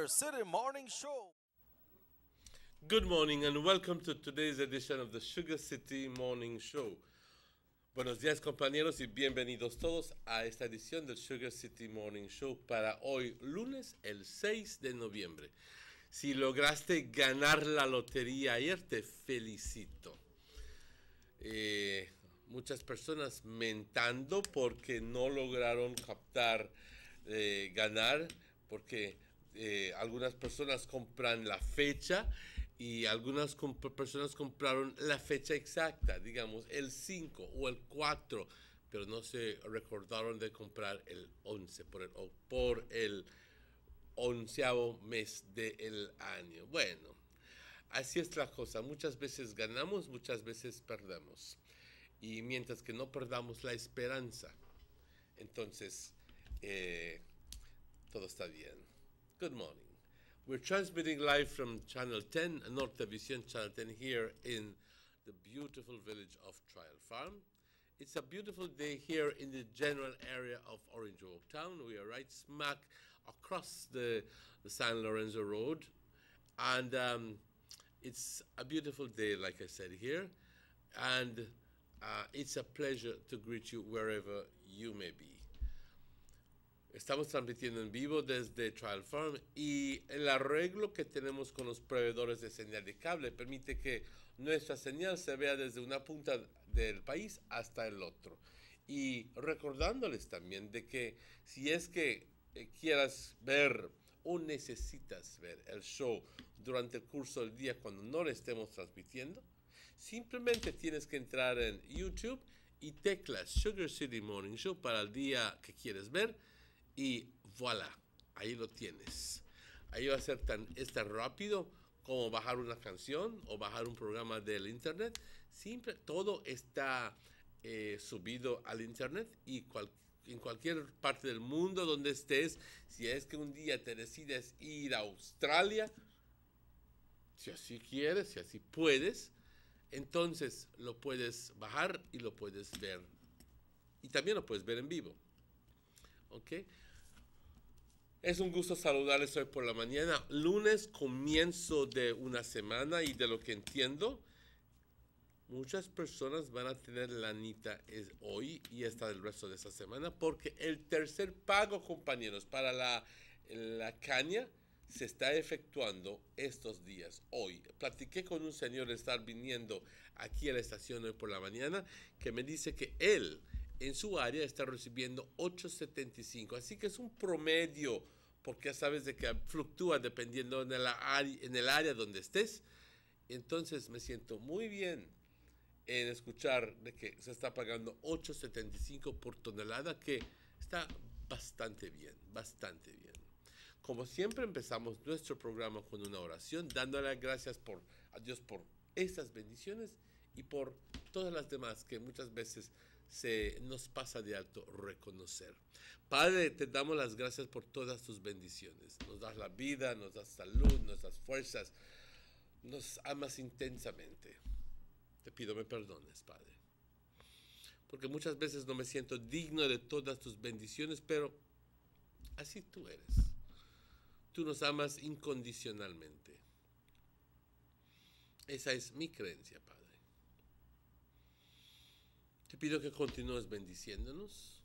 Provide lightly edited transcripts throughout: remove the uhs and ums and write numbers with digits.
Sugar City Morning Show. Good morning and welcome to today's edition of the Sugar City Morning Show. Buenos días compañeros y bienvenidos todos a esta edición del Sugar City Morning Show para hoy lunes el 6 de noviembre. Si lograste ganar la lotería ayer te felicito. Muchas personas mentando porque no lograron captar ganar, porque algunas personas compran la fecha y algunas personas compraron la fecha exacta, digamos el 5 o el 4, pero no se recordaron de comprar el 11 por el onceavo mes del año. Bueno, así es la cosa. Muchas veces ganamos, muchas veces perdemos. Y mientras que no perdamos la esperanza, entonces todo está bien. Good morning. We're transmitting live from Channel 10, North Vision Channel 10 here in the beautiful village of Trial Farm. It's a beautiful day here in the general area of Orange Walk Town. We are right smack across the San Lorenzo Road. And it's a beautiful day, like I said, here. And it's a pleasure to greet you wherever you may be. Estamos transmitiendo en vivo desde Trial Farm y el arreglo que tenemos con los proveedores de señal de cable permite que nuestra señal se vea desde una punta del país hasta el otro. Y recordándoles también de que si es que quieras ver o necesitas ver el show durante el curso del día cuando no lo estemos transmitiendo, simplemente tienes que entrar en YouTube y teclas Sugar City Morning Show para el día que quieres ver. Y voilà, ahí lo tienes. Ahí va a ser tan rápido como bajar una canción o bajar un programa del internet. Siempre todo está subido al internet y en cualquier parte del mundo donde estés, si es que un día te decides ir a Australia, si así quieres, si así puedes, entonces lo puedes bajar y lo puedes ver. Y también lo puedes ver en vivo. ¿Ok? Es un gusto saludarles hoy por la mañana. Lunes, comienzo de una semana y de lo que entiendo, muchas personas van a tener lanita hoy y hasta el resto de esta semana porque el tercer pago, compañeros, para la caña se está efectuando estos días, hoy. Platiqué con un señor de estar viniendo aquí a la estación hoy por la mañana que me dice que él en su área está recibiendo 8.75, así que es un promedio, porque ya sabes de que fluctúa dependiendo en el área donde estés. Entonces me siento muy bien en escuchar de que se está pagando 8.75 por tonelada, que está bastante bien, bastante bien. Como siempre empezamos nuestro programa con una oración, dándole gracias a Dios por estas bendiciones y por todas las demás que muchas veces se nos pasa de alto reconocer. Padre, te damos las gracias por todas tus bendiciones. Nos das la vida, nos das salud, nos das fuerzas, nos amas intensamente. Te pido me perdones, Padre, porque muchas veces no me siento digno de todas tus bendiciones, pero así tú eres. Tú nos amas incondicionalmente. Esa es mi creencia, Padre. Te pido que continúes bendiciéndonos.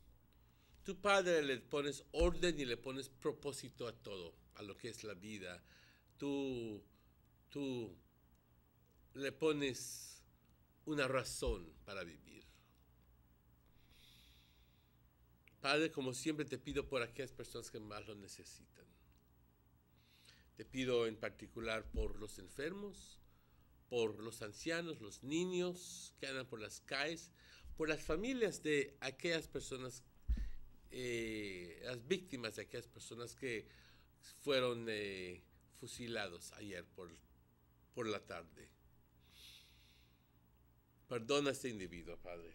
Tu Padre le pones orden y le pones propósito a todo, a lo que es la vida. Tú le pones una razón para vivir. Padre, como siempre te pido por aquellas personas que más lo necesitan. Te pido en particular por los enfermos, por los ancianos, los niños que andan por las calles, por las familias de aquellas personas, las víctimas de aquellas personas que fueron fusilados ayer por la tarde. Perdona a este individuo, Padre.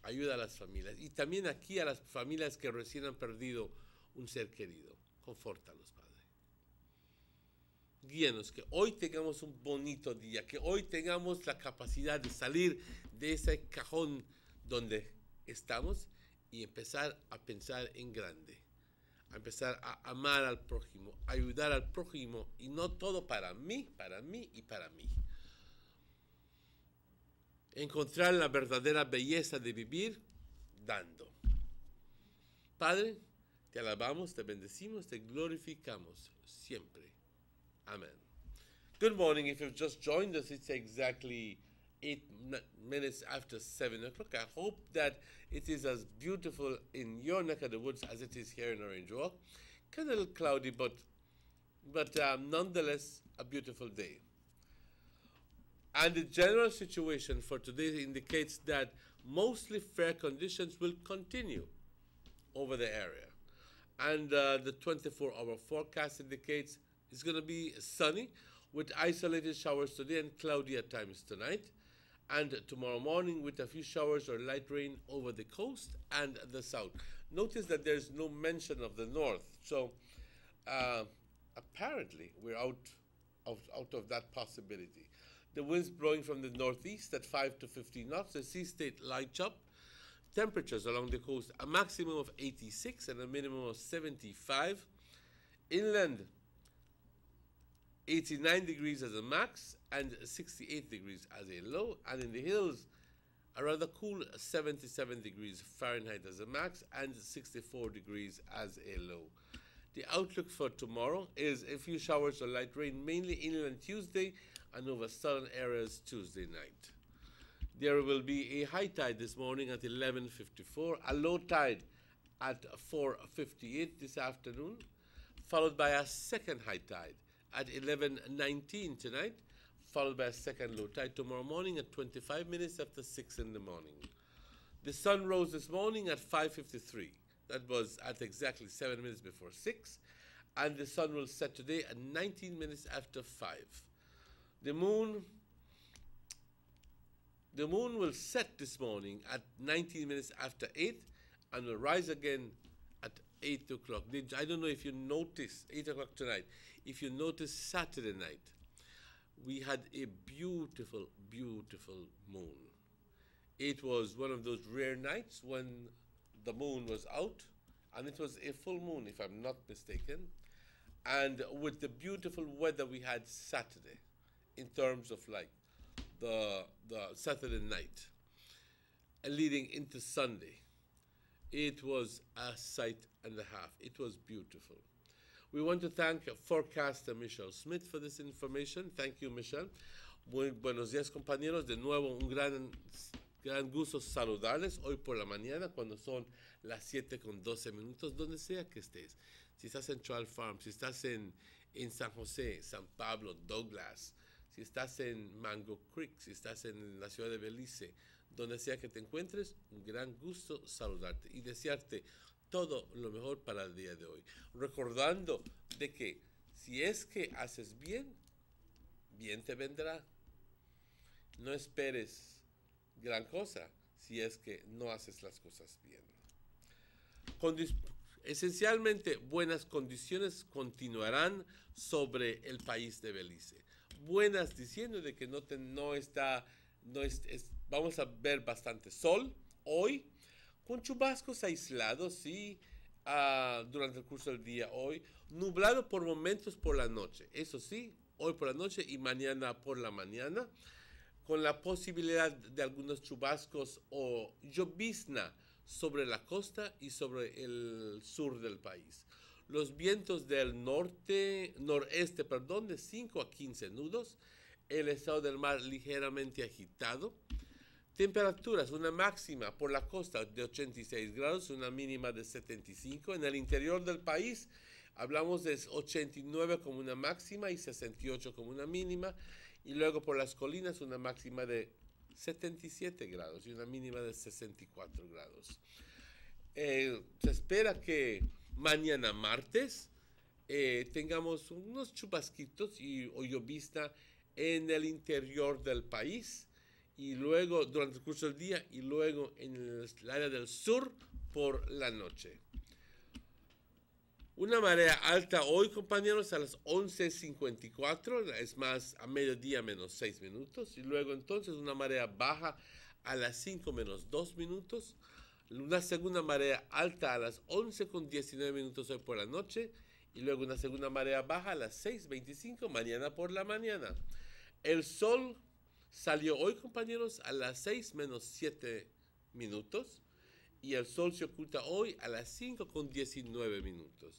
Ayuda a las familias. Y también aquí a las familias que recién han perdido un ser querido. Confórtalos, Padre. Guíanos, que hoy tengamos un bonito día, que hoy tengamos la capacidad de salir de ese cajón donde estamos y empezar a pensar en grande, a empezar a amar al prójimo, a ayudar al prójimo y no todo para mí y para mí. Encontrar la verdadera belleza de vivir dando. Padre, te alabamos, te bendecimos, te glorificamos siempre. Amen. Good morning. If you've just joined us, it's exactly 8 minutes after 7 o'clock. I hope that it is as beautiful in your neck of the woods as it is here in Orange Walk. Kind of a little cloudy, but nonetheless a beautiful day. And the general situation for today indicates that mostly fair conditions will continue over the area. And the 24-hour forecast indicates it's going to be sunny with isolated showers today and cloudy at times tonight. And tomorrow morning with a few showers or light rain over the coast and the south. Notice that there's no mention of the north. So apparently we're out of that possibility. The winds blowing from the northeast at 5 to 15 knots. The sea state light up. Temperatures along the coast, a maximum of 86 and a minimum of 75. Inland, 89 degrees as a max and 68 degrees as a low. And in the hills, a rather cool 77 degrees Fahrenheit as a max and 64 degrees as a low. The outlook for tomorrow is a few showers or light rain, mainly inland Tuesday and over southern areas Tuesday night. There will be a high tide this morning at 11:54, a low tide at 4:58 this afternoon, followed by a second high tide at 11:19 tonight, followed by a second low tide tomorrow morning at 25 minutes after 6 in the morning. The sun rose this morning at 5:53. That was at exactly 7 minutes before 6, and the sun will set today at 19 minutes after 5. The moon will set this morning at 19 minutes after 8 and will rise again at 8 o'clock. I don't know if you noticed, 8 o'clock tonight, if you noticed Saturday night, we had a beautiful, beautiful moon. It was one of those rare nights when the moon was out, and it was a full moon, if I'm not mistaken. And with the beautiful weather we had Saturday, in terms of like the Saturday night leading into Sunday, it was a sight and a half. It was beautiful. We want to thank forecaster Michelle Smith for this information. Thank you, Michelle. Muy buenos días, compañeros. De nuevo, un gran gusto saludarles hoy por la mañana cuando son las 7:12, donde sea que estés. Si estás en Trial Farm, si estás en San José, San Pablo, Douglas, si estás en Mango Creek, si estás en la ciudad de Belice, donde sea que te encuentres, un gran gusto saludarte y desearte todo lo mejor para el día de hoy. Recordando de que si es que haces bien, bien te vendrá. No esperes gran cosa si es que no haces las cosas bien. Esencialmente, buenas condiciones continuarán sobre el país de Belice. Buenas diciendo de que vamos a ver bastante sol hoy, con chubascos aislados, sí, durante el curso del día hoy, nublado por momentos por la noche, eso sí, hoy por la noche y mañana por la mañana, con la posibilidad de algunos chubascos o llovizna sobre la costa y sobre el sur del país. Los vientos del noreste, de 5 a 15 nudos, el estado del mar ligeramente agitado. Temperaturas, una máxima por la costa de 86 grados, una mínima de 75. En el interior del país hablamos de 89 como una máxima y 68 como una mínima. Y luego por las colinas una máxima de 77 grados y una mínima de 64 grados. Se espera que mañana martes tengamos unos chubasquitos o llovizna en el interior del país y luego durante el curso del día y luego en el área del sur por la noche. Una marea alta hoy, compañeros, a las 11:54, es más, a mediodía menos 6 minutos, y luego entonces una marea baja a las 5 menos 2 minutos, una segunda marea alta a las 11:19 hoy por la noche y luego una segunda marea baja a las 6:25 mañana por la mañana. El sol salió hoy, compañeros, a las 6:07 y el sol se oculta hoy a las 5:19.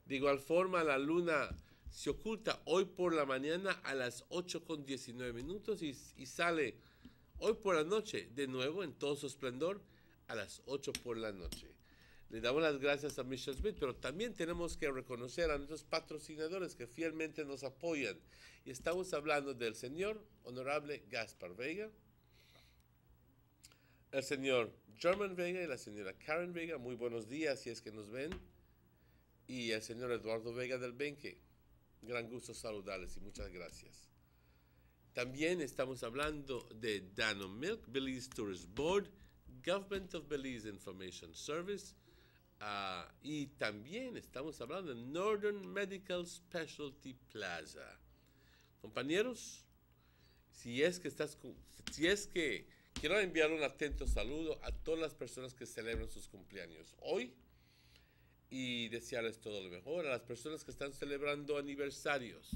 De igual forma, la luna se oculta hoy por la mañana a las 8:19 y sale hoy por la noche de nuevo en todo su esplendor a las 8 por la noche. Le damos las gracias a Mr. Smith, pero también tenemos que reconocer a nuestros patrocinadores que fielmente nos apoyan. Y estamos hablando del señor Honorable Gaspar Vega, el señor German Vega y la señora Karen Vega. Muy buenos días si es que nos ven. Y el señor Eduardo Vega del Benque. Gran gusto saludarles y muchas gracias. También estamos hablando de Dano Milk, Belize Tourist Board, Government of Belize Information Service, y también estamos hablando de Northern Medical Specialty Plaza. Compañeros, si es que quiero enviar un atento saludo a todas las personas que celebran sus cumpleaños hoy y desearles todo lo mejor. A las personas que están celebrando aniversarios,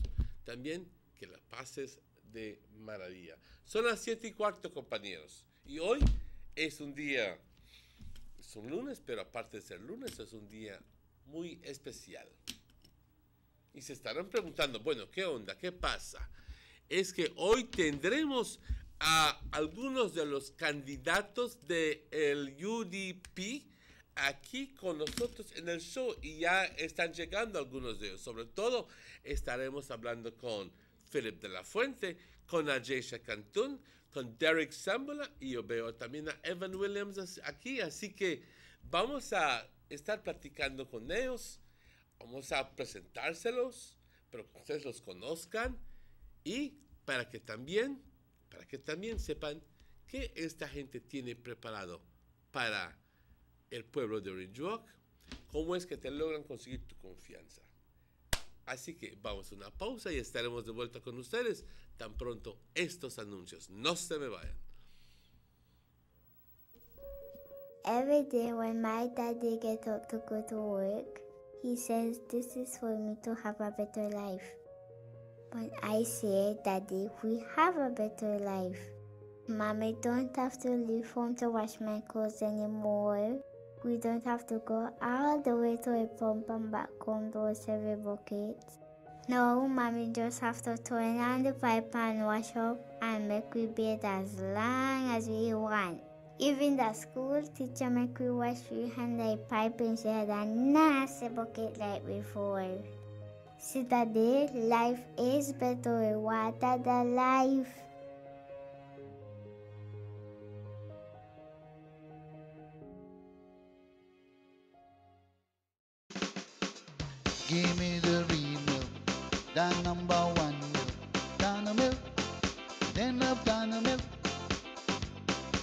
también que la pases de maravilla. Son las 7:15, compañeros, y hoy es un día, es un lunes, pero aparte de ser lunes, es un día muy especial. Y se estarán preguntando, bueno, ¿qué onda? ¿Qué pasa? Es que hoy tendremos a algunos de los candidatos del UDP aquí con nosotros en el show y ya están llegando algunos de ellos. Sobre todo estaremos hablando con Philip de la Fuente, con Ajesha Cantún, con Derek Sambola y yo veo también a Evan Williams aquí. Así que vamos a estar platicando con ellos, vamos a presentárselos, pero que ustedes los conozcan y para que también sepan qué esta gente tiene preparado para el pueblo de Orange Walk, cómo es que te logran conseguir tu confianza. Así que vamos a una pausa y estaremos de vuelta con ustedes tan pronto estos anuncios. No se me vayan. Every day when my daddy gets up to go to work, he says this is for me to have a better life. But I say, Daddy, we have a better life. Mommy don't have to leave home to wash my clothes anymore. We don't have to go all the way to a pump and back home to wash every bucket. No, Mommy just have to turn on the pipe and wash up and make we bathe as long as we want. Even the school teacher make we wash we hand the pipe instead of a nasty bucket like before. See, Daddy, life is better with water than life. Give me the real milk, the number one milk, Dano milk, then love Dano milk.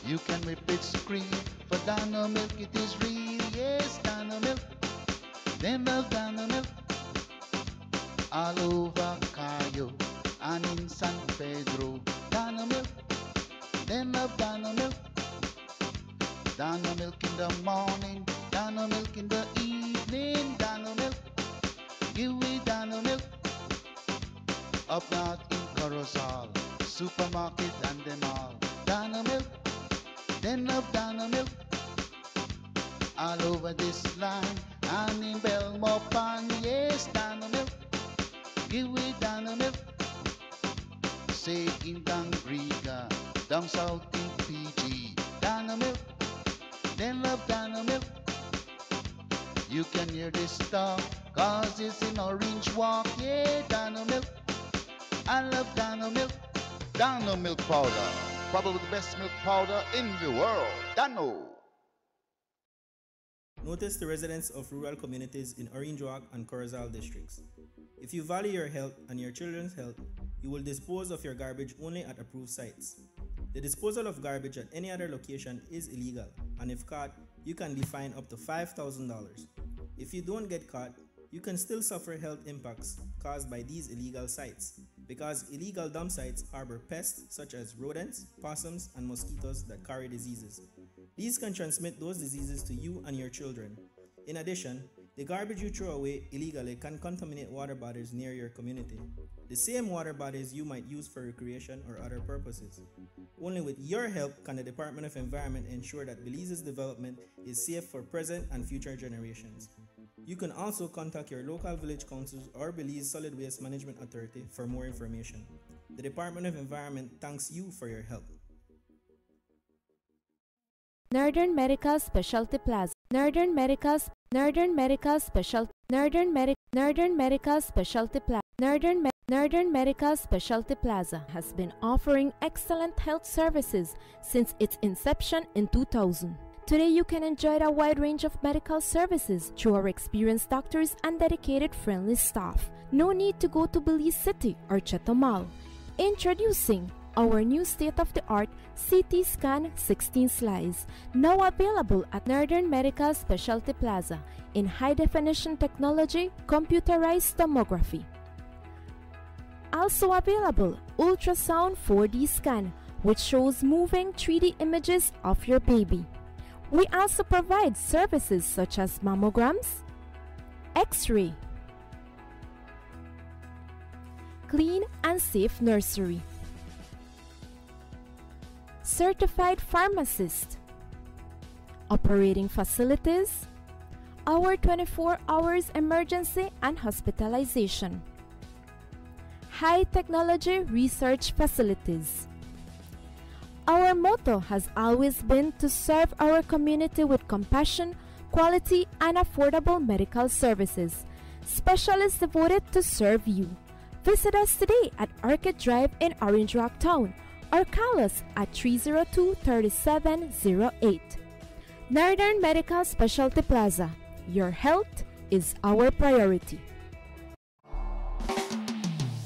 You can whip it scream, for Dano milk it is real, yes, Dano milk, then love Dano milk. All over Cayo and in San Pedro, Dano milk, then love Dano milk. Dano milk in the morning, Dano milk in the evening, Dano milk. Give me Dano milk. Up north in Corozal, supermarket and them all. Dano milk, then love Dano milk. All over this land and in Belmopan, yes, Dano milk. Give me Dano milk. Say in Dangriga, down south in PG, Dano milk, then love Dano milk. You can hear this talk, cause it's in Orange Walk, yeah, Dano milk. I love Dano milk. Dano milk powder, probably the best milk powder in the world. Dano. Notice the residents of rural communities in Orange Walk and Corozal districts. If you value your health and your children's health, you will dispose of your garbage only at approved sites. The disposal of garbage at any other location is illegal, and if caught, you can be fined up to $5,000. If you don't get caught, you can still suffer health impacts caused by these illegal sites, because illegal dump sites harbor pests such as rodents, possums, and mosquitoes that carry diseases. These can transmit those diseases to you and your children. In addition, the garbage you throw away illegally can contaminate water bodies near your community. The same water bodies you might use for recreation or other purposes. Only with your help can the Department of Environment ensure that Belize's development is safe for present and future generations. You can also contact your local village councils or Belize Solid Waste Management Authority for more information. The Department of Environment thanks you for your help. Northern Medical Specialty Plaza. Northern Medical Specialty Plaza has been offering excellent health services since its inception in 2000. Today you can enjoy a wide range of medical services through our experienced doctors and dedicated friendly staff. No need to go to Belize City or Cheto Mall. Introducing our new state-of-the-art CT scan 16 slice, now available at Northern Medical Specialty Plaza in high-definition technology, computerized tomography. Also available, ultrasound 4D scan, which shows moving 3D images of your baby. We also provide services such as mammograms, X-ray, clean and safe nursery, certified pharmacist, operating facilities, our 24 hours emergency and hospitalization, high technology research facilities. Our motto has always been to serve our community with compassion, quality, and affordable medical services. Specialists devoted to serve you. Visit us today at Orchid Drive in Orange Rock Town or call us at 302-3708. Northern Medical Specialty Plaza. Your health is our priority.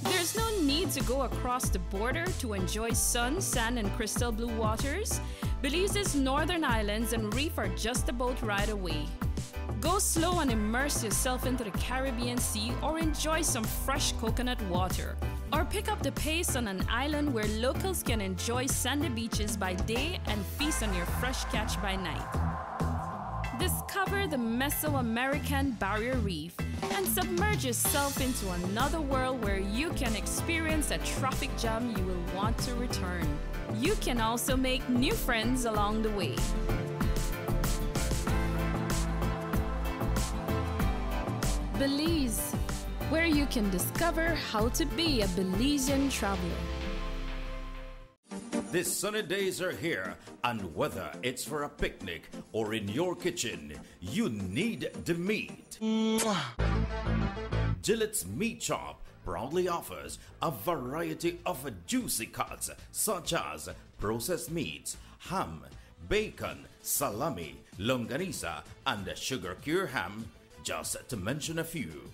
There's no need to go across the border to enjoy sun, sand, and crystal blue waters. Belize's northern islands and reef are just about right away. Go slow and immerse yourself into the Caribbean Sea or enjoy some fresh coconut water. Or pick up the pace on an island where locals can enjoy sandy beaches by day and feast on your fresh catch by night. Discover the Mesoamerican Barrier Reef and submerge yourself into another world where you can experience a traffic jam you will want to return. You can also make new friends along the way. Belize, where you can discover how to be a Belizean traveler. These sunny days are here, and whether it's for a picnic or in your kitchen, you need the meat. Gillette's Meat Shop proudly offers a variety of juicy cuts such as processed meats, ham, bacon, salami, longanisa, and sugar-cure ham, just to mention a few.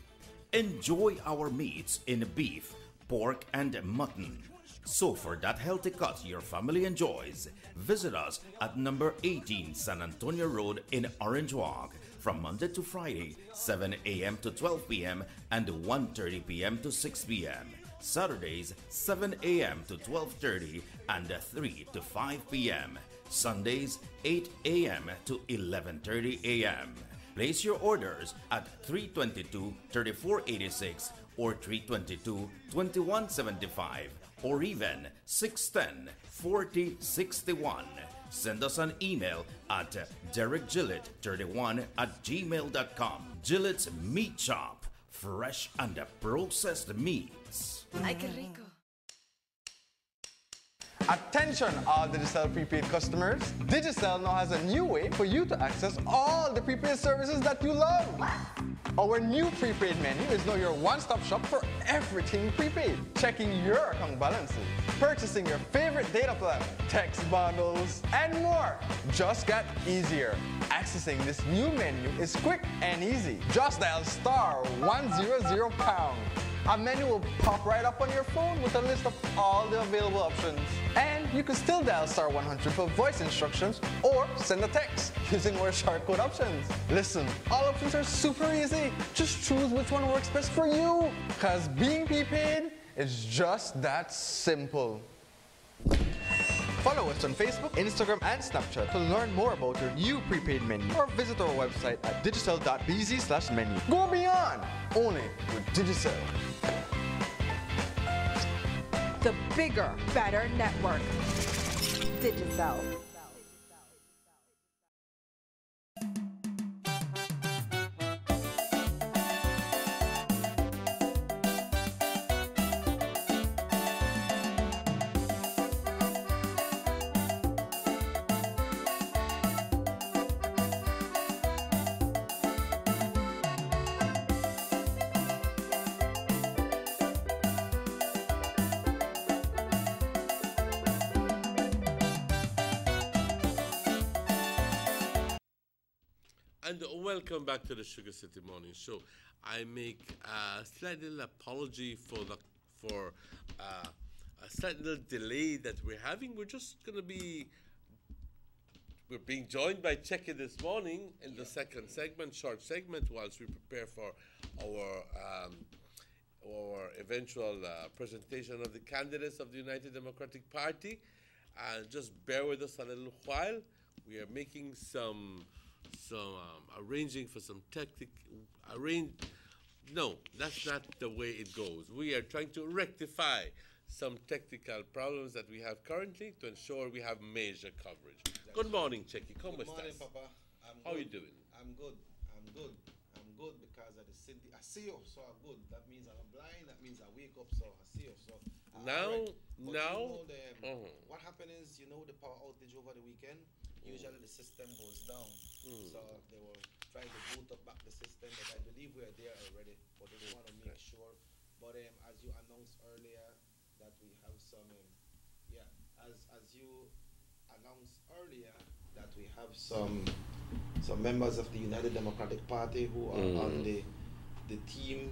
Enjoy our meats in beef, pork, and mutton. So for that healthy cut your family enjoys, visit us at number 18 San Antonio Road in Orange Walk from Monday to Friday, 7 a.m. to 12 p.m. and 1:30 p.m. to 6 p.m. Saturdays, 7 a.m. to 12:30 and 3 to 5 p.m. Sundays, 8 a.m. to 11:30 a.m. Place your orders at 322-3486 or 322-2175 or even 610-4061. Send us an email at derekgillett31@gmail.com. Gillette's Meat Shop, fresh and processed meats. Ay, qué rico. Attention all Digicel prepaid customers. Digicel now has a new way for you to access all the prepaid services that you love. Our new prepaid menu is now your one-stop shop for everything prepaid. Checking your account balances, purchasing your favorite data plan, text bundles, and more. Just got easier. Accessing this new menu is quick and easy. Just dial *100#. A menu will pop right up on your phone with a list of all the available options. And you can still dial *100 for voice instructions or send a text using our short code options. Listen, all options are super easy. Just choose which one works best for you. Cause being prepaid is just that simple. Follow us on Facebook, Instagram, and Snapchat to learn more about your new prepaid menu, or visit our website at digicel.bz/menu. Go beyond, only with Digicel. The bigger, better network. Digicel. And welcome back to the Sugar City Morning Show. I make a slight little apology for a slight little delay that we're having. We're being joined by Checky this morning in the second segment, short segment, whilst we prepare for our eventual presentation of the candidates of the United Democratic Party. Just bear with us a little while. We are making some arranging for some no, that's not the way it goes. We are trying to rectify some technical problems that we have currently to ensure we have major coverage. Good morning, Checky. ¿Cómo Good morning, estás? Papa. How are you doing? I'm good because I see you, so I'm good. That means I'm blind. That means I wake up, so I see you. So what happened is, the power outage over the weekend. Usually the system goes down, so they were trying to boot up back the system. But I believe we are there already. But they want to make sure. But as you announced earlier, that we have some, as you announced earlier, that we have some members of the United Democratic Party who are on the team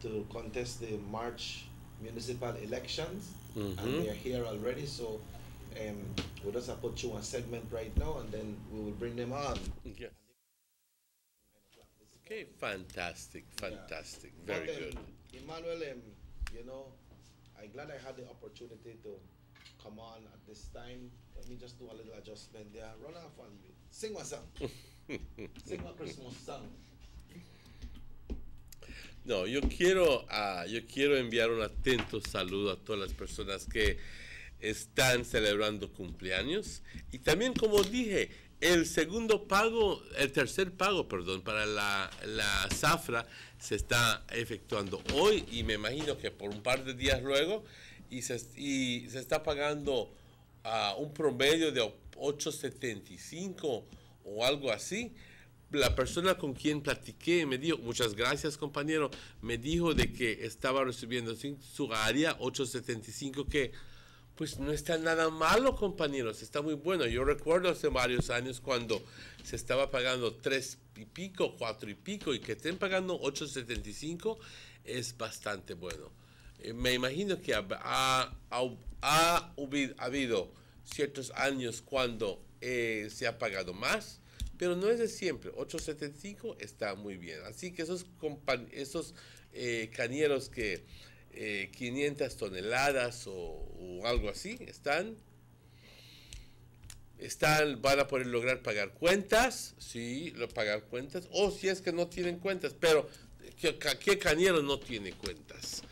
to contest the March municipal elections, and they are here already. So we'll just put you on a segment right now, and then we will bring them on. Yes. Okay, fantastic. Very good. Emmanuel, I'm glad I had the opportunity to come on at this time. Let me just do a little adjustment there. Run off and sing one song. Sing a Christmas song. No, yo quiero enviar un atento saludo a todas las personas que están celebrando cumpleaños, y también, como dije, el tercer pago, para la zafra se está efectuando hoy, y me imagino que por un par de días luego, y se está pagando un promedio de 8.75 o algo así. La persona con quien platiqué me dijo, muchas gracias, compañero, me dijo de que estaba recibiendo en su área 8.75, que pues no está nada malo, compañeros, está muy bueno. Yo recuerdo hace varios años cuando se estaba pagando 3 y pico, 4 y pico, y que estén pagando 8.75 es bastante bueno. Me imagino que ha habido ciertos años cuando se ha pagado más, pero no es de siempre. 8.75 está muy bien. Así que esos cañeros que 500 toneladas o algo así van a poder lograr pagar cuentas, pagar cuentas, o si es que no tienen cuentas, pero ¿qué cañero no tiene cuentas?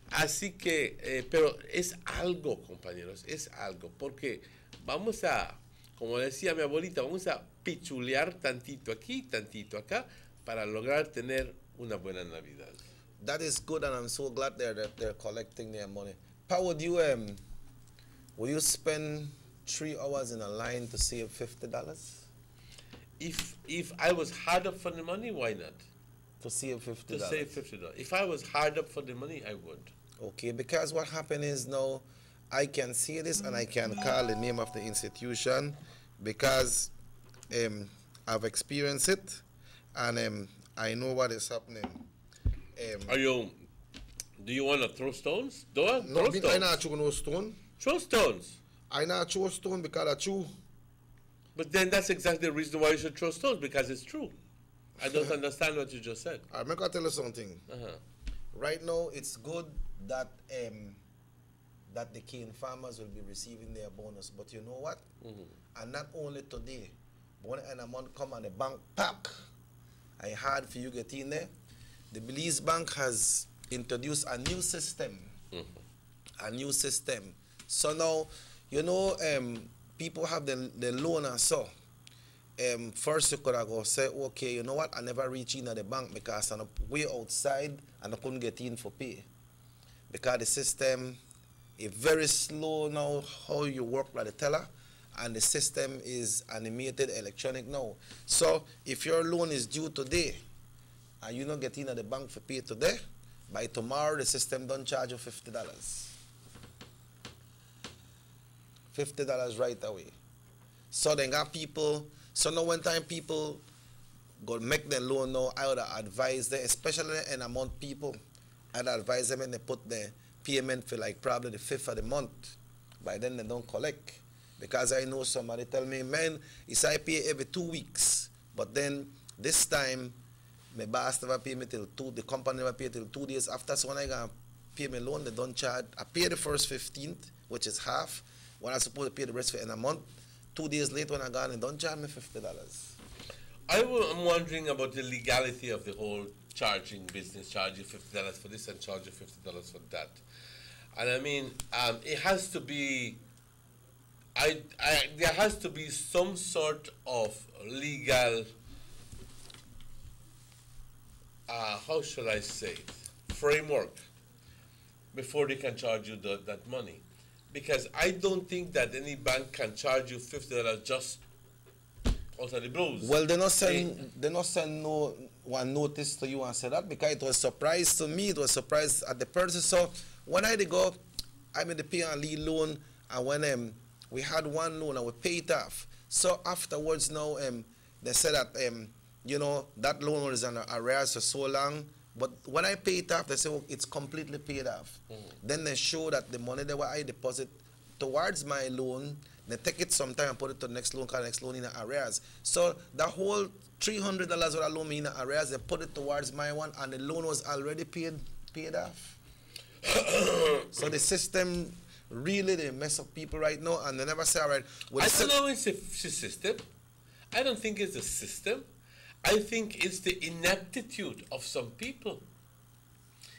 Así que, pero es algo, compañeros, es algo, porque vamos a, como decía mi abuelita, vamos a pichulear tantito aquí, tantito acá, para lograr tener una buena Navidad. That is good, and I'm so glad they're collecting their money. Pa, would you spend 3 hours in a line to save $50? If I was hard up for the money, why not? To save $50. To save $50. If I was hard up for the money, I would. Okay, because what happened is now I can see this and I can call the name of the institution because I've experienced it, and I know what is happening. Do you want to throw stones? No, I not throw no stone. Throw stones. I not throw stone because I true. But then that's exactly the reason why you should throw stones, because it's true. I don't understand what you just said. I'm going to tell you something. Right now, it's good that that the cane farmers will be receiving their bonus. But you know what? And not only today, but when a month come and the bank pack, I hard for you get in there. The Belize Bank has introduced a new system. A new system. So now, you know, people have the loan and so. First you could have go say, okay, you know what, I never reach in at the bank because I'm way outside and I couldn't get in for pay. Because the system is very slow now, how you work by the teller, and the system is animated electronic now. So if your loan is due today and you don't get in at the bank for pay today, by tomorrow the system don't charge you $50. $50 right away. So then got people, so now one time people go make their loan now, I would advise them, especially in amount people, I'd advise them and they put the payment for like probably the 5th of the month. By then they don't collect. Because I know somebody tell me, man, it's I pay every 2 weeks. But then this time, my boss never pay me till the company never pay till 2 days after. So when I gonna pay my loan, they don't charge. I pay the first 15th, which is half. When I'm supposed to pay the rest for in a month, 2 days later when I gone, they don't charge me $50. I'm wondering about the legality of the whole charging business, charge you $50 for this and charge you $50 for that. And I mean, it has to be, there has to be some sort of legal, how should I say it, framework before they can charge you that money. Because I don't think that any bank can charge you $50 just out of the blues. Well, they not send no one notice to you and say that, because it was surprise to me. It was surprise at the person. So when I go, I made the pay and lead loan, and when we had one loan and we paid it off. So afterwards now, they said that you know, that loan was on arrears for so long. But when I pay it off, they say, well, it's completely paid off. Then they show that the money that I deposit towards my loan, they take it sometime and put it to the next loan, because the next loan in arrears. So the whole $300 what I loan me in arrears, they put it towards my one, and the loan was already paid off. So the system really, they mess up people right now, and they never say, all right. I don't know it's a system. I don't think it's a system. I think it's the ineptitude of some people.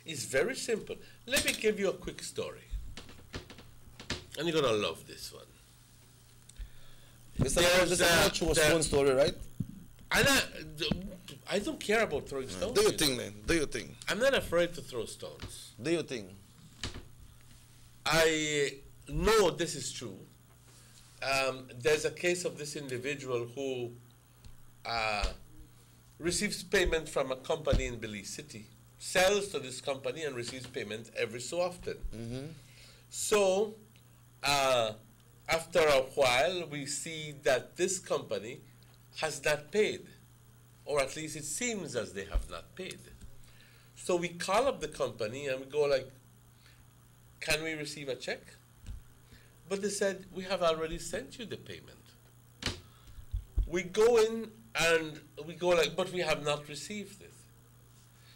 It's very simple. Let me give you a quick story. And you're going to love this one. This is a true stone story, right? And I don't care about throwing stones. Do you think, man? Do you think? I'm not afraid to throw stones. Do you think? I know this is true. There's a case of this individual who receives payment from a company in Belize City, sells to this company and receives payment every so often. So after a while, we see that this company has not paid, or at least it seems as they have not paid. So we call up the company and we go like, can we receive a check? But they said, we have already sent you the payment. We go in and we go like, but we have not received it.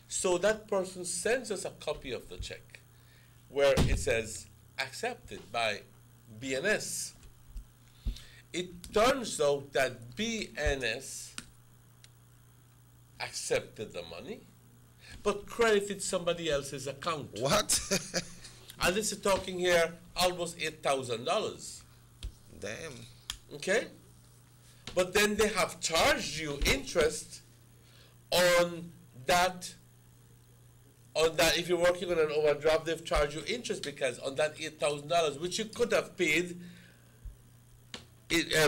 So that person sends us a copy of the check where it says accepted by BNS. It turns out that BNS accepted the money, but credited somebody else's account. What? And this is talking here almost $8,000. Damn. Okay? But then they have charged you interest on that. If you're working on an overdraft, they've charged you interest because on that $8,000, which you could have paid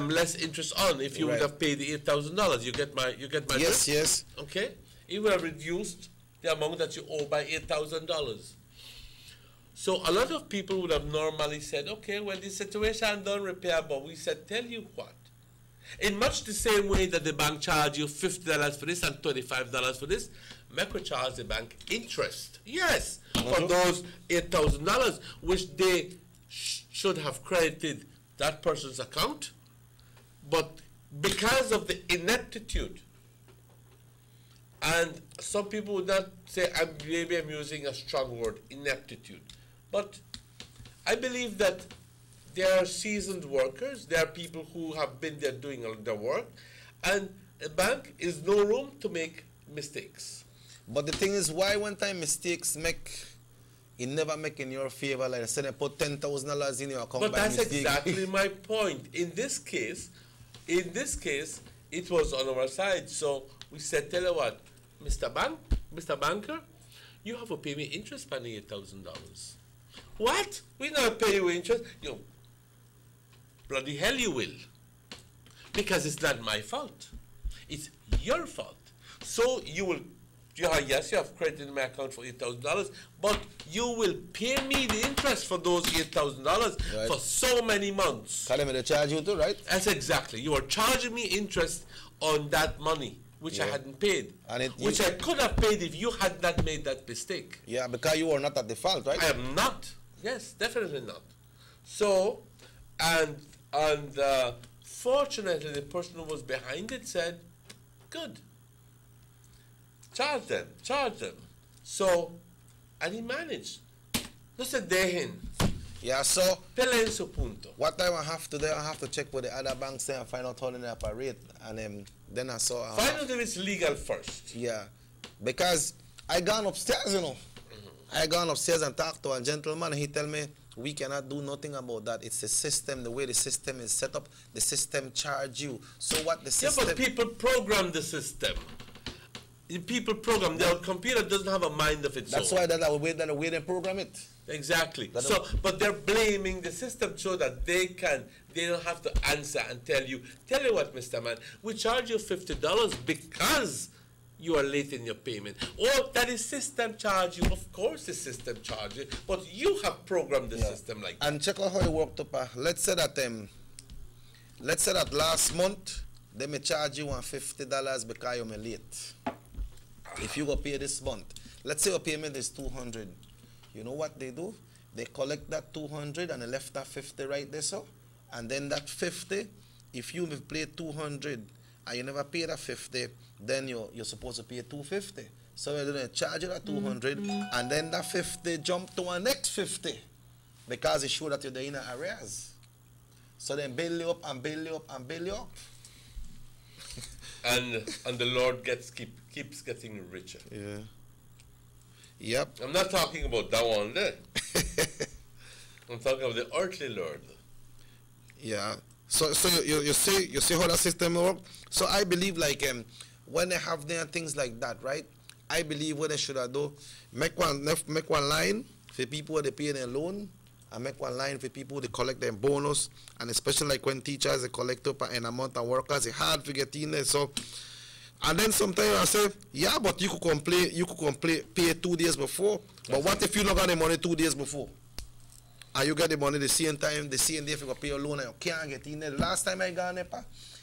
less interest on if you would have paid the $8,000. You get my yes, drift? yes. Okay? It would have reduced the amount that you owe by $8,000. So a lot of people would have normally said, okay, well, this situation don't repair, but we said, tell you what. In much the same way that the bank charge you $50 for this and $25 for this, MECRA charge the bank interest. Yes, for those $8,000, which they should have credited that person's account. But because of the ineptitude, and some people would not say, maybe I'm using a strong word, ineptitude. But I believe that there are seasoned workers. There are people who have been there doing the work, and a bank is no room to make mistakes. But the thing is, why one time mistakes it never make in your favor? Like I said, they put $10,000 in your account. But by that's mistake. exactly my point. In this case, it was on our side. So we said, tell you what, Mr. Banker, you have to pay me interest on $8,000. What? We not pay you interest? You bloody hell you will. Because it's not my fault. It's your fault. So yes, you have credit in my account for $8,000, but you will pay me the interest for those $8,000 for so many months. Tell them they charge you too, right? That's exactly. You are charging me interest on that money, which I hadn't paid, which I could have paid if you had not made that mistake. Yeah, because you were not at the fault, right? I am not. Yes, definitely not. So, and fortunately, the person who was behind it said, good. Charge them. So, and he managed. No se dejen. Yeah, so Peleen su punto. what I have to do, I have to check with the other banks there and find out how they operate. And then I saw... Find out if it's legal first. Yeah, because I gone upstairs, you know. I gone upstairs and talked to a gentleman. He tell me, we cannot do nothing about that. It's the system, the way the system is set up. The system charge you. So what the system... Yeah, but people program the system. The people program. The computer doesn't have a mind of its That's own. why that way they program it. Exactly. So, but they're blaming the system so that they don't have to answer and tell you what, Mr. Man, we charge you $50 because you are late in your payment. Or that is system charge you. Of course the system charge you, but you have programmed the system like that. And check out how it worked up. Let's say that last month, they may charge you $50 because you're late. If you go pay this month, let's say your payment is $200. You know what they do? They collect that $200 and they left that $50 right there, so. And then that $50, if you have paid $200 and you never pay that $50, then you're supposed to pay $250. So they're going to charge you that $200, and then that $50 jump to a next $50 because it shows that you're in arrears. So then bail you up and bail you up and bail you up. and the Lord keeps getting richer. Yeah. Yep. I'm not talking about that one there. I'm talking about the earthly Lord. Yeah. So you see how that system works. So I believe like when they have their things like that, right? I believe what they should have do, make one line for people they pay their loan, and make one line for people they collect their bonus, and especially like when teachers they collect up an amount of workers, it's hard to get in there. So, and then sometimes I say, yeah, but you could pay 2 days before. But what if you not got the money 2 days before? And you get the money the same time, the same day if you pay your loan and you can't get in there. The last time I got there,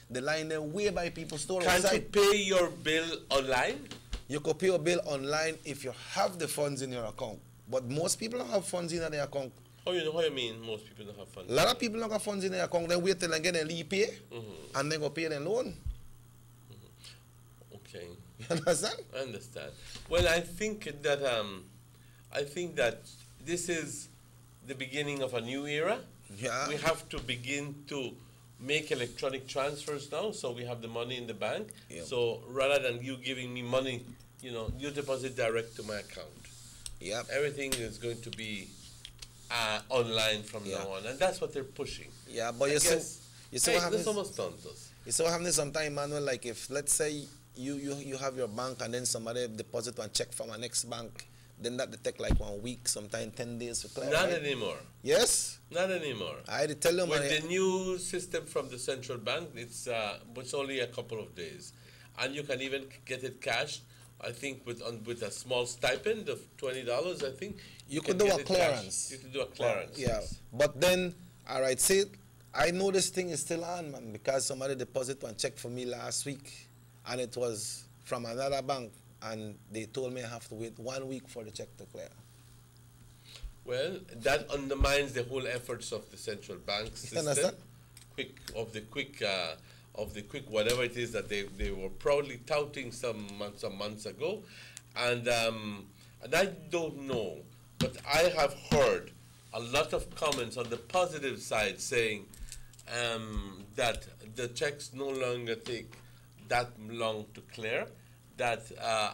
the line there way by people's store. Can't you pay your bill online? You could pay your bill online if you have the funds in your account. But most people don't have funds in their account. How you mean most people don't have funds? A lot of people don't have funds in their account. They wait till they get a leave pay and then go pay their loan. Okay. You understand? I understand. Well, I think that this is the beginning of a new era. Yeah. We have to begin to make electronic transfers now, so we have the money in the bank. Yeah. So rather than you giving me money, you deposit direct to my account. Yep. Everything is going to be online from now on, and that's what they're pushing. Yeah, but you see what happens? Almost tontos. You see what happens sometimes, Manuel? Like if let's say you have your bank and then somebody deposit one check from a next bank, then that they take like 1 week, sometimes 10 days to clear. Not right? anymore. Yes. Not anymore. I had to tell them. With the new system from the central bank, it's only a couple of days, and you can even get it cashed. I think with a small stipend of $20, I think you could do a clearance. You could do a clearance. Yeah, yes. But then, all right, see, I know this thing is still on, man, because somebody deposited one check for me last week, and it was from another bank, and they told me I have to wait 1 week for the check to clear. Well, that undermines the whole efforts of the central bank system. Understand? Of the quick whatever it is that they were proudly touting some months ago, and I don't know, but I have heard a lot of comments on the positive side saying that the checks no longer take that long to clear, that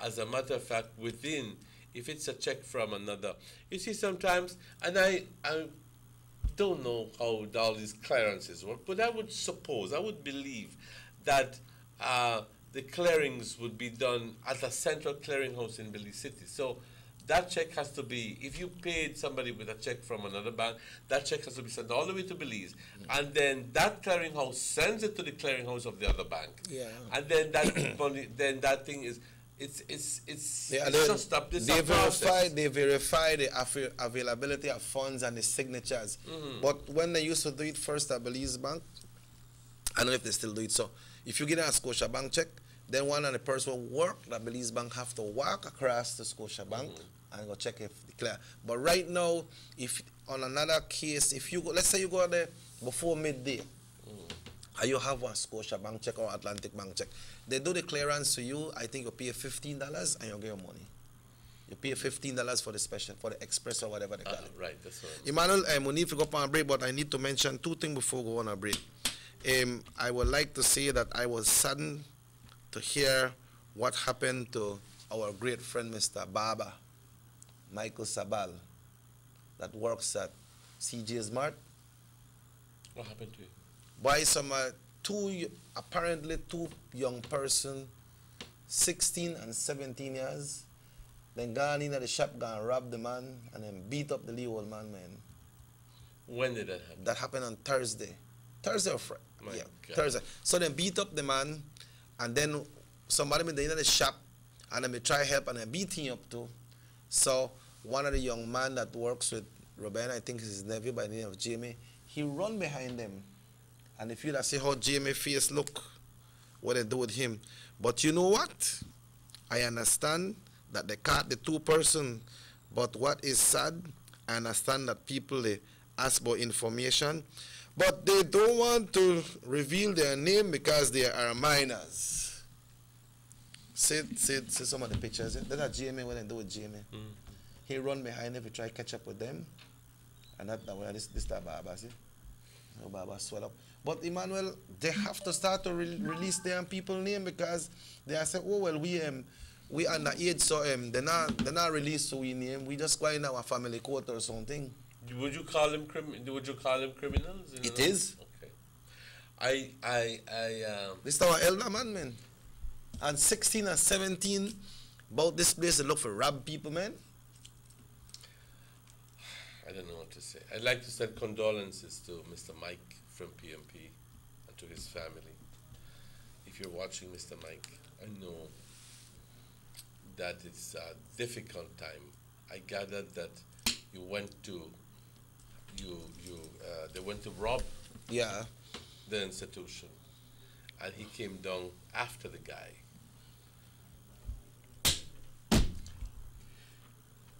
as a matter of fact, within, if it's a check from another, you see sometimes, and I don't know how all these clearances work, but I would suppose, I would believe that the clearings would be done at a central clearinghouse in Belize City. So that check has to be, if you paid somebody with a check from another bank, that check has to be sent all the way to Belize. And then that clearinghouse sends it to the clearinghouse of the other bank. Yeah. And then that money, then that thing is, it's Yeah, just up this process. they verify the availability of funds and the signatures. But when they used to do it first at Belize Bank, I don't know if they still do it. So if you get a Scotia Bank check, then one of the person who work at Belize Bank have to walk across to Scotia Bank and go check if they clear. But right now, if on another case, if you go, let's say you go there before midday, and you have one Scotia Bank check or Atlantic Bank check, they do the clearance to you. I think you pay $15 and you get your money. You pay $15 for the special, for the express or whatever they call it. Right, that's right. Emmanuel, we need to go on a break, but I need to mention two things before we go on a break. I would like to say that I was saddened to hear what happened to our great friend, Mr. Baba, Michael Sabal, that works at CJ's Mart. What happened to you? By some apparently two young person, 16 and 17 years, then gone in at the shop, gone rob the man, and then beat up the little old man. When did that happen? That happened on Thursday. Thursday or Friday? Yeah, God. Thursday. So they beat up the man, and then somebody in the shop, and then they try help, and they beat him up too. So one of the young man that works with Robin, I think is his nephew by the name of Jamie, he run behind them. And if you see how Jamie face look, what they do with him. But you know what? I understand that they caught the two person, but what is sad, I understand that people, they ask for information, but they don't want to reveal their name because they are minors. See some of the pictures. That's Jamie, what they do with Jamie. He run behind them, he try to catch up with them. And that this the Baba, see? Baba swell up. But Emmanuel, they have to start to release their people's name because they are saying, oh well, we underage, so they're not released, so we name. We just go in our family court or something. Would you call them criminals? It is. Okay. This is our elder man. And 16 and 17, about this place, they look for rob people, man. I don't know what to say. I'd like to send condolences to Mr. Mike from PMP and to his family. If you're watching, Mr. Mike, I know that it's a difficult time. I gathered that you went to they went to rob the institution, and he came down after the guy.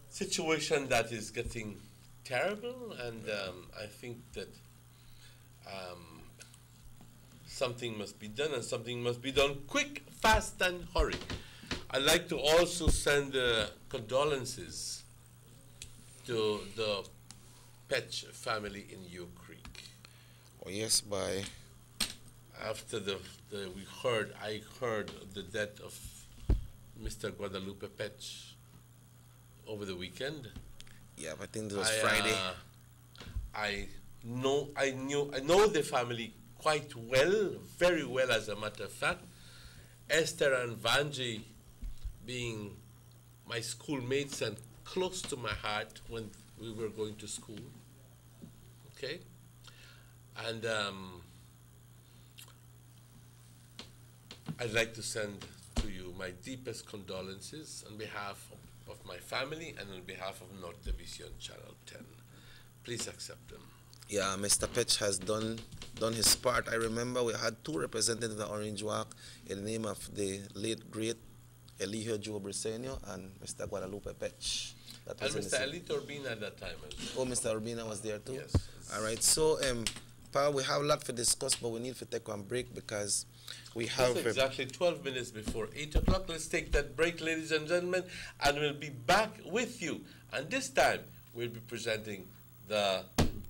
Situation that is getting terrible, and I think that something must be done, and something must be done quick, fast, and hurry. I'd like to also send condolences to the Petch family in Ewe Creek. Oh yes, bye. After I heard the death of Mr. Guadalupe Petch over the weekend. Yeah, I think it was Friday. I know the family quite well, very well, as a matter of fact. Esther and Vanji being my schoolmates and close to my heart when we were going to school. Okay? And I'd like to send to you my deepest condolences on behalf of my family and on behalf of North Division Channel 10. Please accept them. Yeah, Mr. Petch has done his part. I remember we had two representatives in the Orange Walk in the name of the late, great Eligio Joe Briseño and Mr. Guadalupe Petch. That was and Mr. Elito Urbina at that time as well. Oh, Mr. Urbina was there too? Yes. All right, so, Pa, we have a lot to discuss, but we need to take one break because we have... It's exactly 12 minutes before 8 o'clock. Let's take that break, ladies and gentlemen, and we'll be back with you. And this time, we'll be presenting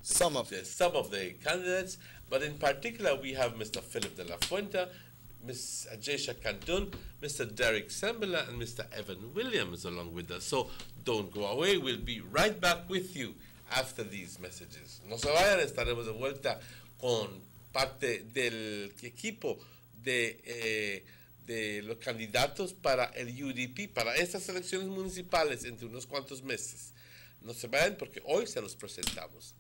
some of the candidates, but in particular we have Mr. Philip de la Fuente, Ms. Ajesha Cantun, Mr. Derek Sembela, and Mr. Evan Williams along with us. So don't go away. We'll be right back with you after these messages. No se vayan, estaremos de vuelta con parte del equipo de los candidatos para el UDP, para estas elecciones municipales entre unos cuantos meses. No se vayan porque hoy se los presentamos.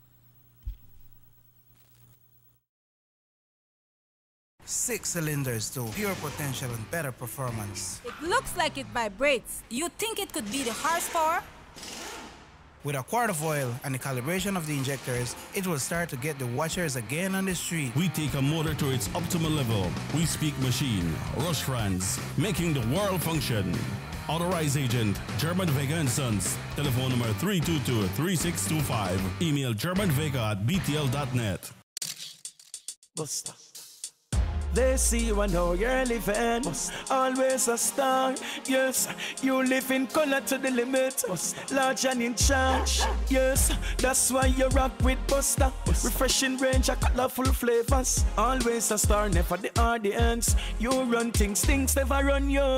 6 cylinders to pure potential and better performance. It looks like it vibrates. You think it could be the horsepower? With a quart of oil and the calibration of the injectors, it will start to get the watchers again on the street. We take a motor to its optimal level. We speak machine, rush runs, making the world function. Authorized agent, German Vega & Sons. Telephone number 322-3625. Email germanvega@btl.net. Buster. They see you and know you're living. Always a star. Yes, you live in color to the limit. Large and in charge. Yes, that's why you rock with Buster. Refreshing range of colorful flavors. Always a star, never the audience. You run things never run you.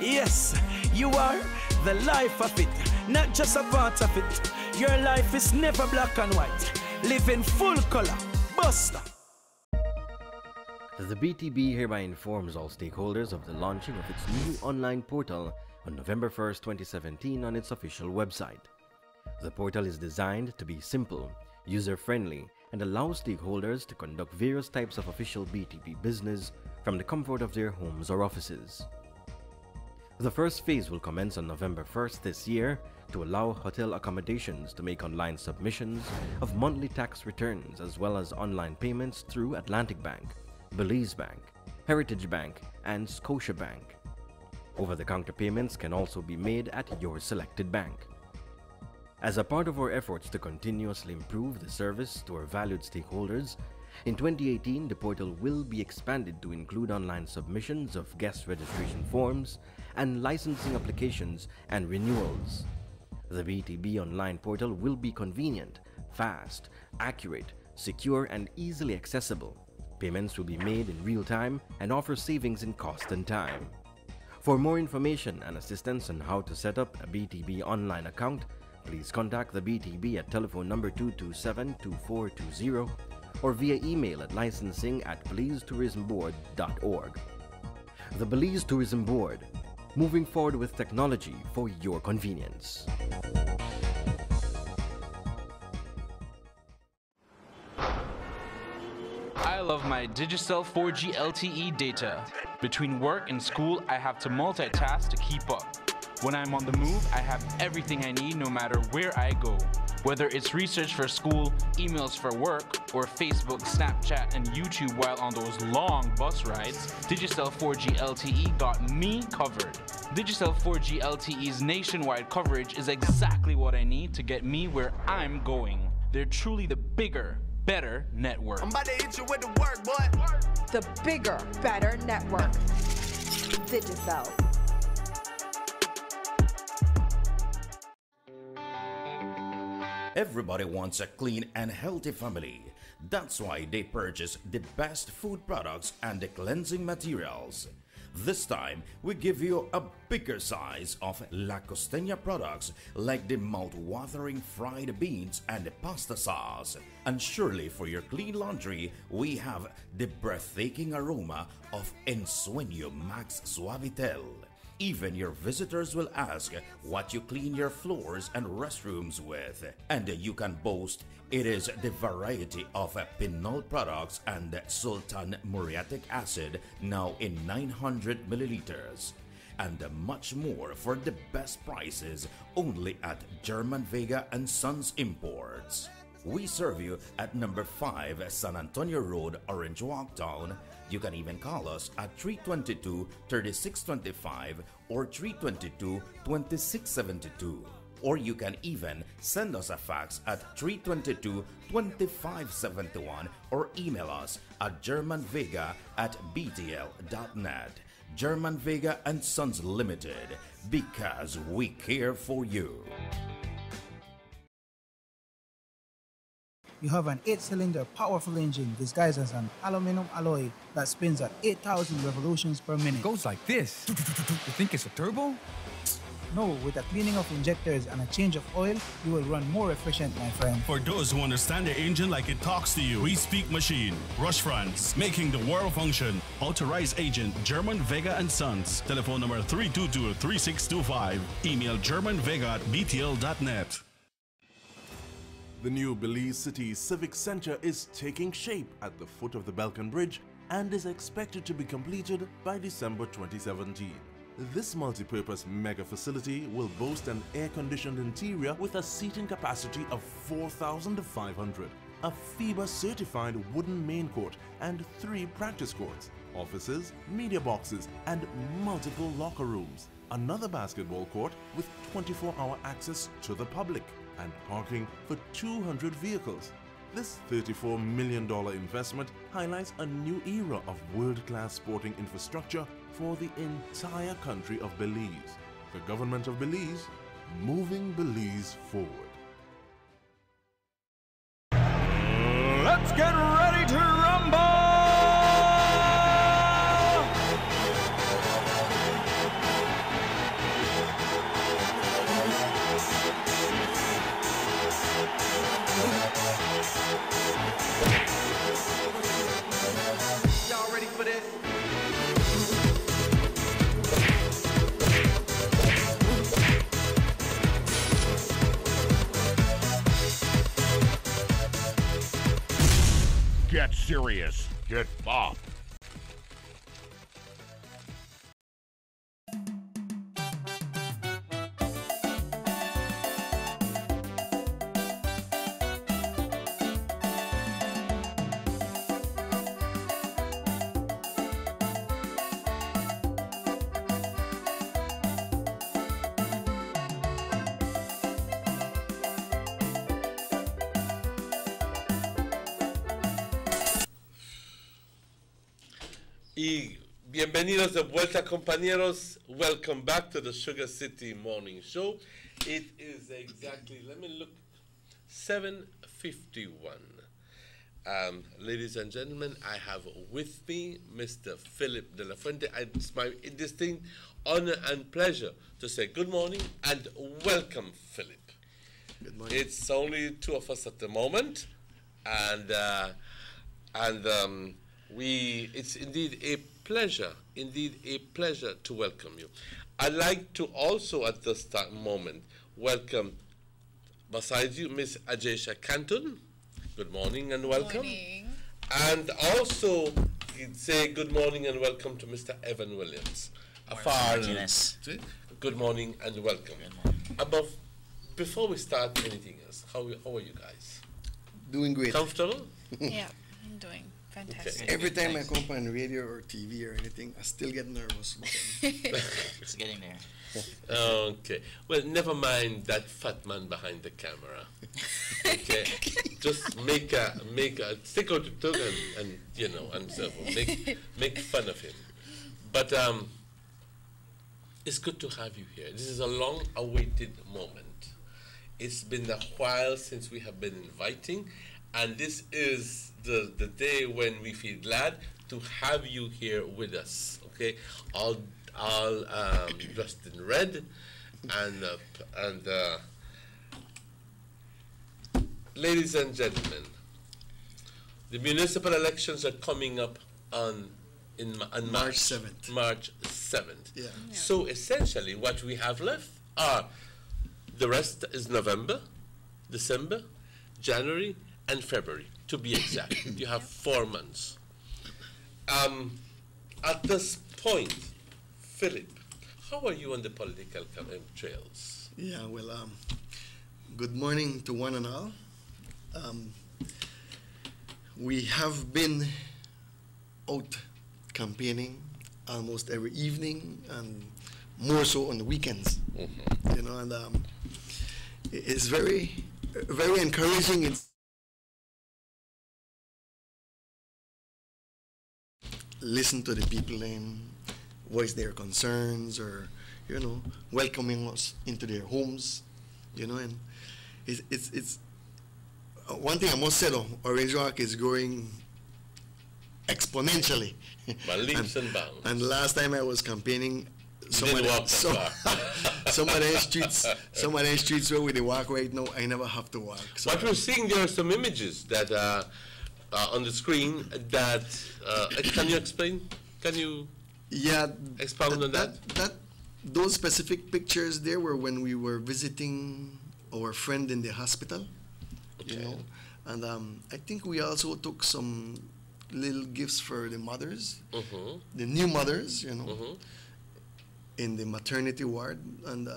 Yes, you are the life of it, not just a part of it. Your life is never black and white. Live in full color. Buster. The BTB hereby informs all stakeholders of the launching of its new online portal on November 1st, 2017 on its official website. The portal is designed to be simple, user-friendly, and allow stakeholders to conduct various types of official BTB business from the comfort of their homes or offices. The first phase will commence on November 1st this year to allow hotel accommodations to make online submissions of monthly tax returns as well as online payments through Atlantic Bank, Belize Bank, Heritage Bank, and Scotia Bank. Over-the-counter payments can also be made at your selected bank. As a part of our efforts to continuously improve the service to our valued stakeholders, in 2018 the portal will be expanded to include online submissions of guest registration forms and licensing applications and renewals. The BTB online portal will be convenient, fast, accurate, secure, and easily accessible. Payments will be made in real time and offer savings in cost and time. For more information and assistance on how to set up a BTB online account, please contact the BTB at telephone number 227-2420 or via email at licensing@belizetourismboard.org. The Belize Tourism Board, moving forward with technology for your convenience. I love my Digicel 4G LTE data. Between work and school, I have to multitask to keep up. When I'm on the move, I have everything I need no matter where I go. Whether it's research for school, emails for work, or Facebook, Snapchat, and YouTube while on those long bus rides, Digicel 4G LTE got me covered. Digicel 4G LTE's nationwide coverage is exactly what I need to get me where I'm going. They're truly the bigger, better network. I'm about to hit you with the work, boy. The bigger, better network. Digicel. Everybody wants a clean and healthy family. That's why they purchase the best food products and the cleansing materials. This time, we give you a bigger size of La Costeña products like the mouth-watering fried beans and the pasta sauce. And surely for your clean laundry, we have the breathtaking aroma of Ensueño Max Suavitel. Even your visitors will ask what you clean your floors and restrooms with. And you can boast it is the variety of Pinol products and Sultan muriatic acid now in 900 milliliters. And much more for the best prices only at German Vega & Sons Imports. We serve you at number 5 San Antonio Road, Orange Walk Town. You can even call us at 322-3625 or 322-2672. Or you can even send us a fax at 322-2571 or email us at germanvega@btl.net. German Vega & Sons Limited, because we care for you. You have an 8-cylinder powerful engine disguised as an aluminum alloy that spins at 8,000 revolutions per minute. Goes like this. You think it's a turbo? No, with a cleaning of injectors and a change of oil, you will run more efficient, my friend. For those who understand the engine like it talks to you, we speak machine. Rush France, making the world function. Authorized agent, German Vega and Sons. Telephone number 322-3625. Email germanvega@btl.net. The new Belize City Civic Center is taking shape at the foot of the Balkan Bridge and is expected to be completed by December 2017. This multi-purpose mega facility will boast an air-conditioned interior with a seating capacity of 4,500, a FIBA-certified wooden main court and 3 practice courts, offices, media boxes and multiple locker rooms, another basketball court with 24-hour access to the public, and parking for 200 vehicles. This $34 million investment highlights a new era of world-class sporting infrastructure for the entire country of Belize. The government of Belize, moving Belize forward. Let's get ready to rumble! Y'all ready for this? Get serious. Get bop. Y bienvenidos de vuelta, compañeros. Welcome back to the Sugar City Morning Show. It is exactly, let me look, 7:51. Ladies and gentlemen, I have with me Mr. Philip de la Fuente. It's my distinct honor and pleasure to say good morning and welcome, Philip. Good morning. It's only 2 of us at the moment, and it's indeed a pleasure to welcome you. I'd like to also at this moment welcome beside you Miss Ajesha Canton. Good morning and welcome. Good morning. And also say good morning and welcome to Mr. Evan Williams. Good morning and welcome. Before we start anything else, how are you guys? Doing great. Comfortable? Yeah, I'm doing fantastic. Okay. Every time I come up on radio or TV or anything, I still get nervous. It's getting there. Okay. Well, never mind that fat man behind the camera. Okay. Just stick out the tongue and so forth. Make fun of him. But it's good to have you here. This is a long-awaited moment. It's been a while since we have been inviting, and this is the day when we feel glad to have you here with us. Okay, all dressed in red, and ladies and gentlemen, the municipal elections are coming up on March 7th. March 7th. Yeah. So essentially, what we have left are the rest is November, December, January, and February, to be exact. You have 4 months. At this point, Philip, how are you on the political trails? Yeah, well, good morning to one and all. We have been out campaigning almost every evening and more so on the weekends. Mm-hmm. And it's very, very encouraging. It's listen to the people and voice their concerns, or welcoming us into their homes, and it's one thing I must say though, Orange Rock is growing exponentially. By leaps and bounds. And last time I was campaigning, some of the streets where we walk right now, I never have to walk. So but we're seeing there are some images that are on the screen that, can you explain? Can you expound on that? Those specific pictures there were when we were visiting our friend in the hospital, you know, and I think we also took some little gifts for the mothers, the new mothers, you know, in the maternity ward, and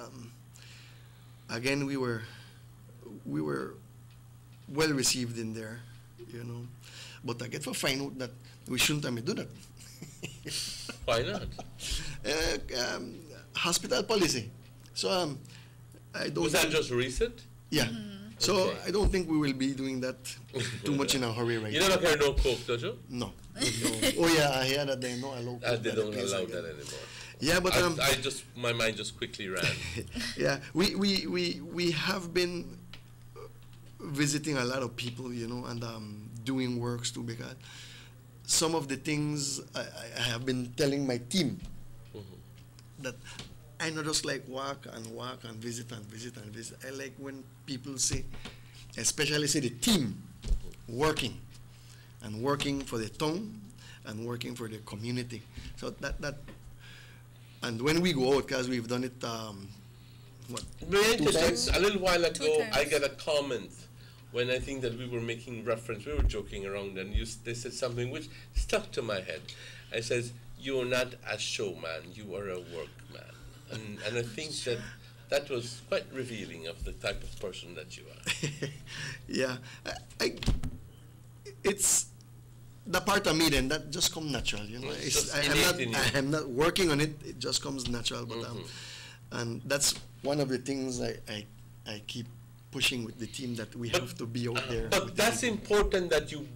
again we were well received in there, you know, but I get to find out that we shouldn't have do that. Why not? Hospital policy. So I don't. Was that just recent? Yeah. So I don't think we will be doing that too much in a hurry right now. You never carry no coke, don't you? No. Oh yeah, I hear that they don't allow coke. They don't allow that anymore. Yeah, but I just, my mind just quickly ran. Yeah, we have been visiting a lot of people, you know, and doing works too, because some of the things I have been telling my team that I not just like walk and visit and visit and visit. I like when people say, especially say the team, working for the town and working for the community. So that and when we go out, because we've done it, what? A little while ago, I got a comment when I think that we were making reference, we were joking around, and they said something which stuck to my head. I says, "You're not a showman, you are a workman." And I think that was quite revealing of the type of person that you are. Yeah, it's the part of me then that just comes natural, you know. I'm not working on it; it just comes natural. But and that's one of the things I keep pushing with the team, that we have to be out there. But that's important that you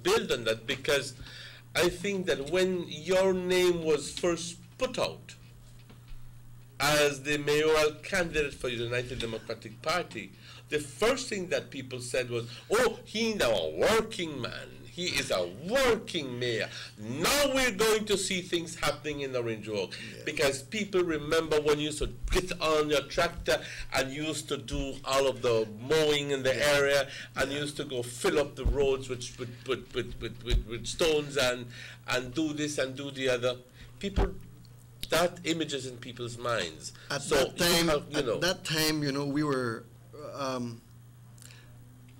build on that, because I think that when your name was first put out as the mayoral candidate for the United Democratic Party, the first thing that people said was, "Oh, he's now a working man. He is a working mayor. Now we're going to see things happening in Orange Walk." Because people remember when you used to get on your tractor and you used to do all of the mowing in the area, and you used to go fill up the roads with stones and do this and do the other. People, that images in people's minds. At that time, you know, we were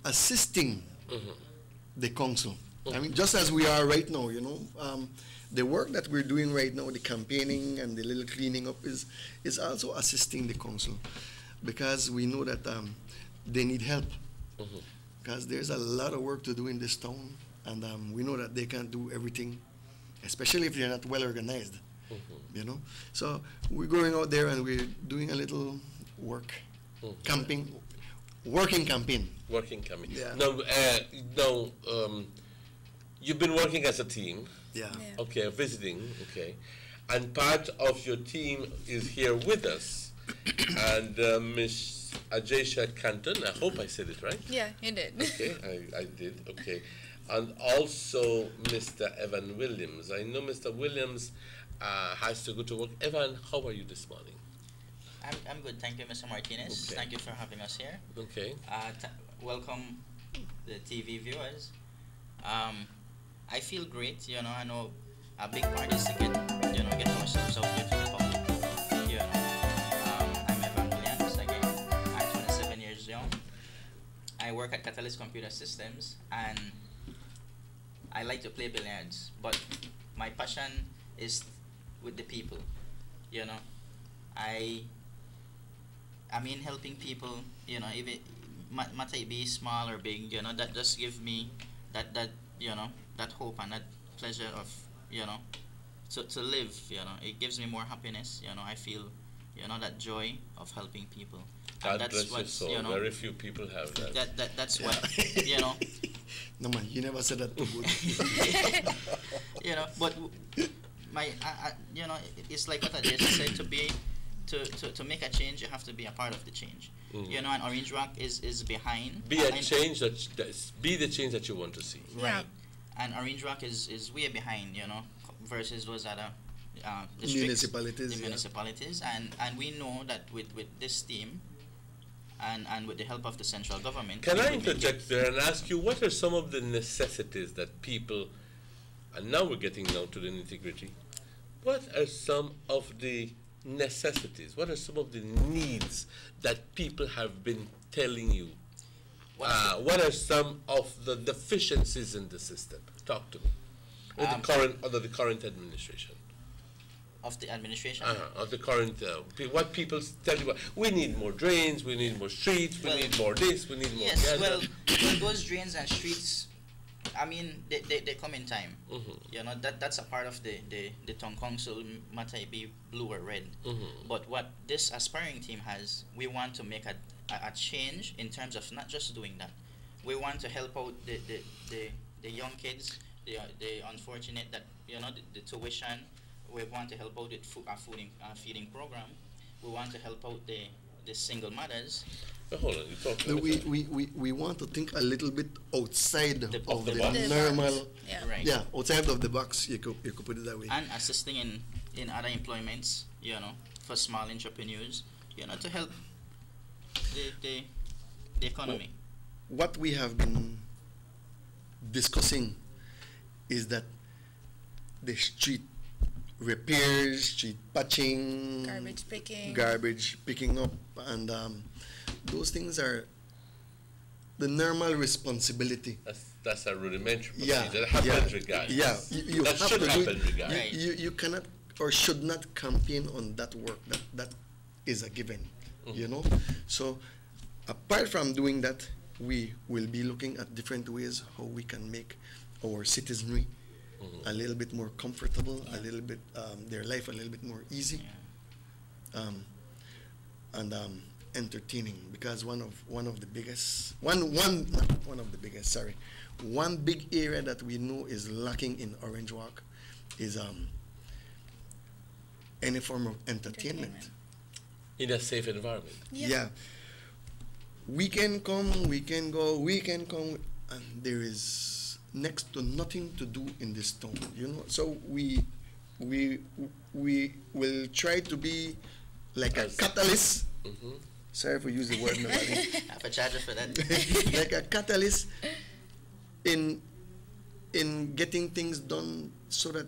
assisting the council. I mean, just as we are right now, you know, the work that we're doing right now, the campaigning and the little cleaning up, is also assisting the council, because we know that they need help, because there's a lot of work to do in this town, and we know that they can't do everything, especially if they're not well organized, you know. So we're going out there and we're doing a little work, working campaign. Working campaign. Yeah. Now, you've been working as a team. Yeah. Okay, visiting. Okay, and part of your team is here with us, and Miss Ajaisha Canton. I hope I said it right. Yeah, you did. Okay, I did. Okay, and also Mr. Evan Williams. I know Mr. Williams has to go to work. Evan, how are you this morning? I'm good, thank you, Mr. Martinez. Okay. Thank you for having us here. Okay. Welcome the TV viewers. I feel great, you know. I know a big part is to get ourselves out here to the public. You know, I'm Evan Williams again. I'm 27 years young. I work at Catalyst Computer Systems, and I like to play billiards. But my passion is with the people. You know, I mean helping people. You know, even matter it be small or big. You know, that just give me that you know, that hope and that pleasure of, you know, to live, you know. It gives me more happiness, you know. I feel, you know, that joy of helping people. God bless your soul. You know, very few people have that. That's what, you know. No man, you never said that too good. You know, but my, you know, it's like what I just said, to be to make a change, you have to be a part of the change. You know, and Orange Rock is behind. Be a change be the change that you want to see. Right. And Orange Rock is way behind, you know, versus those other municipalities. The municipalities, and we know that with this team, and with the help of the central government. Can I interject there and ask you, what are some of the necessities that people, and now we're getting down to the nitty-gritty, what are some of the necessities, what are some of the needs that people have been telling you? What are some of the deficiencies in the system? Talk to me. Under the current administration. Of the administration? Of the current, what people tell you, we need more drains, we need more streets, we need more this, we need more that. Yes, well, those drains and streets, I mean, they come in time. You know, that's a part of the town council, matter it be blue or red. But what this aspiring team has, we want to make a change in terms of not just doing that. We want to help out the young kids, the unfortunate that, you know, the tuition. We want to help out with feeding program. We want to help out the single mothers. Hold on, you we want to think a little bit outside of the box. normal. Yeah. Outside of the box. You could put it that way. And assisting in other employments, you know, for small entrepreneurs, you know, to help the economy. What we have been discussing is that the street repairs, street patching, garbage picking up, and those things are the normal responsibility. That's a rudimentary procedure. Yeah, that happens regardless. Yeah, you that have should to happen regardless. You cannot or should not campaign on that work. That is a given, you know. So apart from doing that, we will be looking at different ways how we can make our citizenry a little bit more comfortable, a little bit their life a little bit more easy, and entertaining. Because one big area that we know is lacking in Orange Walk is any form of entertainment in a safe environment. Yeah. We can come, we can go, we can come, and there is next to nothing to do in this town, you know. So we will try to be like a catalyst. Sorry for using the word. I have a charger for that. Like a catalyst in getting things done, so that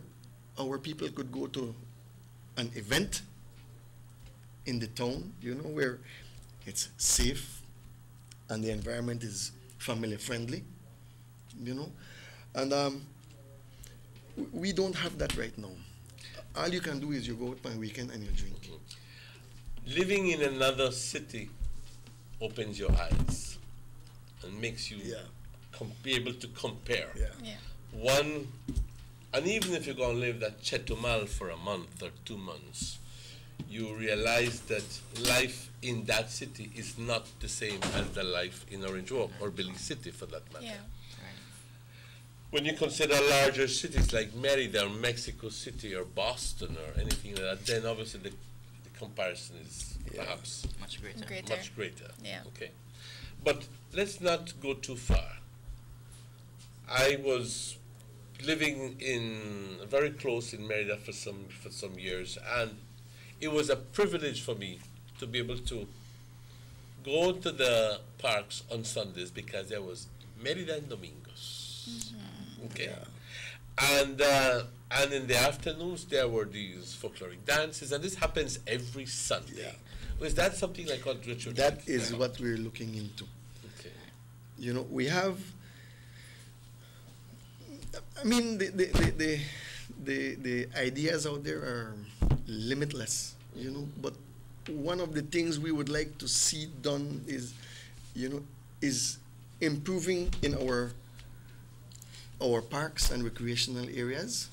our people could go to an event in the town, you know, where it's safe and the environment is family friendly, you know. And we don't have that right now. All you can do is you go out on weekend and you drink. Living in another city opens your eyes and makes you be able to compare. One, and even if you go and live at Chetumal for a month or 2 months, you realize that life in that city is not the same as the life in Orange Walk or Belize City, for that matter. When you consider larger cities like Merida or Mexico City or Boston or anything like that, then obviously the comparison is perhaps much greater. Much greater. Yeah. Okay. But let's not go too far. I was living very close in Merida for some years, and it was a privilege for me to be able to go to the parks on Sundays, because there was Merida and Domingos. Okay. And in the afternoons there were these folkloric dances, and this happens every Sunday. Was that something like what Richard? That is what we're looking into. Okay. You know, we have. I mean, the ideas out there are limitless. You know, but one of the things we would like to see done is, you know, is improving in our parks and recreational areas,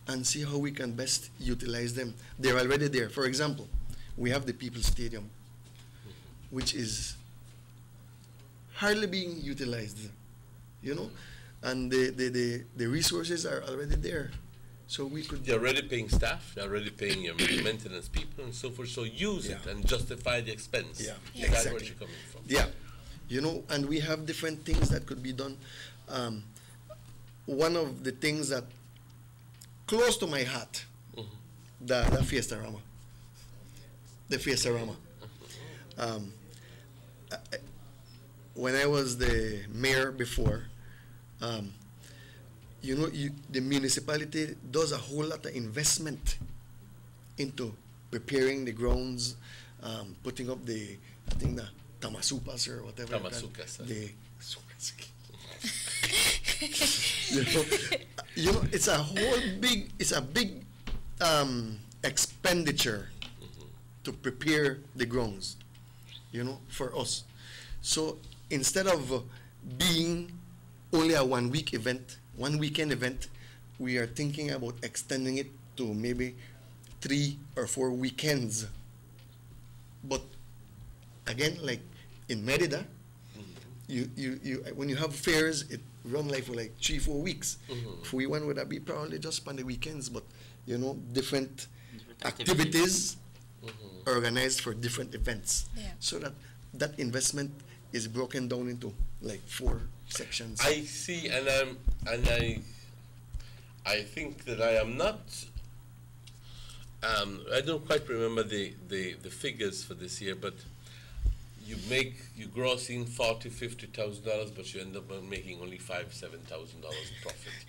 and see how we can best utilize them. They're already there. For example, we have the People's Stadium, which is hardly being utilized, you know, and the resources are already there. So we could. They're already paying staff, they're already paying your maintenance people and so forth, so use it and justify the expense. Yeah, Is that exactly. where you're coming from? Yeah, you know, and we have different things that could be done. One of the things that close to my heart, the Fiestarama. The Fiestarama. When I was the mayor before, you know, the municipality does a whole lot of investment into preparing the grounds, putting up the, I think the tamasupas or whatever. Tamasukas. The you know, it's a whole big, it's a big expenditure to prepare the grounds, you know, for us. So instead of being only a 1 week event, 1 weekend event, we are thinking about extending it to maybe 3 or 4 weekends. But again, like in Merida, you when you have fairs, it run like for like 3-4 weeks. If we went, would that be probably just on the weekends, but you know, different activities organized for different events, so that that investment is broken down into like 4 sections. I see, and I think that I am not. I don't quite remember the figures for this year, but you gross in $40,000-$50,000, but you end up making only $5,000-$7,000 profit.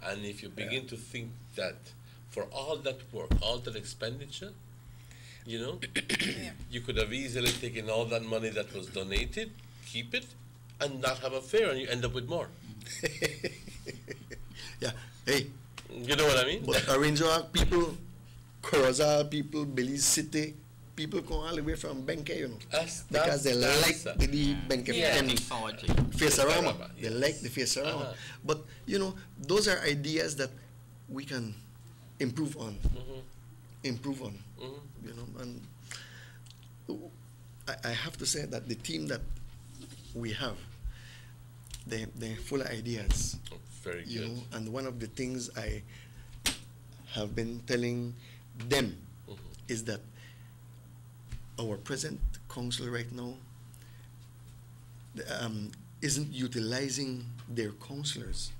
And if you begin to think that for all that work, all that expenditure, you know, you could have easily taken all that money that was donated, keep it, and not have a fair, and you end up with more. Yeah, hey. You know what I mean? But Orange people, Corozal people, Belize City, people come all the way from Benke, you know, because they like the Benke Fiestarama. They like the Fiestarama. But, you know, those are ideas that we can improve on. Improve on, you know. And I have to say that the team that we have, they're full of ideas. Very you good. know, and one of the things I have been telling them is that our present council right now isn't utilizing their councillors.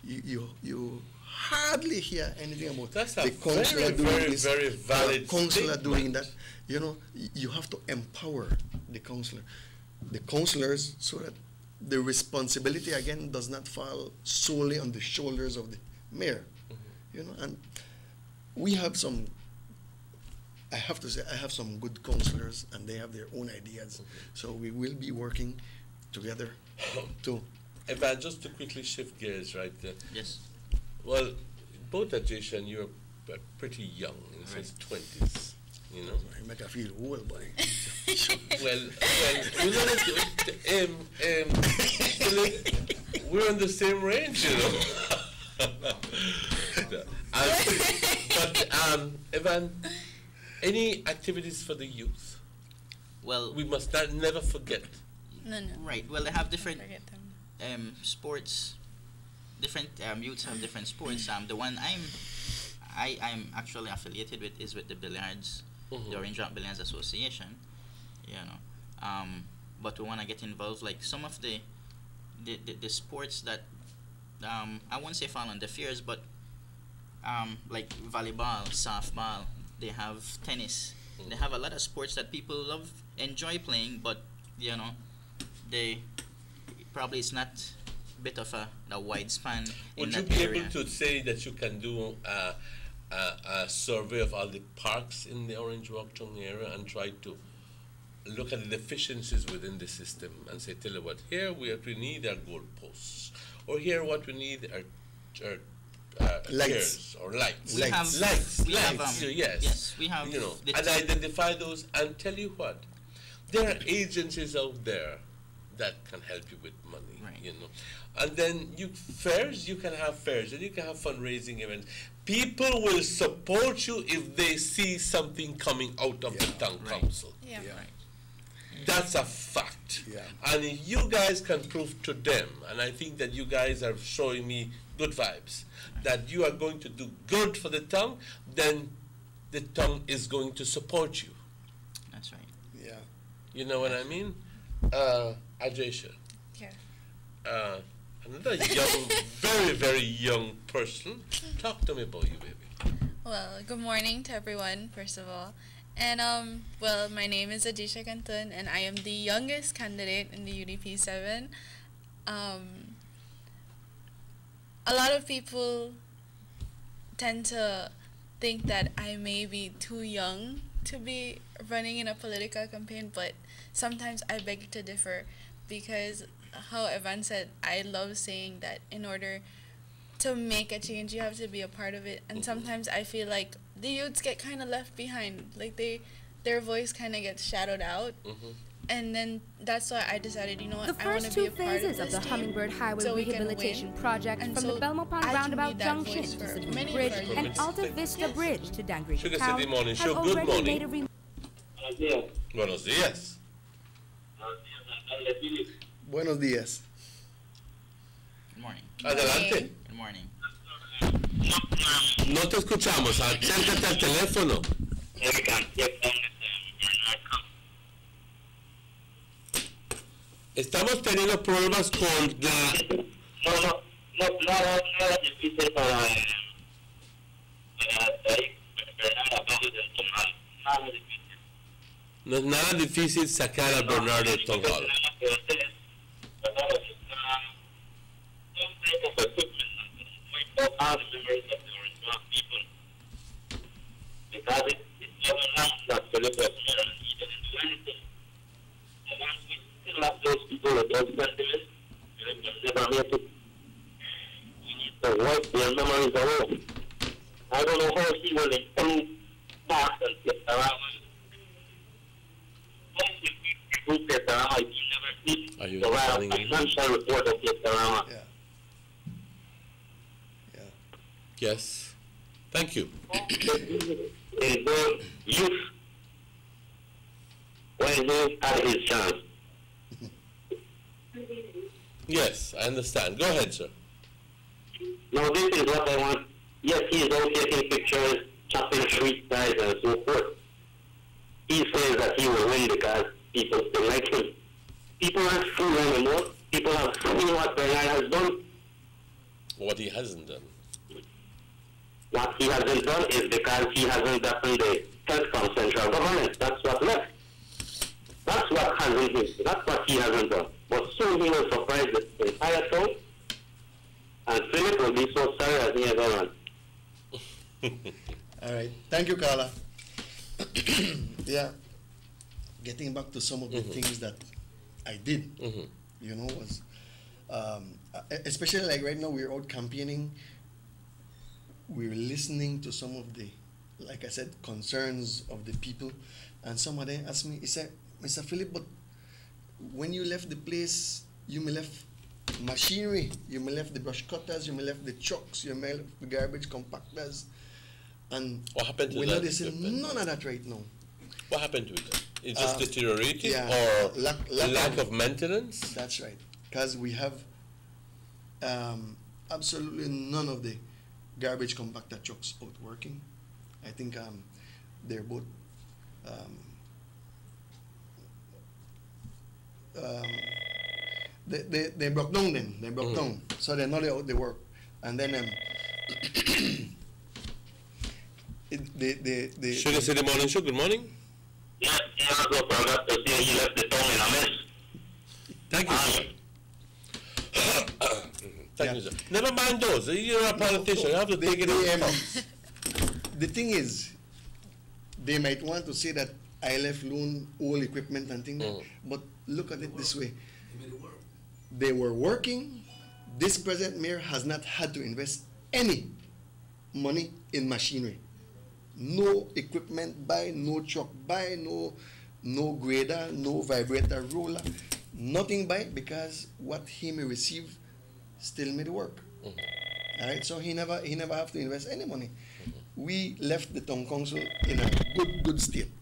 You hardly hear anything about That's the a councillor very, doing very, this, very valid councillor doing statement. that. You know, you have to empower the councillors, so that the responsibility again does not fall solely on the shoulders of the mayor. You know, and we have some. I have to say, I have some good councillors, and they have their own ideas. So we will be working together to. Evan, just to quickly shift gears, right? Yes. Well, both Ajesh and you are pretty young, in his 20s, you know? I make I feel old, boy. well, you know, we're in the same range, you know? But, Evan, any activities for the youth? Well, we must never forget. No. Right. Well, they have different sports. Different youths have different sports. The one I'm actually affiliated with is with the billiards, the Orange Rock Billiards Association. You know, but we want to get involved. Like some of the sports that I won't say fall on deaf ears, but like volleyball, softball. They have tennis. They have a lot of sports that people enjoy playing, but you know, they probably it's not bit of a wide span. Would you be able to say that you can do a survey of all the parks in the Orange Walk Chung area and try to look at the deficiencies within the system and say, tell you what, here we need our goal posts, or here what we need are lights or lights. Lights. Yes, we have. You know, and identify those and tell you what, there are agencies out there that can help you with money. Right. You know, and then you can have fairs, and you can have fundraising events. People will support you if they see something coming out of the town council. Yeah. Right. That's a fact. And if you guys can prove to them, and I think that you guys are showing me good vibes, that you are going to do good for the tongue, then the tongue is going to support you. That's right. Yeah. You know what I mean? Adresha. Yeah. Another young, very, very young person. Talk to me about you, baby. Well, good morning to everyone, first of all. And, well, my name is Adisha Cantun, and I am the youngest candidate in the UDP 7. A lot of people tend to think that I may be too young to be running in a political campaign, but sometimes I beg to differ because, how Evan said, I love saying that in order to make a change, you have to be a part of it. And sometimes I feel like the youths get kind of left behind, like their voice kind of gets shadowed out. And then that's why I decided, you know what, The I want first to be two a part phases of of this the team Hummingbird Highway so we can Rehabilitation win. Project And from so the Belmont Pond I can Roundabout be that Junction voice to for City many Bridge of our and youths. Alta Vista Bridge to Dangri Sugar Cow City Morning have Show, good already made morning. a Buenos días. Buenos días. Good morning. Adelante. Good morning. No te escuchamos. Acércate al teléfono. Estamos teniendo problemas con la... Nada difícil para abajo del tomal. Nada difícil. No es nada difícil sacar a Bernardo del Tongal. Because it's government that Philippines didn't do anything. And once we still have those people with those sentiments, Philippines never make it. We need to wipe their memories away. I don't know how he will come back and get around. Who gets around? I never see the financial report of gets around. Yes. Thank you. Involve youth when he had his chance. Yes, I understand. Go ahead, sir. Now this is what I want. Yes, he is out taking pictures, chopping street guys and so forth. He says that he will win because people still like him. People aren't fooling anymore. People have seen what Bernard has done. What he hasn't done. What he hasn't done is because he hasn't gotten the help from central government. That's what left. That's what hasn't been. That's what he hasn't done. But soon he will surprise the entire town, and Philip will be so sorry as he has run. All right. Thank you, Carla. Yeah. Getting back to some of the things that I did, you know, was especially like right now we're out campaigning. We're listening to some of the, like I said, concerns of the people, and some of them asked me, he said, Mr. Philip, but when you left the place, you may left machinery, you may left the brush cutters, you may left the trucks, you may left the garbage compactors, and what happened to we that? know there's none of that right now. What happened to it? It's just deteriorating, yeah, or lack of maintenance? That's right, because we have absolutely none of the garbage compactor trucks out working. I think they're both they broke down then. They broke down. So they're not out they work. And then Sugar City Morning Show, good morning. Yes, he also forgot to say he left the town in a mess. Thank you, sir. Thank you, sir. Never mind those. You're a politician. You have to take it in. The thing is, they might want to say that I left loan all equipment and things, but look at it this way. They were working. This present mayor has not had to invest any money in machinery. No equipment buy, no truck buy, no grader, no vibrator roller, nothing buy, because what he may receive still made work. All right, so he never have to invest any money. We left the town council in a good state.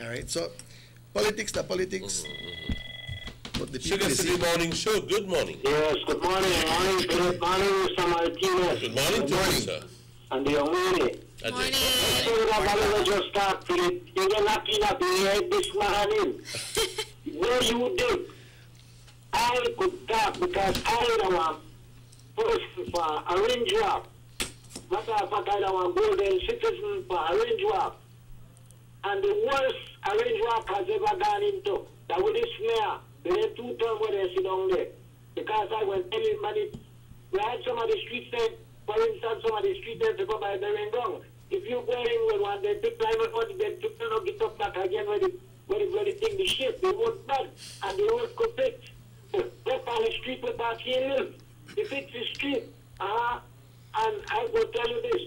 All right, so politics, but put the people Sugar in the City same. Morning Show, good morning. Yes, good morning. Good morning, Mr. Martinez. Good morning to you, sir. And the young lady. Good morning. So that just start Philip. You're not in a bed this morning. Where you did, I could talk because I don't want person for a range up. Matter of fact, I don't want golden citizen for a range up. And the worst a range up has ever gone into. That with this mayor, there are 2 terms where they sit down there. Because I went telling money, we had some of the streets there, for instance, some of the streets there to go by the ring gong. If you go in with one, they took climate money, they took get up back again where the thing, the shit, they work bad, and they work compete. Walk on the street with that here live. If it's the street, and I will tell you this,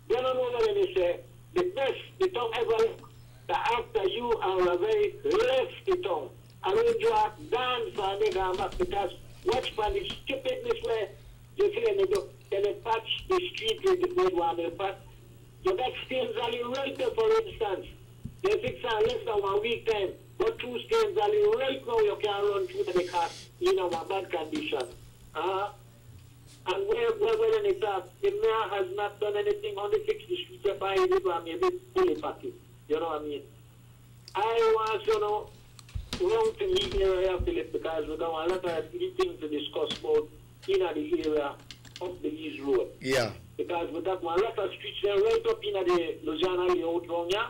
they don't know what they say, the best, the tongue ever, that after you are a very lefty tongue, and when you are dance and they go back, because watch for the stupidness where you see they patch the street with the good one, they patch. So that Staines Alley right there, for instance. They fix less than 1 week time. But through Staines Alley right now, you can run through the car in a bad condition. And where it's at, the mayor has not done anything on the fix the street by it and maybe fully package. You know what I mean? I want to know wrong to me area, Philip, because we got a lot of things to discuss about in the area of the East Road. Yeah. Because we got one lot of streets there right up in the Louisiana layout wrong, yeah?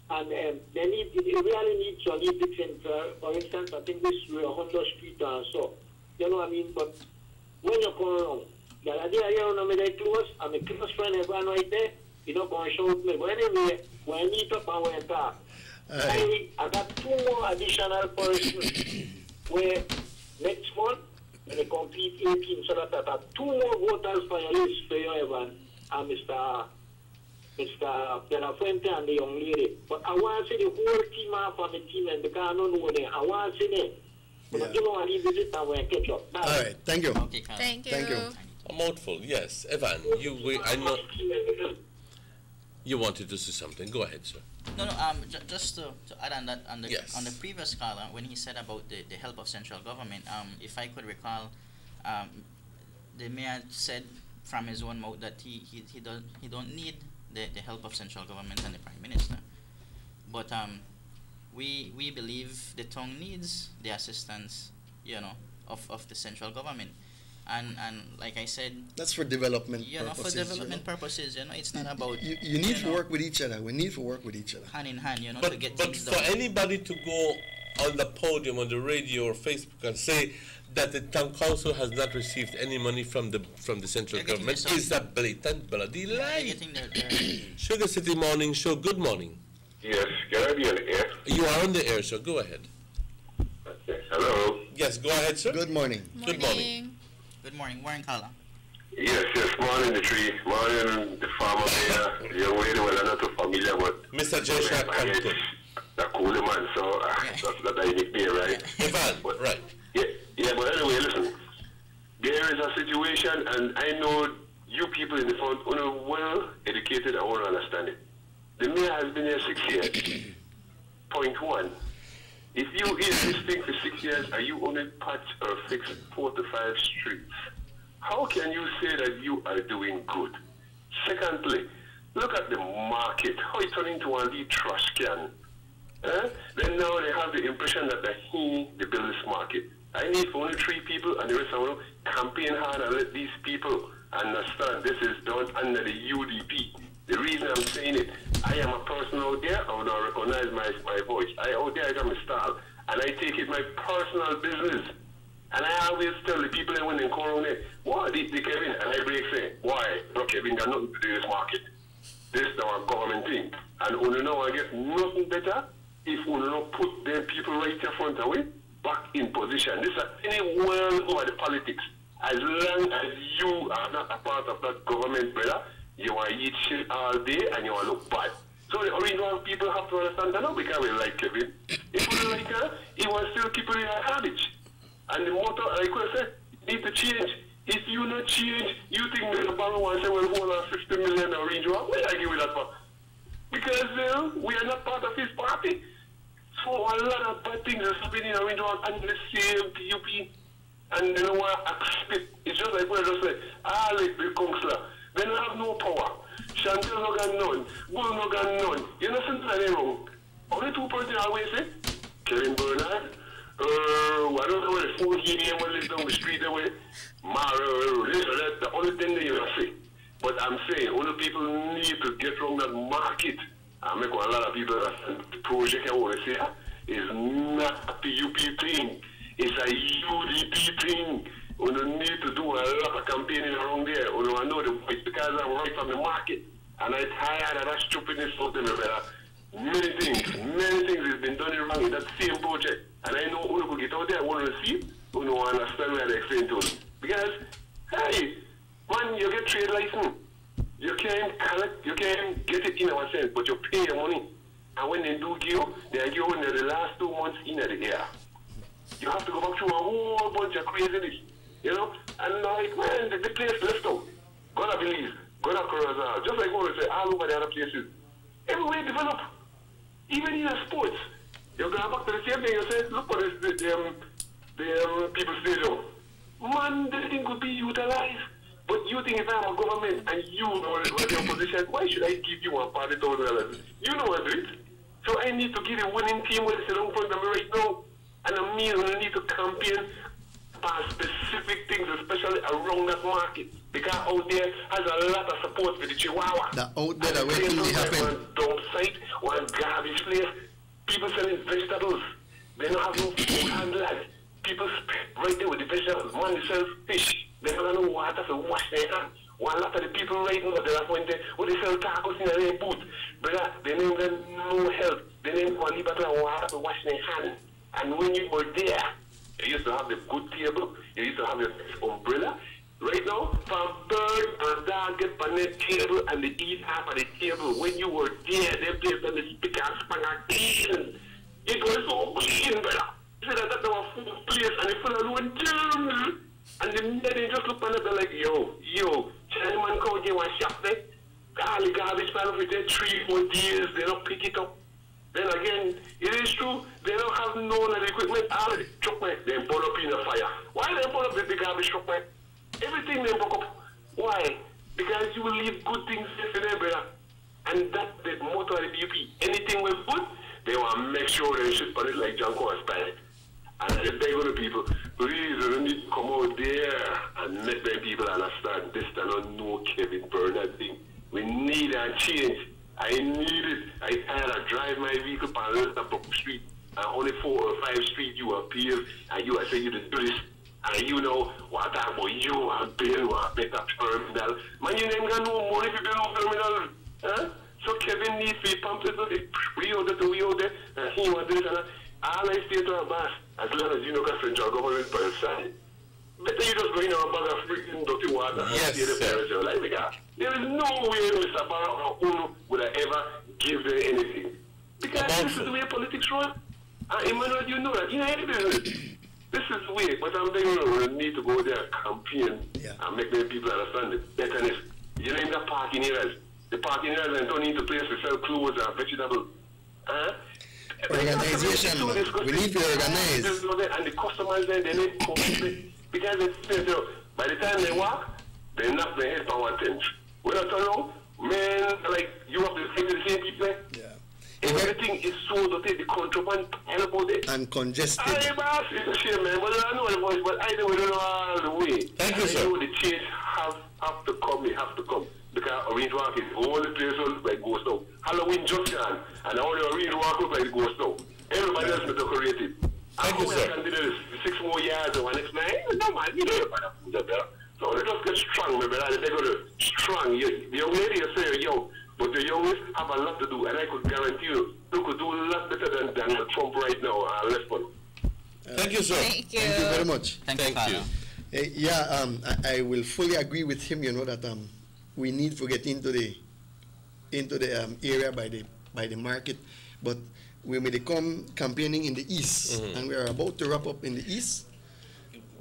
And they really need some new fixing. For instance, I think this is 100 Street or so. You know what I mean? But when you come around, the idea here on me they close, and my close friend everyone right there, you know, going to show me. But anyway, when I meet up and when I talk, I got 2 more additional persons where next month, when they complete 18, so that I have 2 more voters for your list for you, Evan, and Mr. De La Fuente and the young lady. But I want to see the whole team off on the team, and because I don't know them. I want to see them. But you know, I need to visit and when catch up. Bye. All right, thank you. Thank you. Thank you. A mouthful, yes. Evan, I know you wanted to say something. Go ahead, sir. No. Just to add on that, on the previous caller, when he said about the help of central government, if I could recall, the mayor said from his own mouth that he don't need the help of central government and the prime minister, but we believe the tongue needs the assistance, you know, of the central government. And like I said, that's for development purposes. For development purposes, it's not about you need to work with each other. We need to work with each other, hand in hand, but, to get but things for done. anybody to go on the podium, on the radio or Facebook and say that the town council has not received any money from the central government is a blatant bloody lie. Sugar City Morning Show, good morning. Yes, can I be on the air? You are on the air, sir. Go ahead. Okay. Hello. Yes, go ahead, sir. Good morning. Good morning. Good morning, Warren Caller. Yes, morning the tree, morning the farmer there, the young lady, well, I'm not too familiar, but Mr. Joshua Campton. The cool man, so that's I nickname, right? Ivan, right. Yeah, but anyway, listen, there is a situation, and I know you people in the front are well educated and want to understand it. The mayor has been here 6 years. Point 1. If you in this thing for 6 years and you only patch or fix 4 to 5 streets, how can you say that you are doing good? Secondly, look at the market, how it turned into a lead trash can. Then now they have the impression that they build this market. I need for only 3 people and the rest of them campaign hard and let these people understand this is done under the UDP. The reason I'm saying it, I am a person out there, I would not recognize my voice. Out there I got my style, and I take it my personal business. And I always tell the people that when they call on it, what did the Kevin? And I break say, why? No, Kevin got nothing to do with this market. This is our government thing. And when you know I get nothing better, if we don't put them people right in front of it, back in position. This is any world over the politics. As long as you are not a part of that government, brother, you want to eat shit all day and you want to look bad. So the original people have to understand that not because we like Kevin. If we like her, he wants still keep it in our habits. And the motto, like I said, need to change. If you not change, you think Mr. Barrow wants to say, well, hold on 50 million Range Rover? Where I give you that for? Because we are not part of his party. So a lot of bad things are happening around and the same PUP. And you know what? It's just like what I just said. Alec the councillor. They don't have no power. Chantel no got none. Bull no got none. You know something wrong? Only two persons always say. Kevin Bernard. I don't know where the phone game was down the street away. Mara, that's the only thing that you say. But I'm saying, all the people need to get from that market. I make a lot of people that the project I want to say is not a PUP thing. It's a UDP thing. We don't need to do a lot of campaigning around there. I know the voice because I'm right from the market. And I'm tired of that stupidness for them. Many things has been done wrong in that same project. And I know who will get out there, want to see, who understand where they explain to them. Because, hey, man, you get trade license. You can't collect, you can't get it in our sense, but you pay your money. And when they do give, they give you in the last 2 months in the year. You have to go back through a whole bunch of craziness, you know? And like, man, the place left out. Gonna Belize, gonna Corazon, just like what we say, all over the other places. Everywhere develop. Even in the sports. You go back to the same thing, you say, look for the people stadium. Man, this thing could be utilized. But you think if I'm a government and you know what your position, why should I give you $140,000? You know what it is. So I need to give a winning team with sit down in front of me right now. And I mean I need to campaign for specific things, especially around that market. Because out there has a lot of support for the Chihuahua. That out there that really happen. One dump site, one garbage place, people selling vegetables. They don't have no food handlers. People right there with the vegetables. Man sells fish. They don't know water to wash their hands. One lot of the people right now, they are when they sell tacos in their booth. Brother, they don't have no help. They don't have any bottle of water to wash their hands. And when you were there, you used to have the good table, you used to have your umbrella. Right now, from bird and dog get on the table and they eat half of the table. When you were there, they placed on the speaker and span again. It was so clean, brother. You said that was a full place and it full of little germs. And then they just look at it like, yo, Chinaman come here and shop there. All the garbage pan for there 3-4 days, they don't pick it up. Then again, it is true, they don't have none of the equipment. All of the truck, they burn up in the fire. Why they burn up the garbage truck, man? Everything they broke up. Why? Because you will leave good things in there, brother. And that's the motto of the BUP. Anything was good, they want to make sure they should put it like Janko and Spanish. And I beg of the people, please, you need to come out there and let them people understand this is not no Kevin Bernard thing. We need a change. I need it. I can't drive my vehicle on the street. And only 4 or 5 streets you appear and you are saying you to do this. And you know what about you and Bill or better terminal. Man, you ain't got no money if you build no terminal. Huh? So Kevin needs to be pumped into it. We out there, and he want this and that. All I say to our boss, as long as you know that central government per side, better you just go in our bag of freaking dirty water and see the parents of life. There is no way Mr. Barrow or Uno would have ever give them anything. Because this is the way politics run. And Emmanuel, you know that. You know any business. This is the way. But I'm thinking we need to go there and campaign and make the people understand the betterness. You know in the parking areas. The parking areas and don't need to place to sell clothes and vegetables. Organization, we need to organize. And the customers then, they need to compete. Because by the time they walk, they knock their head on one thing. When I turn around, man, like, you have to say the same people. Everything is so dirty, the contraband, about it. And congested. Hey, boss, it's a shame, man. But I know the voice, but I know we don't know all the way. Thank you, sir. I know the change have to come, they have to come. Because Orange Walk is all the place will look like ghost now. Halloween Junction, and all the Orange Walk look like ghost now. Everybody else is decorated. Thank you, sir. Can do this 6 more years or next night. No, man, you know better. So let us get strong, my brother. They go to strong. The young lady is saying, yo, but the youngest have a lot to do, and I could guarantee you could do a lot better than Donald Trump right now. Left one. Thank you, sir. Thank you very much. Thank you. I will fully agree with him. You know that we need to get into the area by the market, but we may come campaigning in the east, and we are about to wrap up in the east.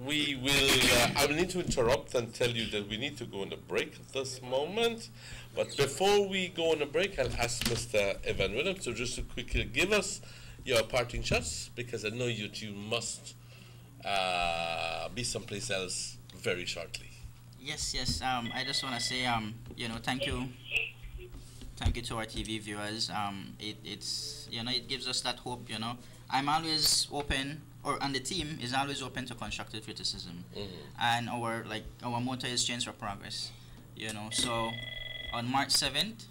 We will, I will need to interrupt and tell you that we need to go on a break at this moment. But before we go on a break, I'll ask Mr. Evan Williams to just to quickly give us your parting shots, because I know you two must be someplace else very shortly. Yes. I just want to say, thank you to our TV viewers. It's it gives us that hope. I'm always open, and the team is always open to constructive criticism. And our motto is change for progress. So on March 7th,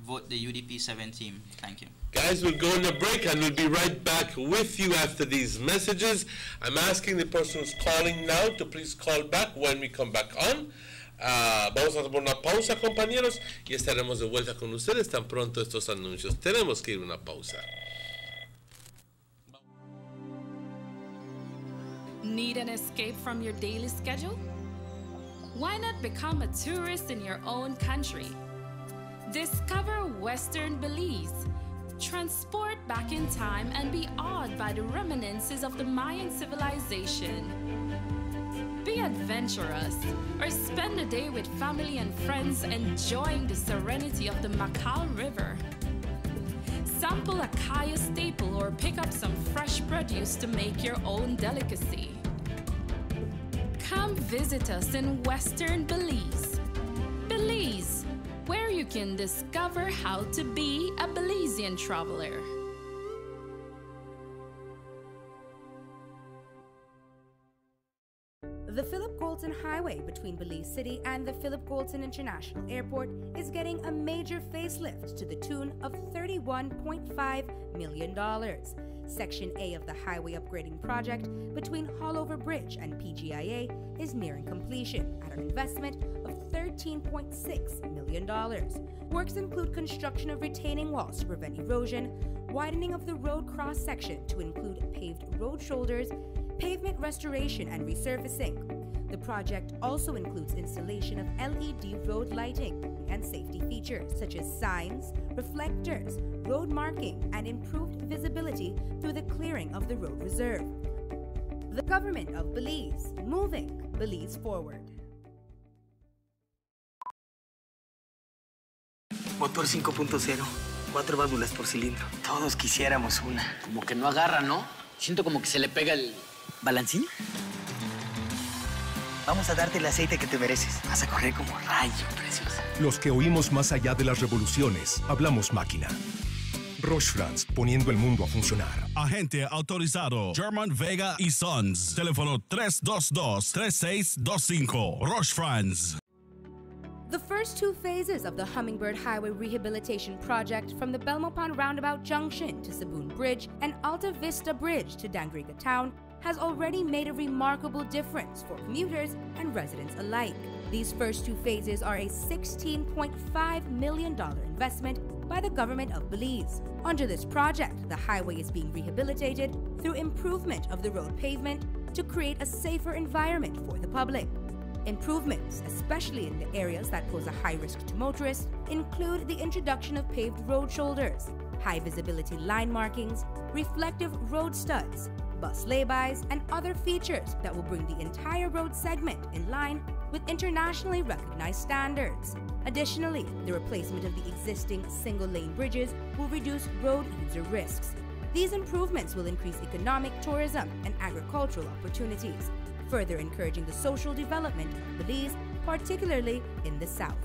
vote the UDP 7 team. Thank you. Guys, we'll go on a break and we'll be right back with you after these messages. I'm asking the person who's calling now to please call back when we come back on. Vamos a tomar una pausa, compañeros, y estaremos de vuelta con ustedes tan pronto estos anuncios. Tenemos que ir a una pausa. Need an escape from your daily schedule? Why not become a tourist in your own country? Discover Western Belize. Transport back in time and be awed by the reminiscences of the Mayan civilization. Be adventurous or spend a day with family and friends enjoying the serenity of the Macau River. Sample a kaya staple or pick up some fresh produce to make your own delicacy. Come visit us in Western Belize. Belize, where you can discover how to be a Belizean traveler. The Philip Colton Highway between Belize City and the Philip Colton International Airport is getting a major facelift to the tune of $31.5 million. Section A of the highway upgrading project between Haulover Bridge and PGIA is nearing completion at an investment of $13.6 million. Works include construction of retaining walls to prevent erosion, widening of the road cross-section to include paved road shoulders, pavement restoration and resurfacing. The project also includes installation of LED road lighting and safety features such as signs, reflectors, road marking, and improved visibility through the clearing of the road reserve. The government of Belize, moving Belize forward. Motor 5.0, 4 válvulas por cilindro. Todos quisiéramos una. Como que no agarra, ¿no? Siento como que se le pega el... ¿Balancín? Vamos a darte el aceite que te mereces. Vas a correr como rayo, preciosa. Los que oímos más allá de las revoluciones, hablamos máquina. Roche France, poniendo el mundo a funcionar. Agente autorizado German Vega y Sons. Teléfono 322-3625. Roche France. The first two phases of the Hummingbird Highway Rehabilitation Project from the Belmopan Roundabout Junction to Saboon Bridge and Alta Vista Bridge to Dangriga Town has already made a remarkable difference for commuters and residents alike. These first two phases are a $16.5 million investment by the government of Belize. Under this project, the highway is being rehabilitated through improvement of the road pavement to create a safer environment for the public. Improvements, especially in the areas that pose a high risk to motorists, include the introduction of paved road shoulders, high visibility line markings, reflective road studs, bus laybys, and other features that will bring the entire road segment in line with internationally recognized standards. Additionally, the replacement of the existing single-lane bridges will reduce road user risks. These improvements will increase economic, tourism, and agricultural opportunities, further encouraging the social development of Belize, particularly in the south.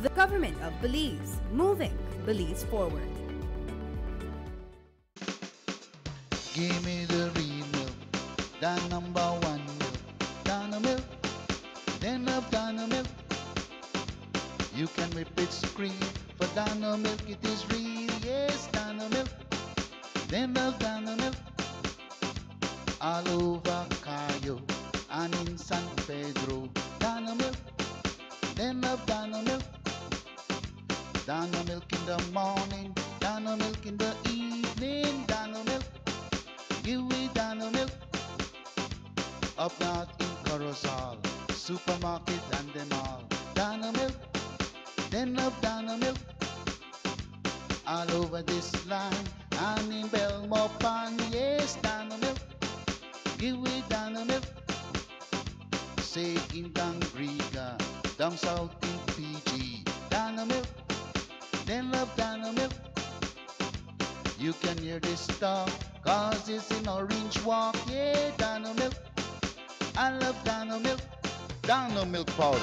The government of Belize, moving Belize forward. Give me the real milk, the number one milk, Dana milk, then of Dana milk. You can whip its cream, for Dana milk it is real, yes, Dana milk, then of Dana milk. All over Cayo and in San Pedro, Dana milk, then of Dana milk. Dana milk in the morning, Dana milk in the evening, Dana milk. Give me Dana milk. Up north in Corozal, supermarket and them all. Dana milk, then of Dana milk. All over this land and in Belmopan, yes, Dana milk. Give me Dana milk. Say in Dangriga, down south in PG, Dana milk, then of Dana milk. You can hear this stuff, cause it's in Orange Walk. Yeah, Dino Milk. I love Dino Milk. Dino Milk Powder.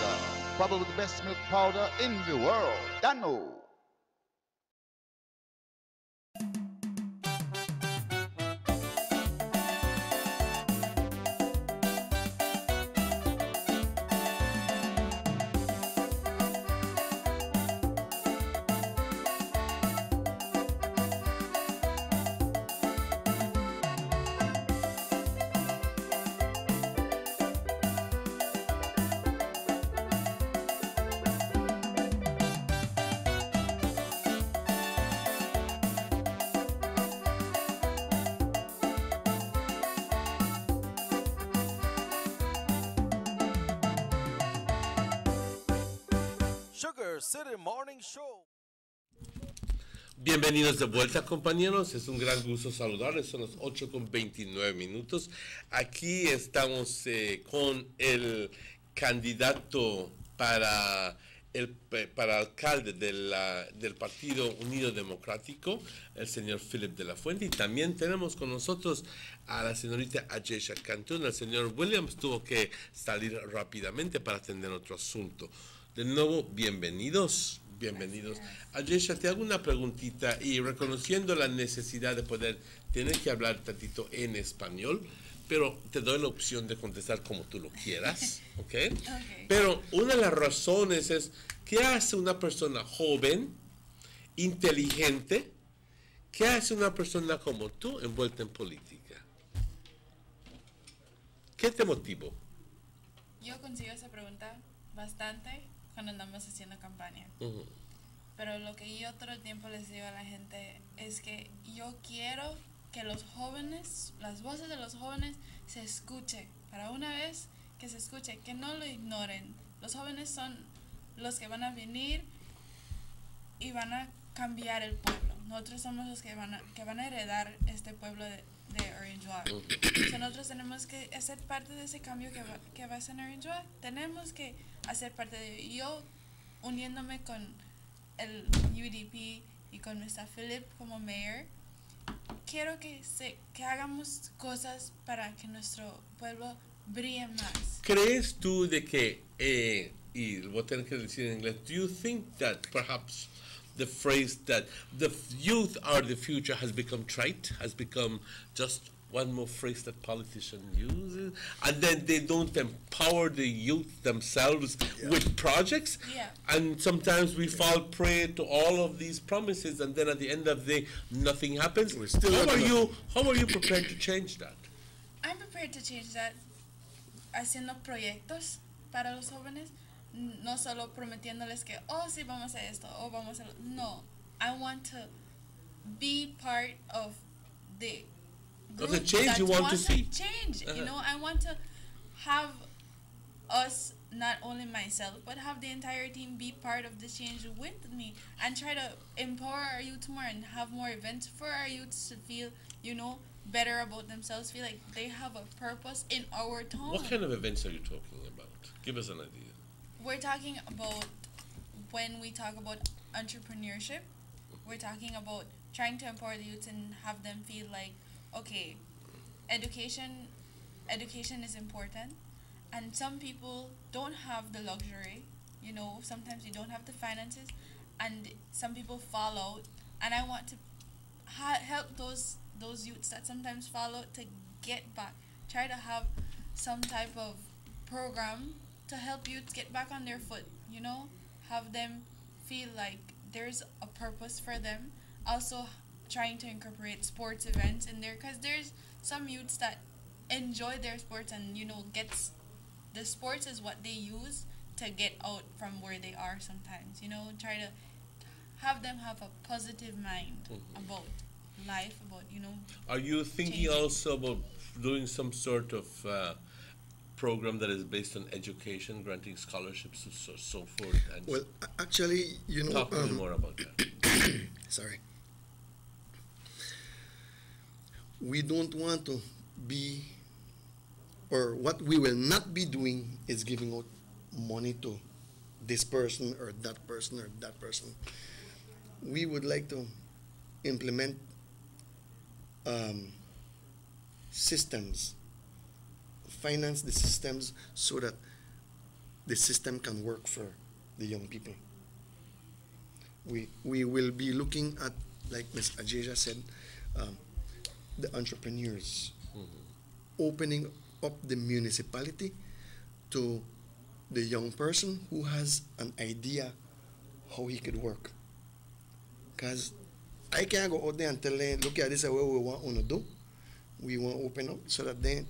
Probably the best milk powder in the world. Dino. Sugar City Morning Show. Bienvenidos de vuelta, compañeros. Es un gran gusto saludarles. Son las 8:29. Aquí estamos con el candidato para alcalde del Partido Unido Democrático, el señor Philip de la Fuente, y también tenemos con nosotros a la señorita Ajesha Cantún. El señor Williams tuvo que salir rápidamente para atender otro asunto. De nuevo, bienvenidos. Ajesha, te hago una preguntita, y reconociendo la necesidad de poder tener que hablar tantito en español, pero te doy la opción de contestar como tú lo quieras, ¿ok? Pero una de las razones es, ¿qué hace una persona joven, inteligente? ¿Qué hace una persona como tú envuelta en política? ¿Qué te motivó? Yo consigo esa pregunta bastante cuando andamos haciendo campaña. Pero lo que yo todo el tiempo les digo a la gente es que yo quiero que los jóvenes, las voces de los jóvenes se escuchen. Para una vez que se escuche, que no lo ignoren. Los jóvenes son los que van a venir y van a cambiar el pueblo. Nosotros somos los que van a heredar este pueblo de Orange Walk. So nosotros tenemos que hacer parte de ese cambio que va a ser en Orange Walk. Tenemos que hacer parte de yo, uniéndome con el UDP y con Mr. Philip como mayor. Quiero que hagamos cosas para que nuestro pueblo brille más. ¿Crees tú de que, y lo voy a tener que decir en inglés, do you think that perhaps the phrase that the youth are the future has become trite, has become just one more phrase that politicians use, and then they don't empower the youth themselves with projects? Yeah. And sometimes we fall prey to all of these promises, and then at the end of the day, nothing happens. How are you prepared to change that? I'm prepared to change that haciendo proyectos para los jóvenes, no solo prometiéndoles que, oh, sí, vamos a esto, o vamos a... No, I want to be part of the group the change you want to see. Change, you know, I want to have us, not only myself, but have the entire team be part of the change with me and try to empower our youth more and have more events for our youths to feel, you know, better about themselves, feel like they have a purpose in our town. What kind of events are you talking about? Give us an idea. We're talking about, when we talk about entrepreneurship, we're talking about trying to empower the youth and have them feel like, okay, education is important, and some people don't have the luxury, you know, sometimes you don't have the finances, and some people fall out, and I want to help those youths that sometimes fall out to get back, try to have some type of program to help youths get back on their foot, you know, have them feel like there's a purpose for them. Also trying to incorporate sports events in there, because there's some youths that enjoy their sports and, you know, the sports is what they use to get out from where they are sometimes, you know, try to have them have a positive mind about life, about, you know. Are you thinking also about doing some sort of program that is based on education, granting scholarships and so forth? And well, actually, you know, talk to me more about that. Sorry. We don't want to be, or what we will not be doing is giving out money to this person or that person or that person. We would like to implement systems, finance the systems so that the system can work for the young people. We will be looking at, like Ms. Ajeja said, the entrepreneurs, opening up the municipality to the young person who has an idea how he could work. Because I can't go out there and tell them, look at this is what we want to do. We want to open up so that then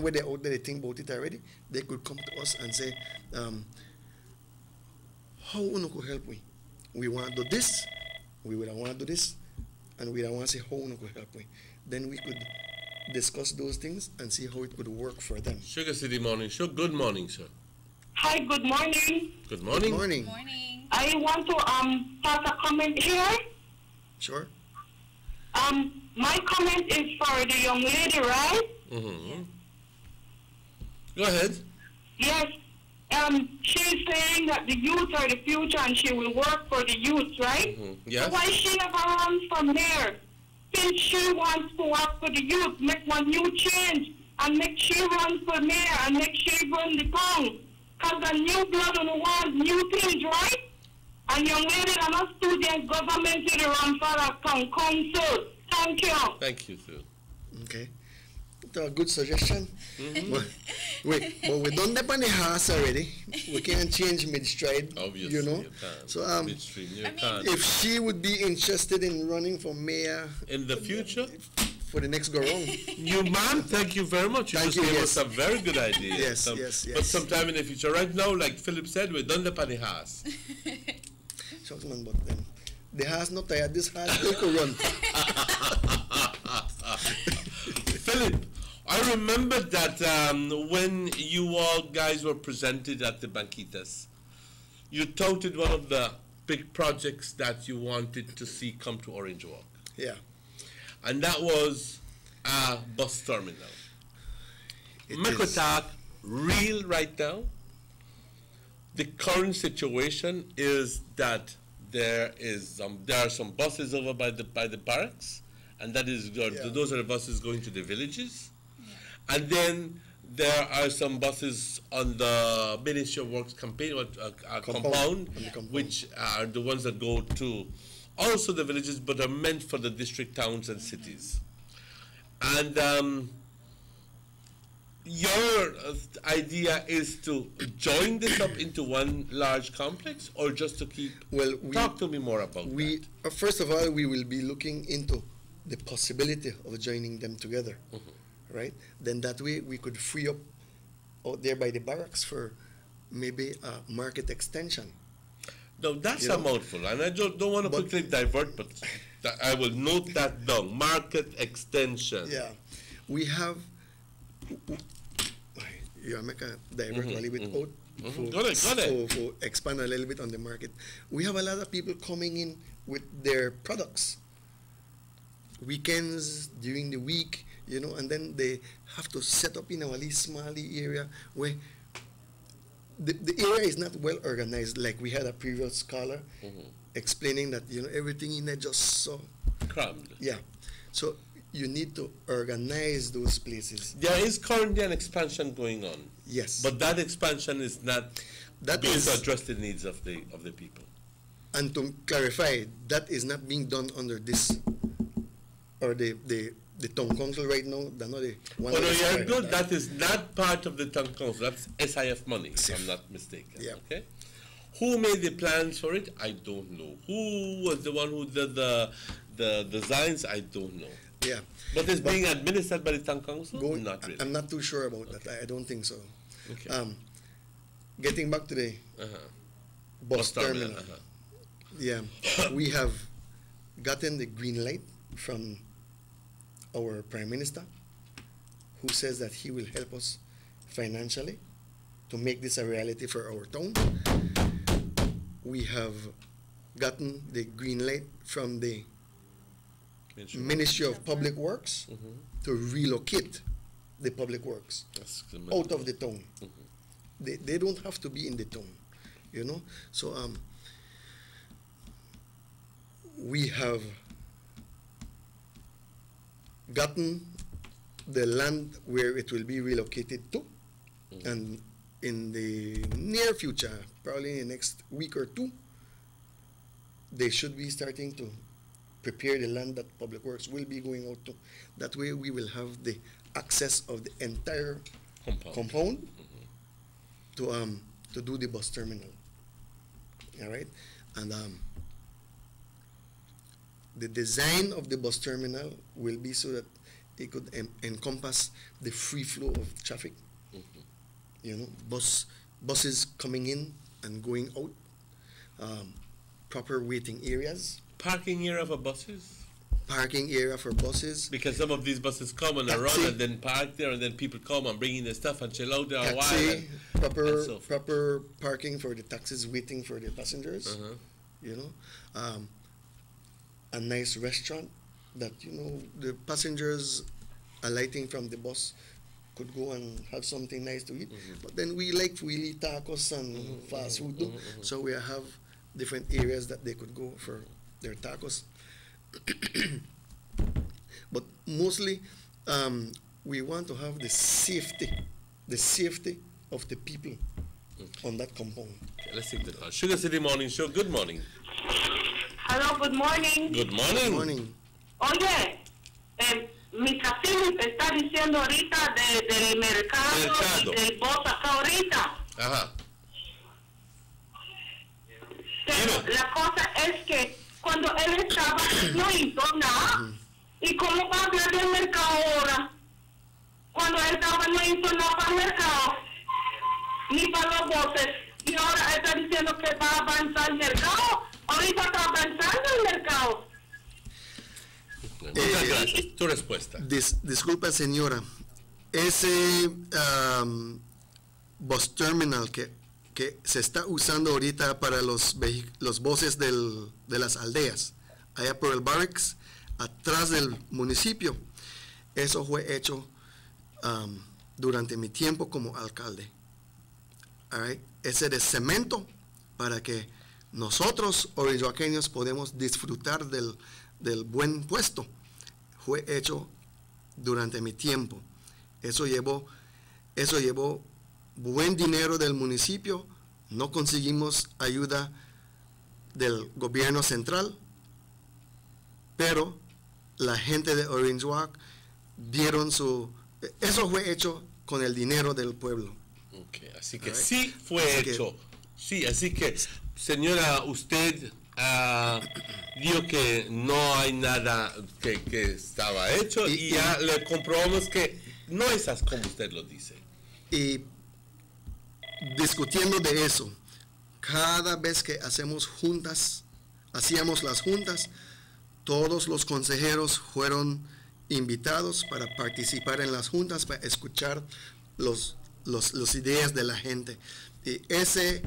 when they're out there, they think about it already, they could come to us and say, how we could help we? We want to do this, we would want to do this, and we don't want to say how we could help we. Then we could discuss those things and see how it could work for them. Sugar City Morning Show, good morning, sir. Hi, good morning. Good morning. Good morning. I want to pass a comment here. Sure. My comment is for the young lady, right? Go ahead. Yes. She's saying that the youth are the future and she will work for the youth, right? Yes. So why she never runs for mayor? Since she wants to work for the youth, make one new change and make she run for mayor and make she run the town. Because the new blood on the want new things, right? And young lady and a student government to the run for a town council. Thank you. Thank you, sir. Okay. That's a good suggestion. But we done that on the house already. We can't change mid-stride, Obviously, you know. you can't. So Midstream, you can't. if she would be interested in running for mayor in the future, for the next go round. You, ma'am, thank you very much. You Thank just you, gave yes. us a very good idea. Yes, yes. But sometime in the future, right now, like Philip said, we're done the penny house. Shucks, man, but the house not tired. This house still could run. Philip, I remember that when you all guys were presented at the Banquitas, you touted one of the big projects that you wanted to see come to Orange Walk. Yeah. And that was a bus terminal. Make we talk real right now. The current situation is that there are some buses over by the barracks, and that is those are the buses going to the villages. And then there are some buses on the Ministry of Works compound, which are the ones that go to also the villages, but are meant for the district towns and cities. And your idea is to join this up into one large complex, or just to keep? Well, talk to me more about that. First of all, we will be looking into the possibility of joining them together, right? Then that way we could free up out there by the barracks for maybe a market extension. No, that's a mouthful, and I don't want to quickly divert, but I will note that down. Market extension. Yeah, we have. You make a divert a little bit out for expand a little bit on the market. We have a lot of people coming in with their products. Weekends, during the week, and then they have to set up in a really small area where the area is not well organized. Like we had a previous caller explaining that everything in there just so crammed. Yeah, so you need to organize those places. There is currently an expansion going on. Yes, but that expansion is not being to address the needs of the people. And to clarify, that is not being done under this or the town council right now. They're not the one. Oh no, you're good. That is not part of the town council. That's SIF money, if I'm not mistaken. Yeah. Okay. Who made the plans for it? I don't know. Who was the one who did the designs? I don't know. Yeah. But it's being administered by the town council? Not really. I'm not too sure about that. I don't think so. Okay. Getting back to the bus terminal. Yeah, we have gotten the green light from our Prime Minister, who says that he will help us financially to make this a reality for our town. We have gotten the green light from the Ministry of Public Works to relocate the public works out of the town. They don't have to be in the town, So we have gotten the land where it will be relocated to, and in the near future, probably in the next week or two, they should be starting to prepare the land that Public Works will be going out to. That way we will have the access of the entire compound to do the bus terminal. All right, and the design of the bus terminal will be so that it could encompass the free flow of traffic. You know, buses coming in and going out, proper waiting areas. Parking area for buses? Parking area for buses. Because some of these buses come and run and then park there, and then people come and bring in their stuff and chill out there a while. Proper parking for the taxis waiting for the passengers. You know, a nice restaurant that, you know, the passengers alighting from the bus could go and have something nice to eat. But then we eat tacos and fast food, so we have different areas that they could go for their tacos. But mostly, we want to have the safety of the people on that compound. Okay, let's take the call. Sugar City Morning Show, good morning. Hello, good morning. Good morning. Good morning. Oye, mi casino te está diciendo ahorita del mercado y del bus acá ahorita. Ajá. Pero la cosa es que cuando él estaba no hizo nada. ¿Y cómo va a hablar del mercado ahora? Cuando él estaba no hizo nada para el mercado, ni para los botes. Y ahora está diciendo que va a avanzar el mercado. Ahorita está avanzando el mercado. Muchas gracias. Tu respuesta. Disculpa, señora. Ese bus terminal que se está usando ahorita para los buses de las aldeas, allá por el barracks, atrás del municipio, eso fue hecho durante mi tiempo como alcalde. All right? Ese de cemento para que nosotros, orinjoaqueños, podemos disfrutar del buen puesto. Fue hecho durante mi tiempo. Eso llevó buen dinero del municipio. No conseguimos ayuda del gobierno central, pero la gente de Orange Walk dieron eso fue hecho con el dinero del pueblo. Okay, así que sí fue hecho. Sí, así que, señora, usted dijo que no hay nada que estaba hecho y ya le comprobamos que no es así como usted lo dice. Y discutiendo de eso, cada vez que hacíamos las juntas, todos los consejeros fueron invitados para participar en las juntas, para escuchar las ideas de la gente. Y ese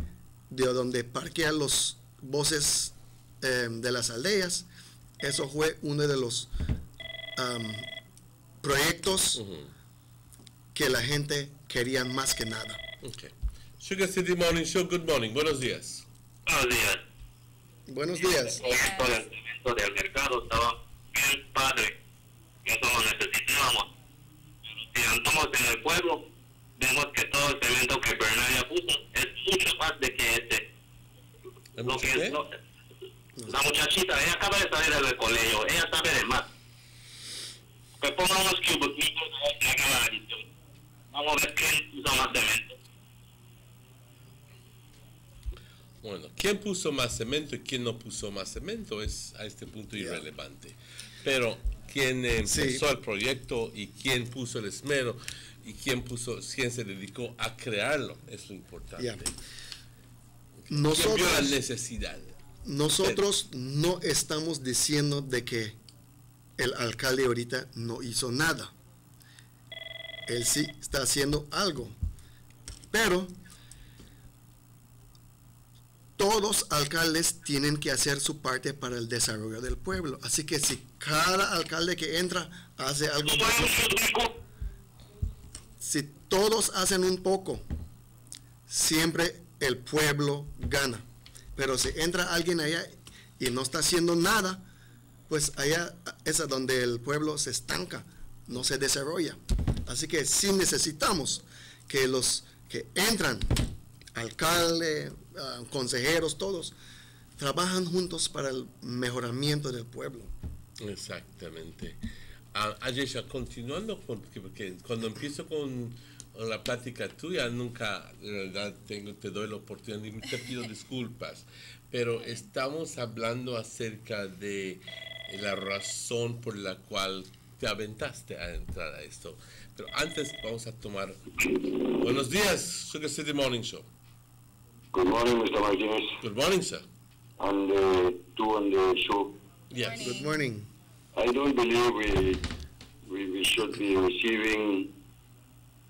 de donde parquean los buses de las aldeas, eso fue uno de los proyectos que la gente quería más que nada. Okay. Sugar City Morning Show, good morning, buenos días. Buenos días. Buenos días. Esto del cemento del mercado estaba bien padre, eso lo necesitábamos. Pero si andamos en el pueblo, vemos que todo el cemento que Bernaya puso es mucho más de que este. Lo que es, la muchachita, ella acaba de salir del colegio, ella sabe de más. Que ponga unos cubos y haga la adición. Vamos a ver quién puso más cemento. Bueno, quién puso más cemento y quién no puso más cemento es a este punto irrelevante. Pero quién empezó el proyecto y quién puso el esmero y quién se dedicó a crearlo es lo importante. Nosotros, ¿quién vio la necesidad? Nosotros no estamos diciendo de que el alcalde ahorita no hizo nada. Él sí está haciendo algo, pero todos los alcaldes tienen que hacer su parte para el desarrollo del pueblo. Así que si cada alcalde que entra hace algo, si todos hacen un poco, siempre el pueblo gana. Pero si entra alguien allá y no está haciendo nada, pues allá es a donde el pueblo se estanca, no se desarrolla. Así que sí necesitamos que los que entran, alcalde, consejeros, todos, trabajan juntos para el mejoramiento del pueblo. Exactamente. Ayesha, continuando, porque cuando empiezo con la plática tuya, nunca, de verdad, te doy la oportunidad y te pido disculpas, pero estamos hablando acerca de la razón por la cual te aventaste a entrar a esto. Pero antes vamos a tomar... Buenos días, Sugar City Morning Show. Good morning, Mr. Martinez. Good morning, sir. And two on the show. Yes. Good morning. I don't believe we should be receiving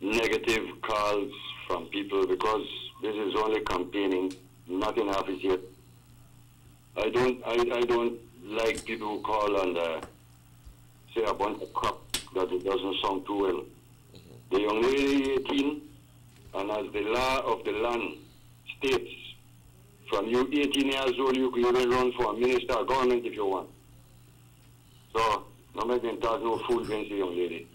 negative calls from people because this is only campaigning, not in office yet. I don't like people who call and say a bunch of crap that it doesn't sound too well. The young lady 18, and as the law of the land states, from you 18 years old, you can even run for a minister or government if you want. So, no make them talk no fool against the young lady.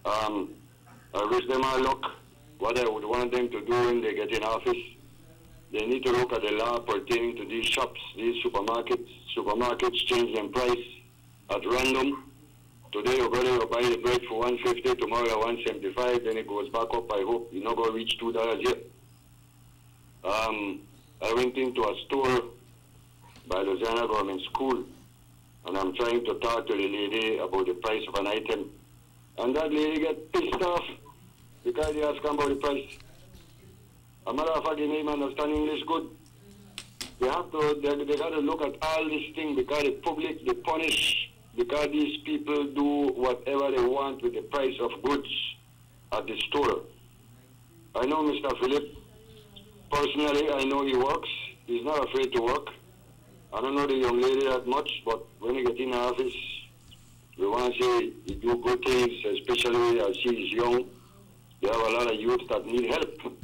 I wish them all luck. What I would want them to do when they get in office, they need to look at the law pertaining to these shops, these supermarkets. Supermarkets change their price at random. Today you're going to buy the bread for $1.50, tomorrow $1.75, then it goes back up. I hope you're not going to reach $2 yet. I went into a store by Louisiana Government School, and I'm trying to talk to the lady about the price of an item. And that lady get pissed off because they ask about the price. A matter of fact, they may understand English good. They got to look at all these things because the public, they punish because these people do whatever they want with the price of goods at the store. I know Mr. Philip. Personally, I know he works. He's not afraid to work. I don't know the young lady that much, but when he get in the office, we want to say he do good things, especially as he is young. They have a lot of youth that need help.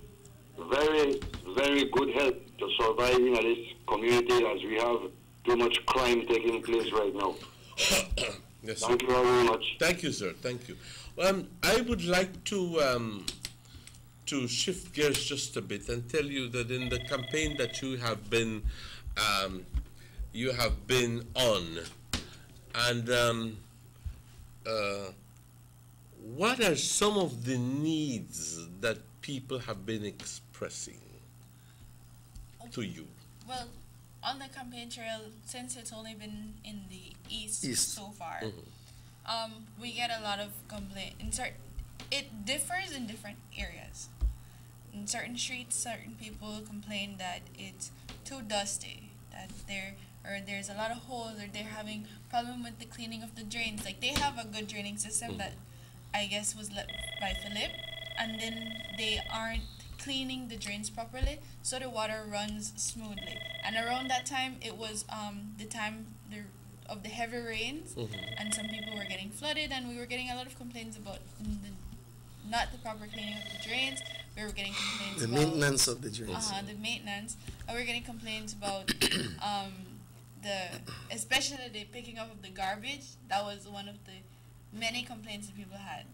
Very, very good help to survive in this community as we have too much crime taking place right now. Yes, Thank you very much. Thank you, sir. Thank you. I would like to shift gears just a bit and tell you that in the campaign that you have been on, and what are some of the needs that people have been expressing to you? Well, on the campaign trail, since it's only been in the east. So far, we get a lot of complaints. It differs in different areas. In certain streets, certain people complain that it's too dusty, that there's a lot of holes, or they're having problem with the cleaning of the drains. Like, they have a good draining system that I guess was left by Philip, and then they aren't cleaning the drains properly, so the water runs smoothly. And around that time, it was the time of the heavy rains, and some people were getting flooded, and we were getting a lot of complaints about not the proper cleaning of the drains. We were getting complaints about maintenance of the drains. The maintenance. And we were getting complaints about especially the picking up of the garbage. That was one of the many complaints that people had,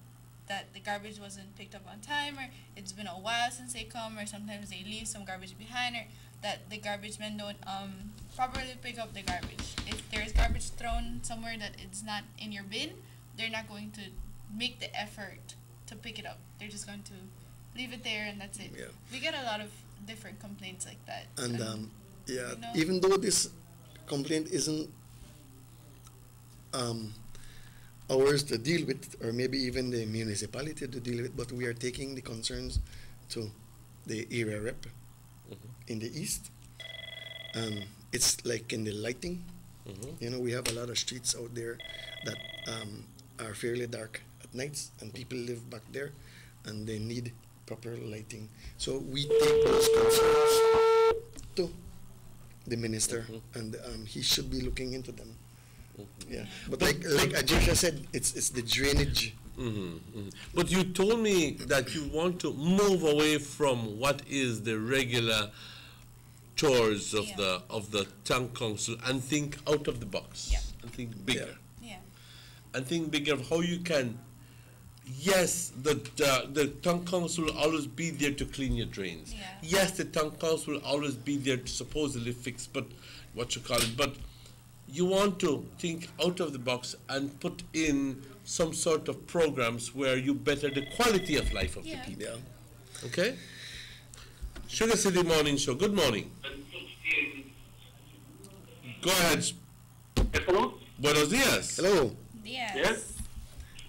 that the garbage wasn't picked up on time, or it's been a while since they come, or sometimes they leave some garbage behind, or that the garbage men don't properly pick up the garbage. If there is garbage thrown somewhere that it's not in your bin, they're not going to make the effort to pick it up. They're just going to leave it there, and that's it. Yeah. We get a lot of different complaints like that. And you know, even though this complaint isn't ours to deal with, or maybe even the municipality to deal with, but we are taking the concerns to the area rep in the east. It's like in the lighting. You know, we have a lot of streets out there that are fairly dark at nights, and people live back there, and they need proper lighting. So we take those concerns to the minister, and he should be looking into them. Yeah, but like Ajisha said, it's the drainage. But you told me that you want to move away from what is the regular chores of the town council and think out of the box. Yeah. think bigger. Yeah. And think bigger of how you can. Yes, the town council will always be there to clean your drains. Yeah. Yes, the town council will always be there to supposedly fix, but but you want to think out of the box and put in some sort of programs where you better the quality of life of the people. Yeah. Okay? Sugar City Morning Show. Good morning. Go ahead. Hello. Buenos días. Hello. Yes.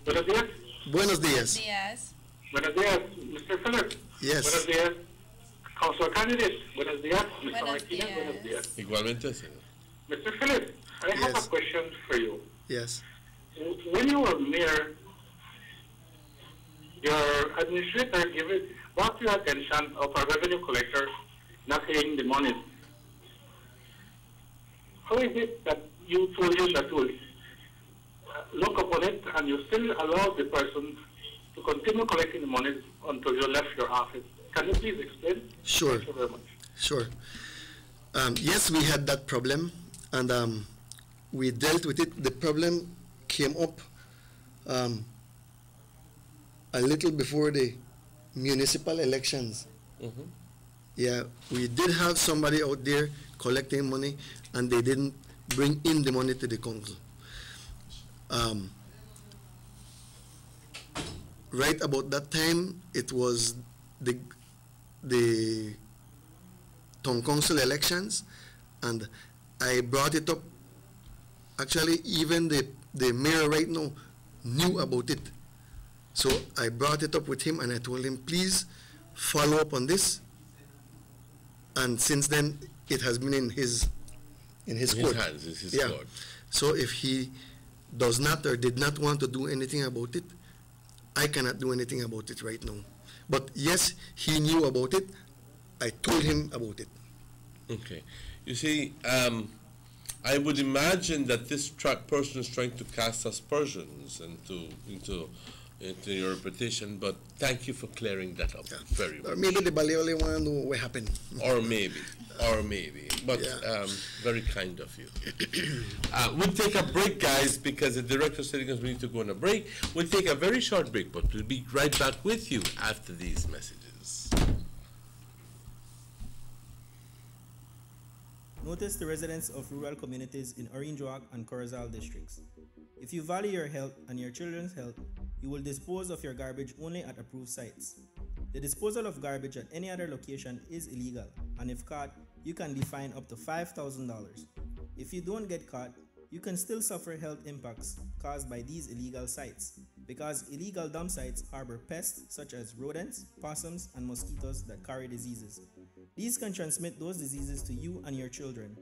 Buenos días. Buenos días. Yes. Buenos días, Mr. Phillips. Yes. Buenos días, Council Candidate. Buenos días, Mr. Buenos Martinez. días. Buenos días. Igualmente, señor. Mr. Phillips, I have Yes. a question for you. Yes. When you were mayor, your administrator brought your attention of a revenue collector not paying the money. How is it that you told him that will look upon it and you still allow the person to continue collecting the money until you left your office? Can you please explain? Sure. Thank you very much. Sure. Yes, we had that problem, and we dealt with it. The problem came up a little before the municipal elections. Mm-hmm. Yeah, we did have somebody out there collecting money, and they didn't bring in the money to the council. Right about that time, it was the town council elections, and I brought it up. Actually, even the mayor right now knew about it. So I brought it up with him, and I told him, please follow up on this. And since then, it has been in his court. Hands, it's his Yeah. court. So if he does not or did not want to do anything about it, I cannot do anything about it right now. But yes, he knew about it. I told him about it. Okay. You see, I would imagine that this person is trying to cast aspersions into your reputation, but thank you for clearing that up very Or much. maybe the Baleole want to know what happened. Or maybe, but very kind of you. We'll take a break, guys, because the director is telling us we need to go on a break. We'll take a very short break, but we'll be right back with you after these messages. Notice the residents of rural communities in Orange Walk and Corozal districts. If you value your health and your children's health, you will dispose of your garbage only at approved sites. The disposal of garbage at any other location is illegal, and if caught, you can be fined up to $5,000. If you don't get caught, you can still suffer health impacts caused by these illegal sites, because illegal dump sites harbor pests such as rodents, possums, and mosquitoes that carry diseases. These can transmit those diseases to you and your children.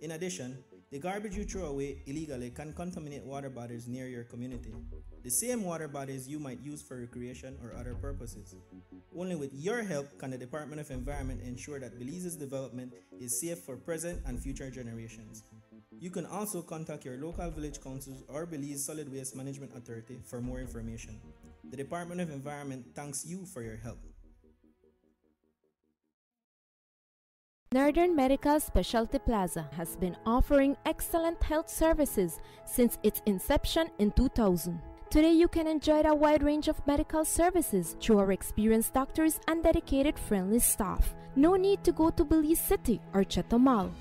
In addition, the garbage you throw away illegally can contaminate water bodies near your community, the same water bodies you might use for recreation or other purposes. Only with your help can the Department of Environment ensure that Belize's development is safe for present and future generations. You can also contact your local village councils or Belize Solid Waste Management Authority for more information. The Department of Environment thanks you for your help. Northern Medical Specialty Plaza has been offering excellent health services since its inception in 2000. Today you can enjoy a wide range of medical services through our experienced doctors and dedicated friendly staff. No need to go to Belize City or Chetumal.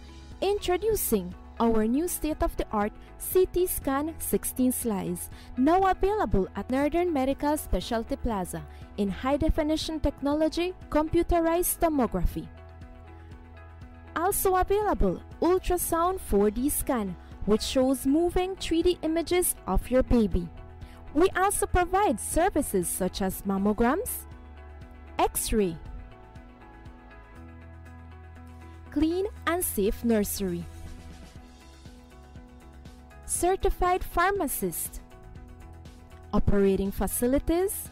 Introducing our new state-of-the-art CT scan 16 slice, now available at Northern Medical Specialty Plaza in high-definition technology, computerized tomography. Also available, ultrasound 4D scan, which shows moving 3D images of your baby. We also provide services such as mammograms, X-ray, clean and safe nursery, certified pharmacist, operating facilities,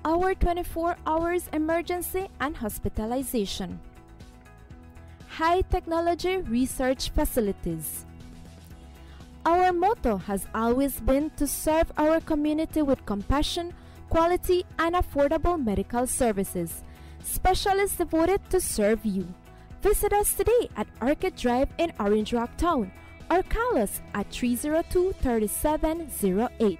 our 24 hours emergency and hospitalization, high technology research facilities. Our motto has always been to serve our community with compassion, quality, and affordable medical services. Specialists devoted to serve you. Visit us today at Orchid Drive in Orange Rock Town or call us at 302-3708.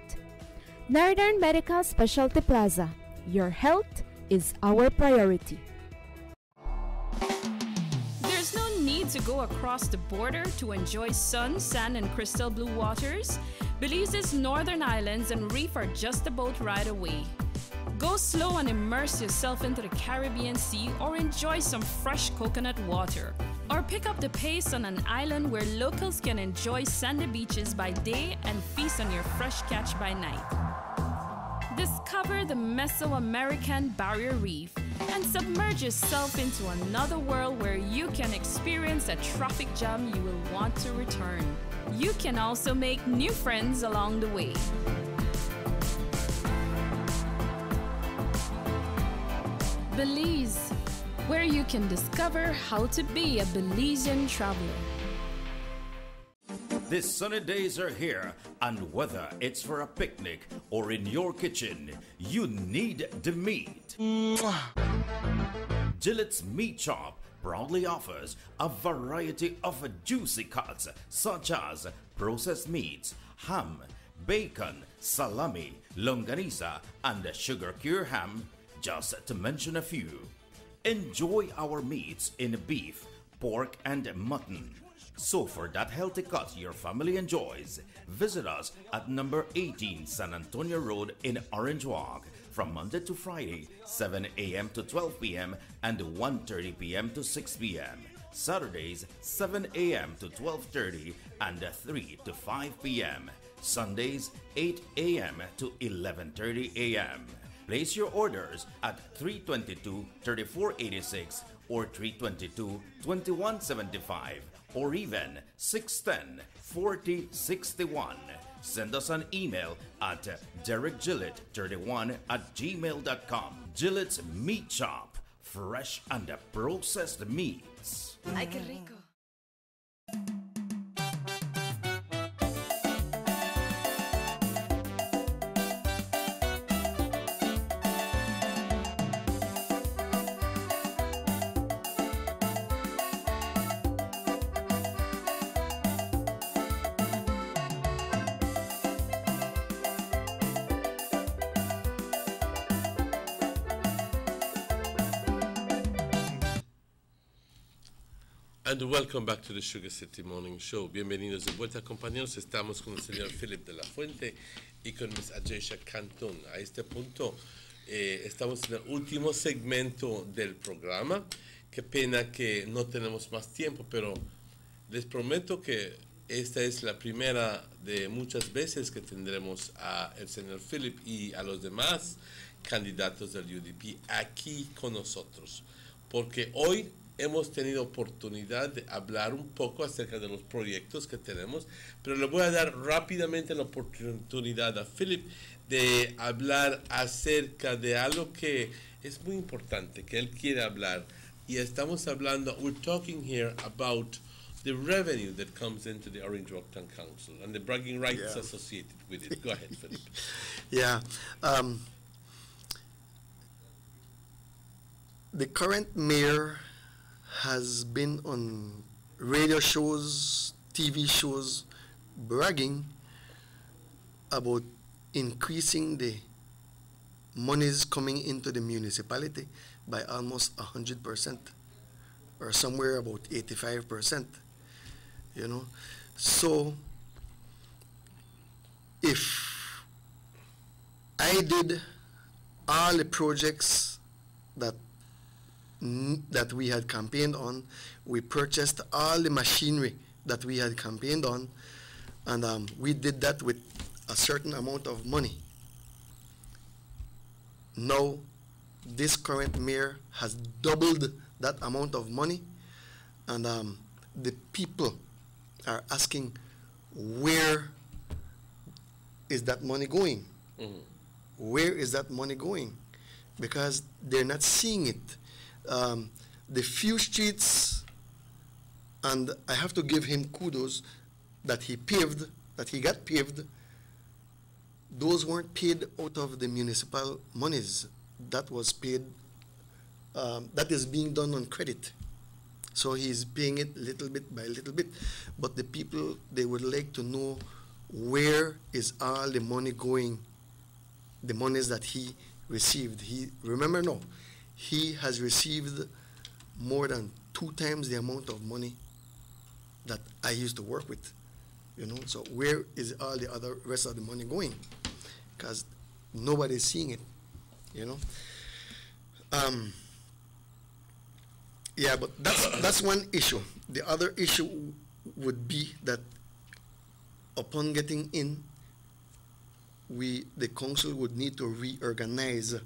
Northern Medical Specialty Plaza. Your health is our priority. There's no need to go across the border to enjoy sun, sand, and crystal blue waters. Belize's northern islands and reef are just a boat ride away. Go slow and immerse yourself into the Caribbean Sea or enjoy some fresh coconut water. Or pick up the pace on an island where locals can enjoy sandy beaches by day and feast on your fresh catch by night. Discover the Mesoamerican Barrier Reef and submerge yourself into another world where you can experience a traffic jam you will want to return. You can also make new friends along the way. Belize, where you can discover how to be a Belizean traveler. These sunny days are here, and whether it's for a picnic or in your kitchen, you need the meat. Gillette's Meat Shop proudly offers a variety of juicy cuts such as processed meats, ham, bacon, salami, longanisa, and sugar cure ham, just to mention a few. Enjoy our meats in beef, pork, and mutton. So for that healthy cut your family enjoys, visit us at number 18 San Antonio Road in Orange Walk from Monday to Friday, 7 a.m. to 12 p.m. and 1:30 p.m. to 6 p.m. Saturdays, 7 a.m. to 12:30 and 3 to 5 p.m. Sundays, 8 a.m. to 11:30 a.m. Place your orders at 322-3486 or 322-2175 or even 610-4061. Send us an email at derekgillett31@gmail.com. Gillette's Meat Shop, fresh and processed meats. Ay, qué rico. And welcome back to the Sugar City Morning Show. Bienvenidos de vuelta, compañeros. Estamos con el señor Philip de la Fuente y con Miss Ajesha Cantón. A este punto estamos en el último segmento del programa. Qué pena que no tenemos más tiempo, pero les prometo que esta es la primera de muchas veces que tendremos a el señor Philip y a los demás candidatos del UDP aquí con nosotros. Porque hoy hemos tenido oportunidad de hablar un poco acerca de los proyectos que tenemos, pero le voy a dar rápidamente la oportunidad a Philip de hablar acerca de algo que es muy importante, que él quiere hablar. Y estamos hablando, we're talking here about the revenue that comes into the Orange Walk Town Council and the bragging rights associated with it. Go ahead, Philip. Yeah. The current mayor has been on radio shows, TV shows, bragging about increasing the monies coming into the municipality by almost 100%, or somewhere about 85%, you know. So if I did all the projects that we had campaigned on, we purchased all the machinery that we had campaigned on, and we did that with a certain amount of money. Now, this current mayor has doubled that amount of money, and the people are asking, where is that money going? Mm-hmm. Where is that money going? Because they're not seeing it. The few streets, and I have to give him kudos that he got paved, those weren't paid out of the municipal monies. That was paid, that is being done on credit. So he's paying it little bit by little bit. But the people, they would like to know where is all the money going, the monies that he received. Remember, no, he has received more than 2 times the amount of money that I used to work with. So where is all the other rest of the money going? Because nobody's seeing it, Yeah, but that's one issue. The other issue would be that upon getting in, the council would need to reorganize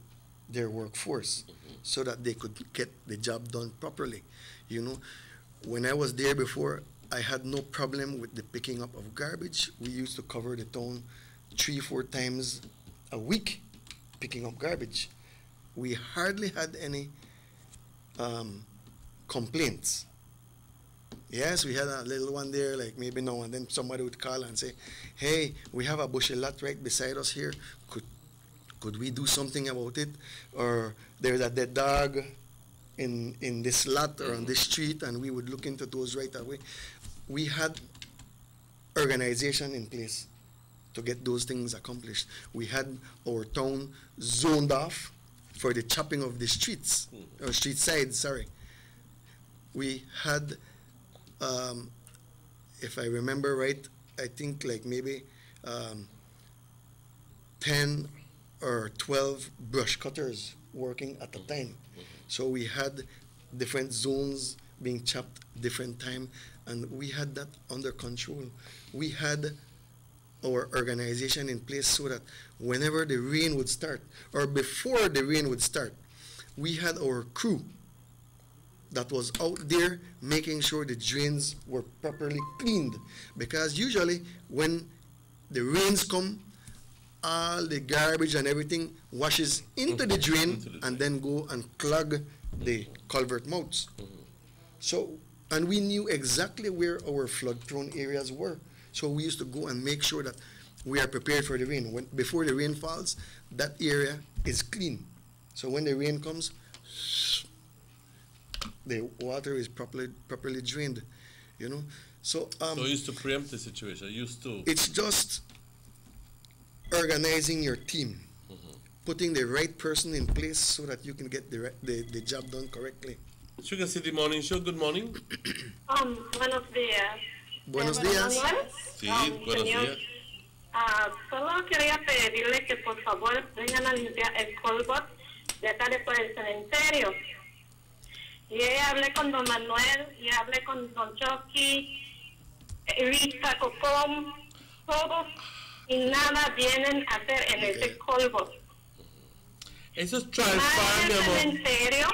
their workforce so that they could get the job done properly. When I was there before, I had no problem with the picking up of garbage. We used to cover the town 3-4 times a week picking up garbage. We hardly had any complaints. Yes, we had a little one there, like maybe now and then somebody would call and say, hey, we have a bushel lot right beside us here. Could we do something about it? Or there's a dead dog in this lot or on this street, and we would look into those right away. We had organization in place to get those things accomplished. We had our town zoned off for the chopping of the streets, or street sides, sorry. We had, if I remember right, I think like maybe 10 or 12 brush cutters working at a time. So we had different zones being chopped different time, and we had that under control. We had our organization in place so that whenever the rain would start, or before the rain would start, we had our crew that was out there making sure the drains were properly cleaned. Because usually when the rains come, all the garbage and everything washes into the drain and then go and clog the culvert mouths. So, and we knew exactly where our flood-prone areas were. So we used to go and make sure that we are prepared for the rain. Before the rain falls, that area is clean. So when the rain comes, the water is properly drained, So so you used to preempt the situation. It's just organizing your team, putting the right person in place so that you can get the job done correctly. Sugar City Morning Show, good morning. Buenos días. Buenos días. Sí, buenos días. Solo quería pedirle que por favor vengan a limpiar el colbot de acá después del cementerio. Y hablé con don Manuel, y hablé con don Chucky, Rita, Cocom, todos, y nada vienen a hacer en ese colbot. Eso es trial farm, mi amor. Cementerio,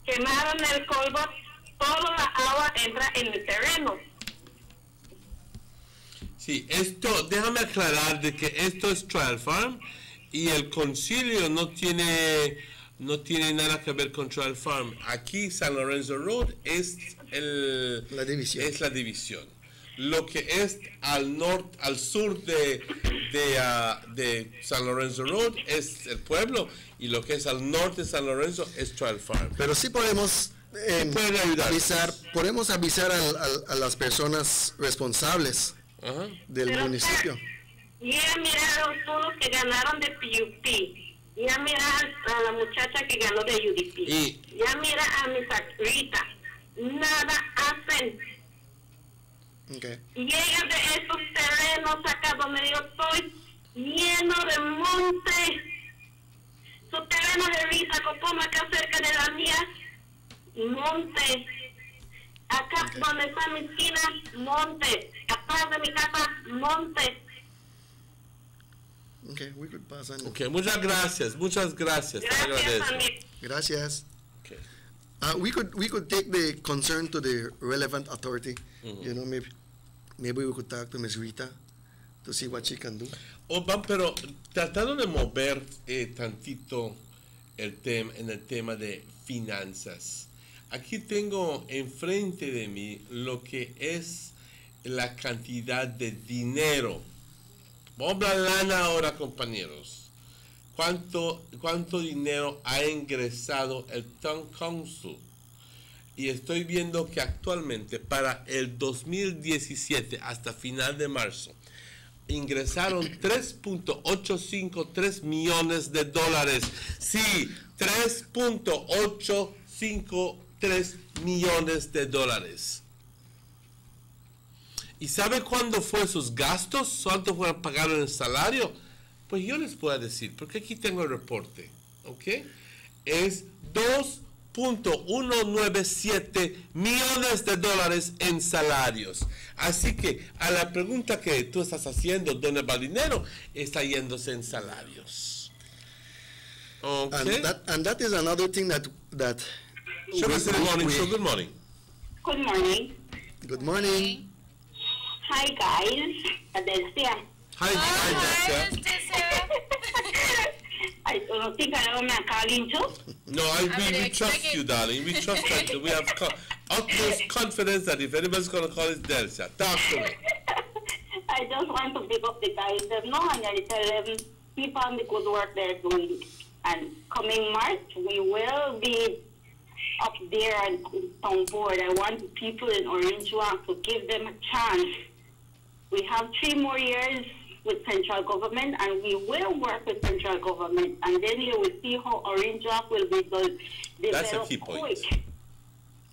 quemaron el colbot, toda la agua entra en mi terreno. Sí, déjame aclarar de que esto es trial farm y el concilio no tiene nada que ver con trial farm. Aquí San Lorenzo Road es la división. Lo que es al sur de San Lorenzo Road es el pueblo, y lo que es al norte de San Lorenzo es trial farm. Pero sí podemos avisar a las personas responsables del municipio. Ya miraron todos los que ganaron de PUP. Ya mira a la muchacha que ganó de UDP. Ya mira a mi Rita. Nada hacen. Okay. Llegan de estos terrenos acá donde yo estoy, lleno de monte. Su terreno de Rita, Copoma, acá cerca de la mía, monte. Acá donde está mi esquina, monte. Atrás de mi casa, monte. Okay, we could pass on. Okay, muchas gracias. Gracias. Okay. We could take the concern to the relevant authority. Maybe we could talk to Ms. Rita to see what she can do. Pero tratando de mover tantito en el tema de finanzas. Aquí tengo enfrente de mí lo que es la cantidad de dinero. Vamos a hablar lana ahora, compañeros. ¿Cuánto dinero ha ingresado el Town Council y estoy viendo que actualmente para el 2017 hasta final de marzo ingresaron 3.853 millones de dólares. Sí, 3.853 millones de dólares. ¿Y sabe cuándo fue sus gastos? ¿Cuánto fueron pagados en el salario? Pues yo les puedo decir, porque aquí tengo el reporte, ¿ok? Es 2.197 millones de dólares en salarios. Así que a la pregunta que tú estás haciendo, ¿dónde va el dinero? Está yéndose en salarios. Okay. And that is another thing that Good morning. Good morning. Good morning. Good morning. Hi guys, Adelcia. Hi Adelcia. I don't think I am calling you. No, we trust you, darling. We trust that we have utmost confidence that if anybody's going to call, it's Delcia. Talk to me. I just want to pick up the guys. Them no, and I tell them keep on the good work they're doing. And coming March, we will be up there on board. I want the people in Orange Walk to give them a chance. We have 3 more years with central government, and we will work with central government, and then you will see how Orange Walk will be developed. That's a key point.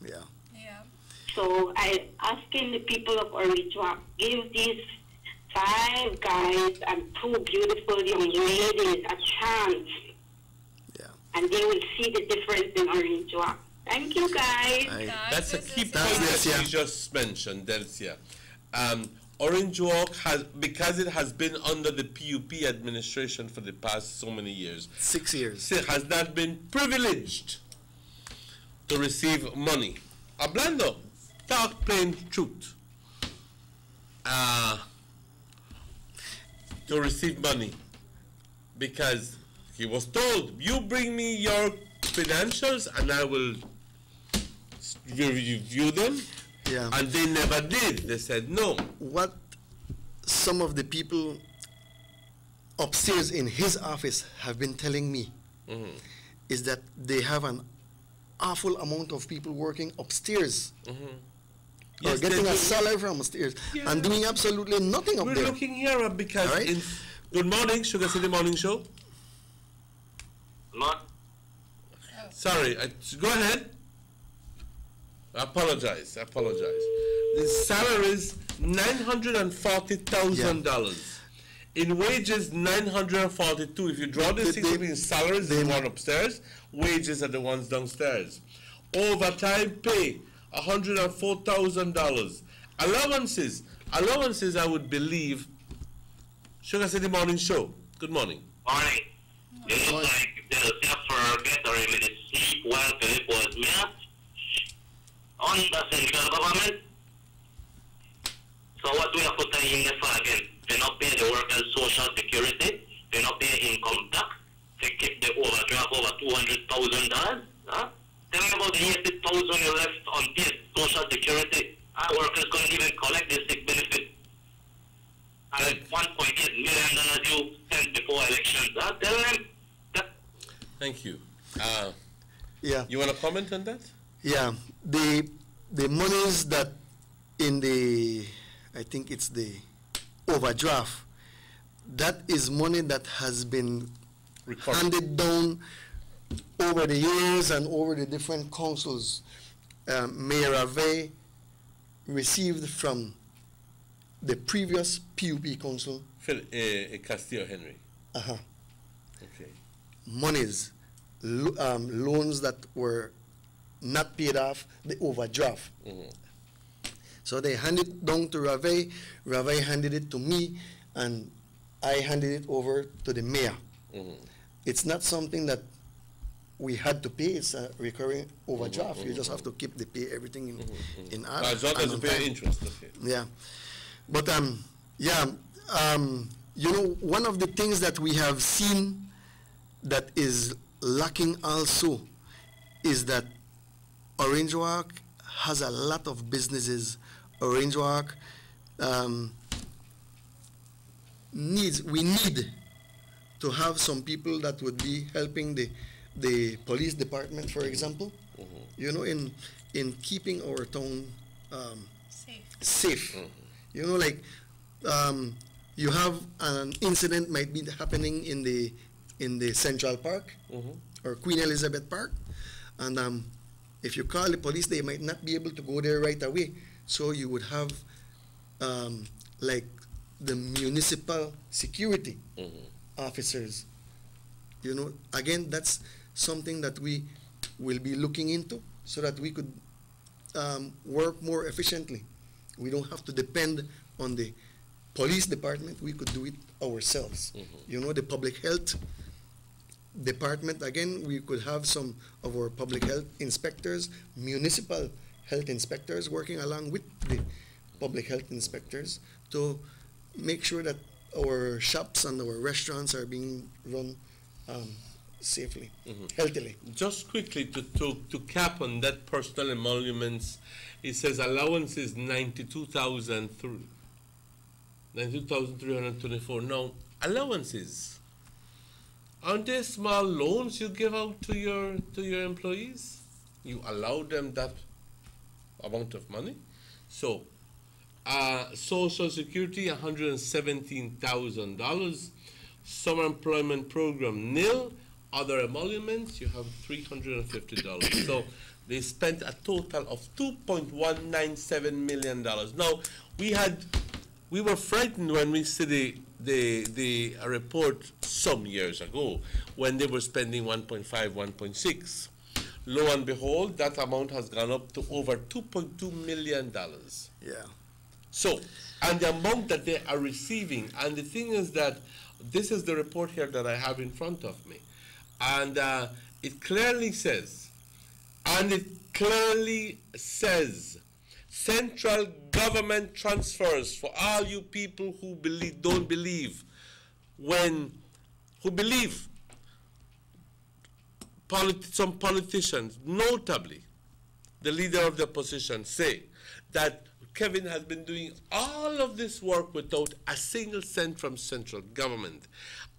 Yeah. So I asking the people of Orange Walk, give these 5 guys and 2 beautiful young ladies a chance. Yeah. And they will see the difference in Orange Walk. Thank you, guys. That's a key point that you just mentioned, Delcia. Orange Walk has, because it has been under the PUP administration for the past so many years, 6 years, has not been privileged to receive money. Hablando, talk plain truth. To receive money, because he was told, you bring me your credentials and I will review them. Yeah. And they never did. They said no. What some of the people upstairs in his office have been telling me is that they have an awful amount of people working upstairs or getting a salary from upstairs and doing absolutely nothing up there. We're looking here because in Good morning, Sugar City Morning Show. Not. Sorry, go ahead. I apologize. The salaries $940,000. In wages, $942. If you draw this thing between salaries, the one upstairs, wages are the ones downstairs. Overtime pay, $104,000. Allowances, I would believe. Sugar City Morning Show. Good morning. Morning. It looks like they'll forget or even sleep while Philip was met on the central government. So what do we have to tell him for again? They not pay the workers social security, they not pay income tax, they keep the overdraft over $200,000. Huh? Tell me about the 80,000 you left on paid social security. Our workers couldn't even collect the sick benefit. And $1.8 million you sent before elections. Huh? Tell them that. Thank you. Yeah. You want to comment on that? Yeah. The monies that in the, I think it's the overdraft, that is money that has been handed down over the years and over the different councils. Mayor Ave received from the previous PUP council. Castillo Henry. Okay. Monies, loans that were not paid off, the overdraft. So they handed it down to Rave. Rave handed it to me, and I handed it over to the mayor. It's not something that we had to pay. It's a recurring overdraft. You just have to keep the pay everything in order. As long as you pay interest. Okay. Yeah, but you know, one of the things that we have seen that is lacking also is that Orange Walk has a lot of businesses. Orange Walk we need to have some people that would be helping the police department, for example. you know, in keeping our town safe. You know, like you have an incident might be happening in the Central Park or Queen Elizabeth Park, and if you call the police, they might not be able to go there right away. So you would have like the municipal security officers. You know, again, that's something that we will be looking into so that we could work more efficiently. We don't have to depend on the police department. We could do it ourselves. You know, the public health department, again, we could have some of our public health inspectors, municipal health inspectors working along with the public health inspectors to make sure that our shops and our restaurants are being run safely, healthily. Just quickly to cap on that personal emoluments, it says allowance is 92,324. Now, allowances, aren't they small loans you give out to your employees? You allow them that amount of money. So, Social Security, $117,000. Summer Employment Program, nil. Other emoluments, you have $350. So they spent a total of $2.197 million. Now, we were frightened when we see the report some years ago when they were spending 1.5, 1.6. Lo and behold, that amount has gone up to over $2.2 million. Yeah. So, and the amount that they are receiving, and the thing is that this is the report here that I have in front of me. And it clearly says, central government transfers for all you people who don't believe, who believe some politicians, notably the leader of the opposition, say that Kevin has been doing all of this work without a single cent from central government.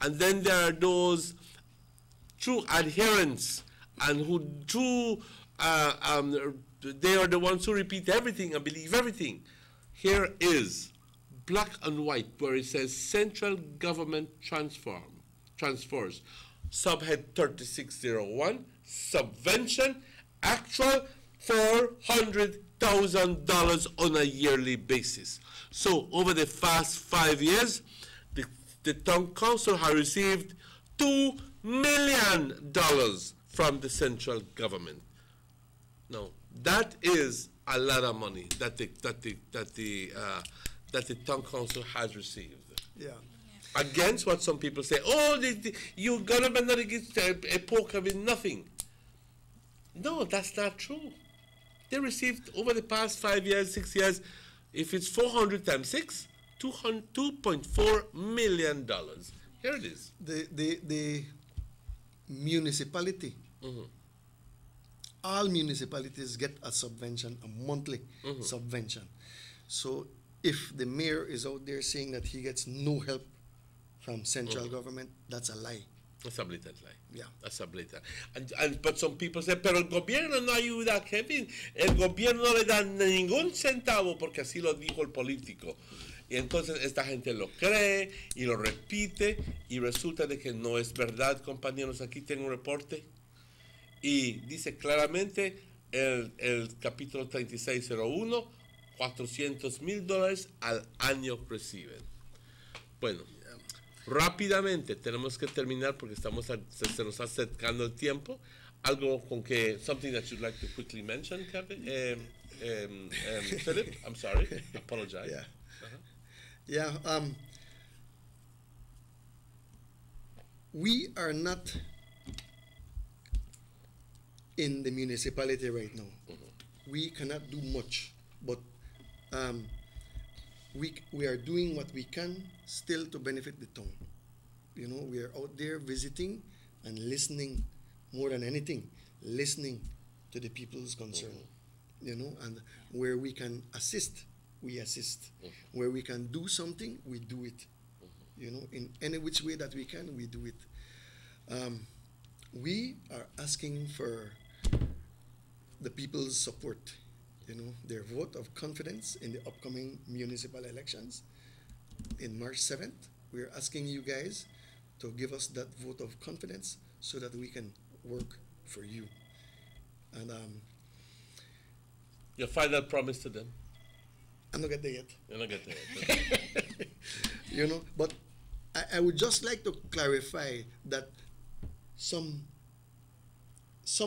And then there are those true adherents and who they are the ones who repeat everything and believe everything. Here is black and white where it says central government transfers, subhead 3601, subvention, actual $400,000 on a yearly basis. So over the past 5 years, the town council has received $2 million from the central government. Now, that is a lot of money that the town council has received. Yeah. Against what some people say, oh, you government not against a poker with nothing. No, that's not true. They received over the past 5 years, 6 years, if it's 400 times 6, $2.4 million. Here it is. The municipality, all municipalities get a subvention, a monthly subvention. So if the mayor is out there saying that he gets no help from central government, that's a lie. That's a blatant lie. Yeah. That's a blatant. But some people say, pero el gobierno no ayuda a Kevin. El gobierno no le da ningún centavo porque así lo dijo el político. Y entonces esta gente lo cree y lo repite y resulta de que no es verdad, compañeros. Aquí tengo un reporte y dice claramente el capítulo 3601, $400,000 al año reciben. Bueno, rápidamente tenemos que terminar porque se nos está acercando el tiempo. Algo con que, something that you'd like to quickly mention, Kevin? Philip, I'm sorry, apologize. Yeah. Yeah, we are not in the municipality right now. We cannot do much, but we are doing what we can still to benefit the town. You know, we are out there visiting and listening more than anything, listening to the people's concern, you know, and where we can assist, we assist. Where we can do something, we do it. You know, in any which way that we can, we do it. We are asking for the people's support, their vote of confidence in the upcoming municipal elections in March 7th. We're asking you guys to give us that vote of confidence so that we can work for you. And your final promise to them? I'm not get there yet. You're not get there yet. But I would just like to clarify that some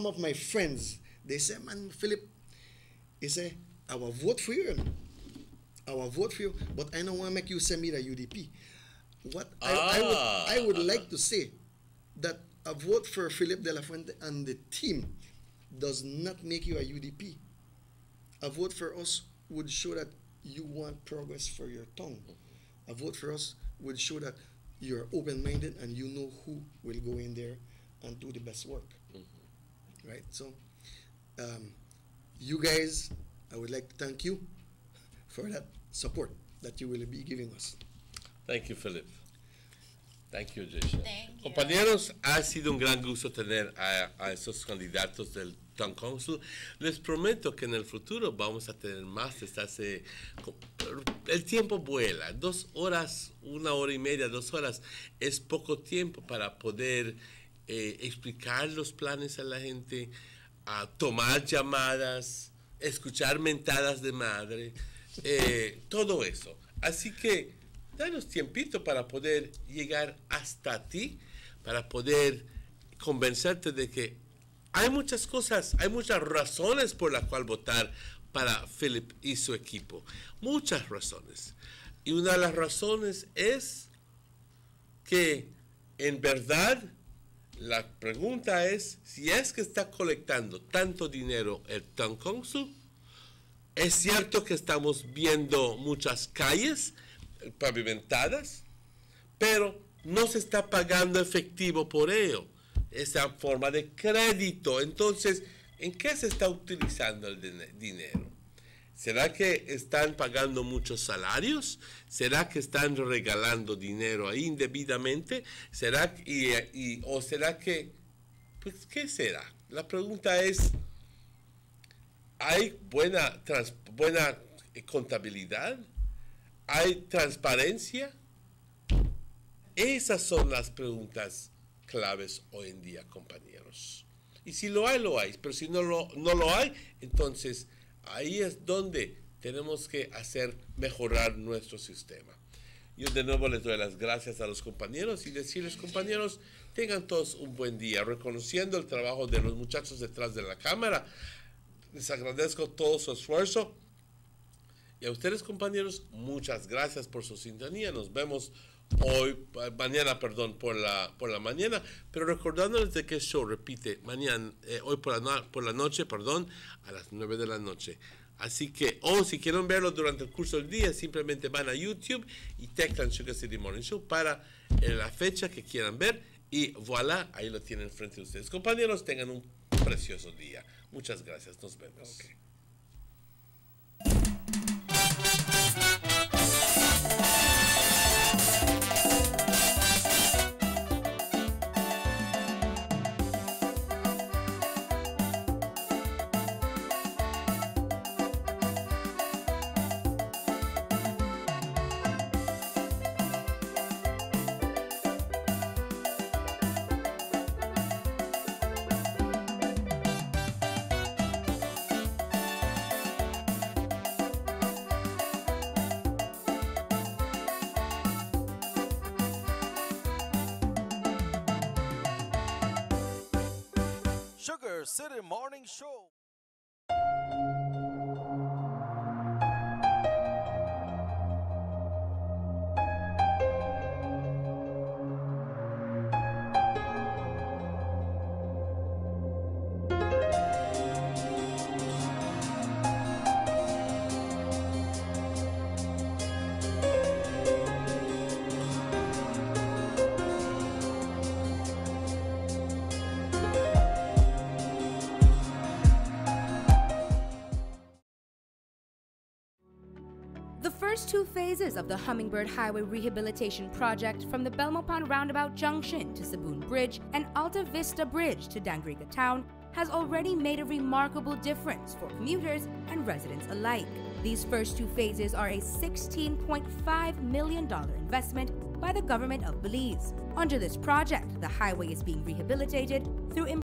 of my friends, they say, man, Philip, he say, I will vote for you. I will vote for you, but I don't want to make you send me the UDP. What I would like to say that a vote for Philip De La Fuente and the team does not make you a UDP. A vote for us would show that you want progress for your town. A vote for us would show that you're open-minded and you know who will go in there and do the best work. Right? So, you guys, I would like to thank you for that support that you will be giving us. Thank you, Philip. Thank you, Jason. Compañeros, ha sido un gran gusto tener a esos candidatos del Town Council. Les prometo que en el futuro vamos a tener más de estas. El tiempo vuela. 2 horas, 1 hora y media, 2 horas es poco tiempo para poder explicar los planes a la gente, a tomar llamadas, escuchar mentadas de madre, todo eso. Así que danos tiempito para poder llegar hasta ti, para poder convencerte de que hay muchas cosas, hay muchas razones por las cuales votar para Philip y su equipo. Muchas razones. Y una de las razones es que en verdad la pregunta es si es que está colectando tanto dinero el Town Council. Es cierto que estamos viendo muchas calles pavimentadas, pero no se está pagando efectivo por ello. Esa forma de crédito. Entonces, ¿en qué se está utilizando el dinero? ¿Será que están pagando muchos salarios? ¿Será que están regalando dinero ahí indebidamente? ¿Será o será que, pues, qué será? La pregunta es, ¿hay buena contabilidad? ¿Hay transparencia? Esas son las preguntas claves hoy en día, compañeros. Y si lo hay, lo hay. Pero si no lo hay, entonces ahí es donde tenemos que hacer mejorar nuestro sistema. Yo de nuevo les doy las gracias a los compañeros y decirles, compañeros, tengan todos un buen día, reconociendo el trabajo de los muchachos detrás de la cámara. Les agradezco todo su esfuerzo. Y a ustedes, compañeros, muchas gracias por su sintonía. Nos vemos mañana por la mañana, pero recordándoles de que el show repite mañana, hoy por la noche, a las 9 de la noche. Así que, si quieren verlo durante el curso del día, simplemente van a YouTube y teclan Sugar City Morning Show para la fecha que quieran ver y voilà, ahí lo tienen frente a ustedes. Compañeros, tengan un precioso día. Muchas gracias, nos vemos. Okay. Sugar City Morning Show. The first 2 phases of the Hummingbird Highway Rehabilitation Project from the Belmont Roundabout Junction to Saboon Bridge and Alta Vista Bridge to Dangriga Town has already made a remarkable difference for commuters and residents alike. These first two phases are a $16.5 million investment by the government of Belize. Under this project, the highway is being rehabilitated through